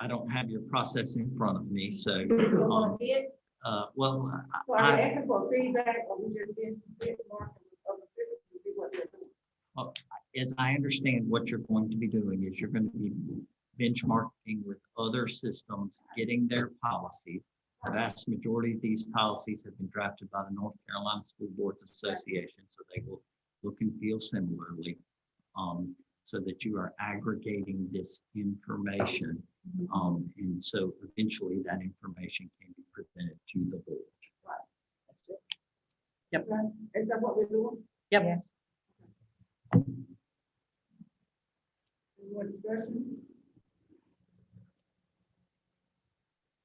I don't have your process in front of me, so, You want to see it? well, So are they I, asking for feedback, or we just get more of the citizens to see what they're doing? as I understand what you're going to be doing is you're going to be benchmarking with other systems, getting their policies. The vast majority of these policies have been drafted by the North Carolina School Boards Association, so they will look and feel similarly. So that you are aggregating this information. And so eventually that information can be presented to the board. Is that what we're doing? Yep. Any more discussion?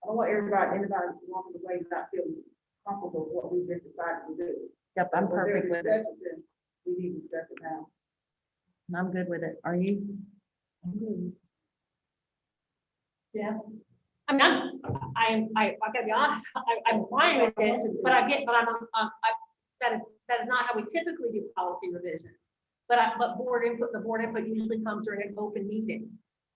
I don't want anybody walking away not feeling comfortable with what we just decided to do. Yep, I'm If there's perfect with it. discussion, then we need to discuss it now. I'm good with it. Are you? Yeah. I mean, I gotta be honest, I'm fine with it, but I'm, that is not how we typically do policy revision. But board input, the board input usually comes during an open meeting.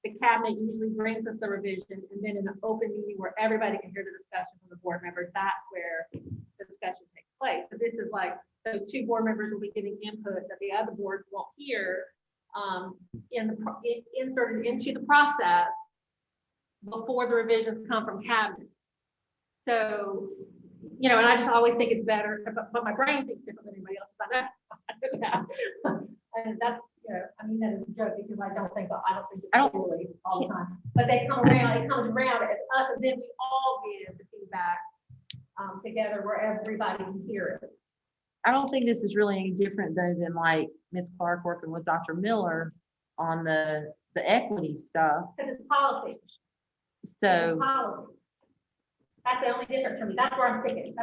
The cabinet usually brings us the revision, and then in an open meeting where everybody can hear the discussion from the board members, that's where the discussion takes place. So this is like, so two board members will be giving input that the other boards won't hear, inserted into the process before the revisions come from cabinet. So, and I just always think it's better, but my brain thinks different than anybody else. I know. And that's, I mean, that is a joke because I don't think it's really all the time. But it comes around as us, and then we all give the feedback together where everybody can hear it. I don't think this is really any different though than like Ms. Clark working with Dr. Miller on the equity stuff. Because it's policy. So, Policy. That's the only difference for me. That's where I'm sticking.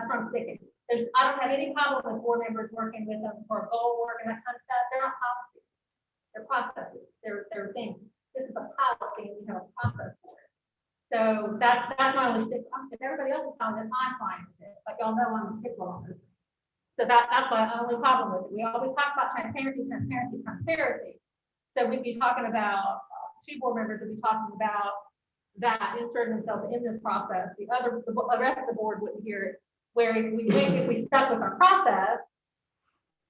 I don't have any problem with board members working with them for goal work and that kind of stuff. They're not policies. They're processes. They're things. This is a policy and we have a process for it. So that's my only stick. If everybody else is fine, then I'm fine with it. But y'all know I'm a stickler on this. So that's my only problem with it. We always talk about transparency. So we'd be talking about, two board members would be talking about that inserting themselves in this process. The rest of the board wouldn't hear it. Where if we stuck with our process,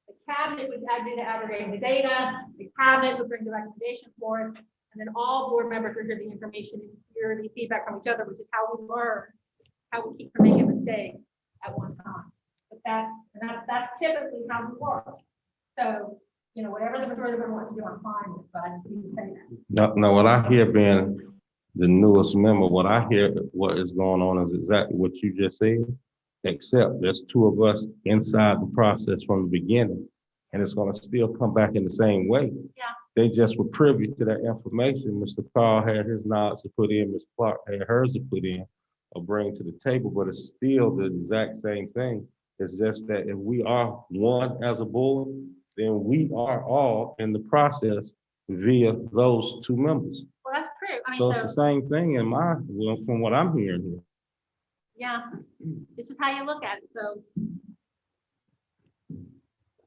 the cabinet would do the aggregating the data, the cabinet would bring the recommendation for us, and then all board members would hear the information and hear the feedback from each other, which is how we learn, how we keep from making mistakes at one time. But that's typically how we work. So, whatever the majority of them want to do, I'm fine with, but I just need to say that. No, what I hear being the newest member, what I hear, what is going on is exactly what you just said, except there's two of us inside the process from the beginning, and it's gonna still come back in the same way. Yeah. They just were privy to that information. Mr. Carl had his knowledge to put in, Ms. Clark had hers to put in or bring to the table, but it's still the exact same thing. It's just that if we are one as a board, then we are all in the process via those two members. Well, that's true. I mean, So it's the same thing from what I'm hearing here. yeah, it's just how you look at it. So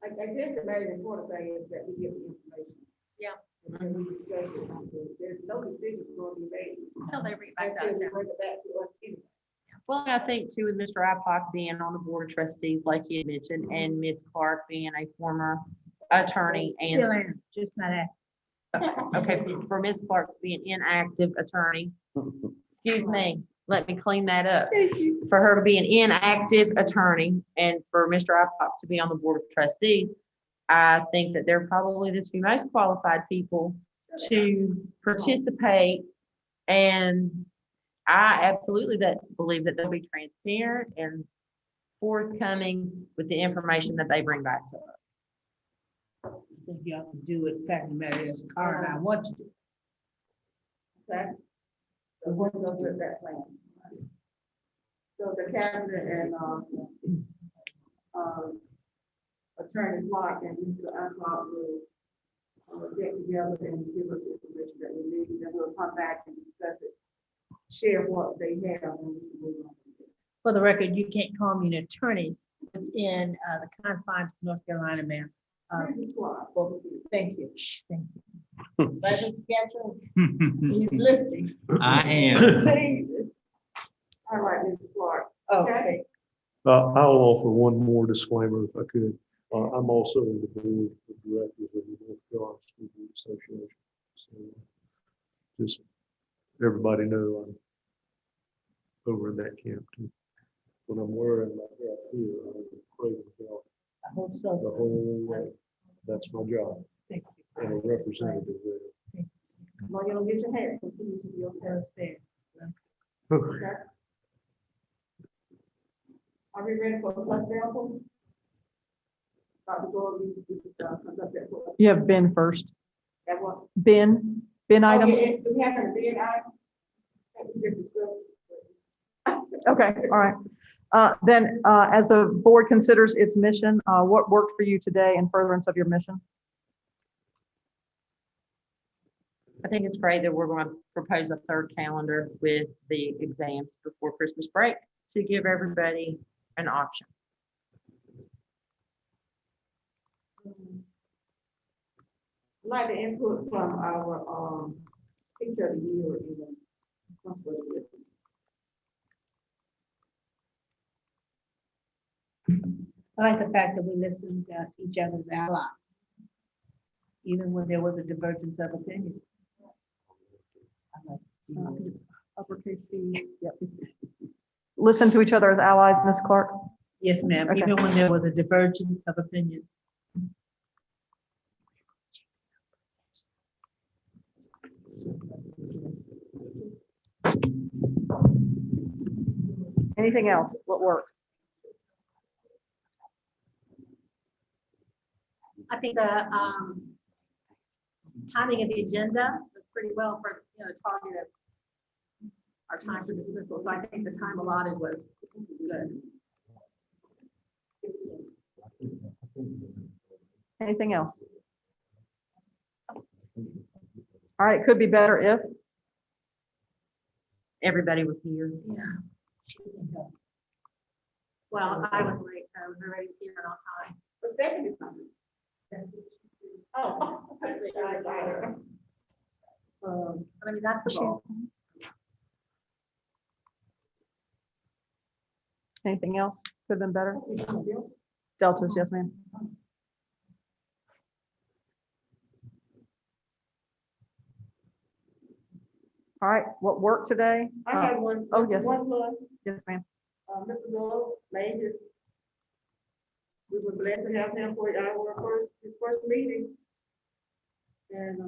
I guess the very important thing is that we get the information. Yeah. And then we discuss it. There's no decision going to be made Until they read back until that. they bring it back to us anyway. Well, I think too, with Mr. Ipock being on the board of trustees, like you had mentioned, and Ms. Clark being a former attorney and, Still am, just not active. okay, for Ms. Clark to be an inactive attorney, excuse me, let me clean that up. For her to be an inactive attorney and for Mr. Ipock to be on the board of trustees, I think that they're probably the two most qualified people to participate. And I absolutely believe that they'll be transparent and forthcoming with the information that they bring back to us. I think y'all can do it. The fact of the matter is, Carl and I want to do it. Okay? So we're going to do that plan. So the cabinet and, Attorney Clark and Mr. Unclock will, get together and give us the information that we need, and then we'll come back and discuss it, share what they have, and we can move on. For the record, you can't call me an attorney within the confines of North Carolina, ma'am. Mr. Clark. Well, thank you. Shh, thank you. But Mr. Gatchell, he's listening. I am. See? All right, Mr. Clark. Okay. I'll offer one more disclaimer if I could. I'm also on the board of directors of the North Carolina School Board Association. So just everybody know I'm over in that camp too. When I'm wearing my hat here, I'm Craven County I hope the so. whole way. That's my job. Thank you. And a representative there. Well, you don't get your hands, continue to be okay. Well said. Okay. Are we ready for a plus sample? Dr. Gore, we conduct that for us. You have Ben first. That one. Ben items. Okay, do we have a bid item? That we just discussed. Okay, all right. Then, as the board considers its mission, what worked for you today in furtherance of your mission? I think it's great that we're going to propose a third calendar with the exams before Christmas break to give everybody an option. I'd like the input from our, teacher of the year, even. I like the fact that we listened to each other's allies, even when there was a divergence of opinion. Uppercase C, yep. Listen to each other as allies, Ms. Clark. Yes, ma'am, Okay. even when there was a divergence of opinion. Anything else? What worked? I think the timing of the agenda was pretty well for, target of our time for dismissal. So I think the time allotted was good. Anything else? All right, it could be better if. Everybody was here. Yeah. Well, I was late, so I was already here on time. But Stephanie is coming. Oh. But I mean, that's the goal. Anything else? Could have been better? Deltas, yes, ma'am. All right, what worked today? I have one. Oh, yes. One plus, Yes, ma'am. Mr. Dole made his, we were blessed to have him for his first meeting. And,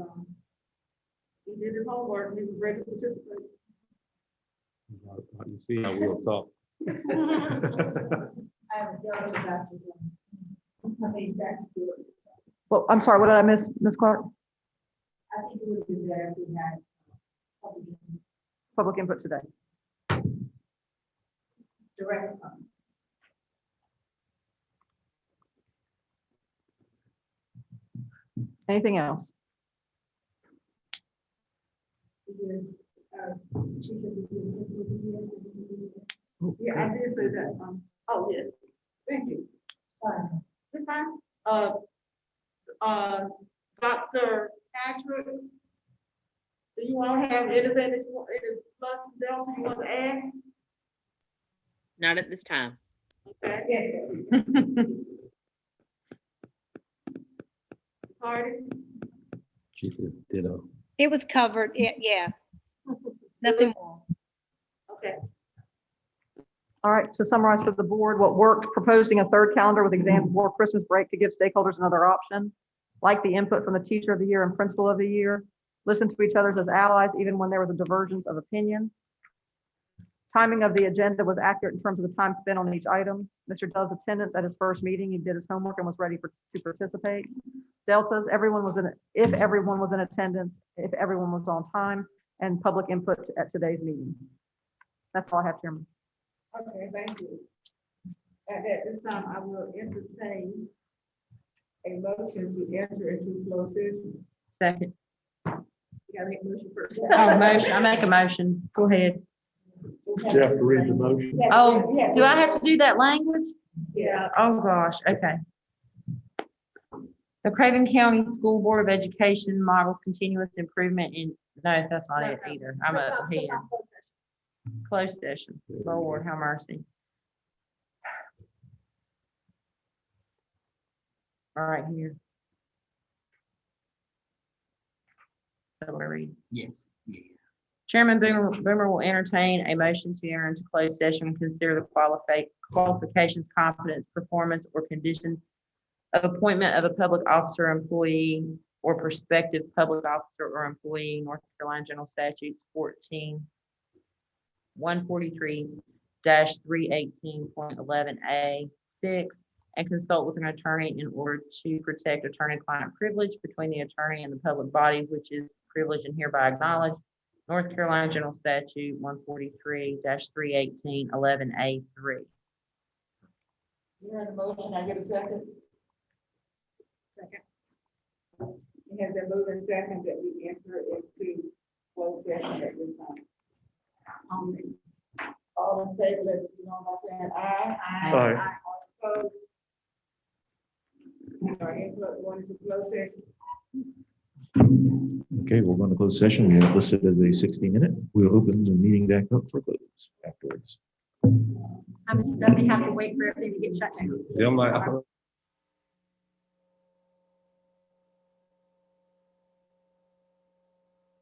he did his homework, he was ready to participate. You see how we'll talk. I have a job about you. I think that's good. Well, I'm sorry, what did I miss, Ms. Clark? I think it would be better if we had. Public input today. Direct. Anything else? Yeah, I did say that. Oh, yes. Thank you. Fine. You're fine. Dr. Patrick, do you want to have anything that you want, any plus delta you want to add? Not at this time. Okay. Sorry. She said ditto. It was covered, yeah. Nothing more. Okay. All right, to summarize for the board, what worked, proposing a third calendar with exams before Christmas break to give stakeholders another option. Like the input from the teacher of the year and principal of the year. Listen to each other as allies, even when there was a divergence of opinion. Timing of the agenda was accurate in terms of the time spent on each item. Mr. Dove's attendance at his first meeting, he did his homework and was ready to participate. Deltas, if everyone was in attendance, if everyone was on time, and public input at today's meeting. That's all I have, Chairman. Okay, thank you. At this time, I will entertain a motion to enter into closed session. Second. You gotta make a motion first. Oh, motion, I make a motion. Go ahead. Jeff, read the motion. Oh, do I have to do that language? Yeah. Oh, gosh, okay. The Craven County School Board of Education models continuous improvement in, no, that's not it either. I'm up ahead. Closed session. Lord, have mercy. All right, here. So what I read? Yes. Chairman Boomer will entertain a motion to enter into closed session and consider the qualifications, competence, performance, or condition of appointment of a public officer, employee, or prospective public officer or employee, North Carolina General Statutes 143-318.11A6, and consult with an attorney in order to protect attorney-client privilege between the attorney and the public body, which is privileged and hereby acknowledged. North Carolina General Statute 143-318.11A3. You heard the motion, I get a second? Second. It has been moved and second that we enter into closed session at this time. All in favor, let it be known by saying aye. Aye. All opposed? All right, going into closed session. Okay, we're going to close session. We have listed as a 60-minute. We'll open the meeting back up for close afterwards. I'm gonna have to wait for everything to get shut down. Yeah, I'm like,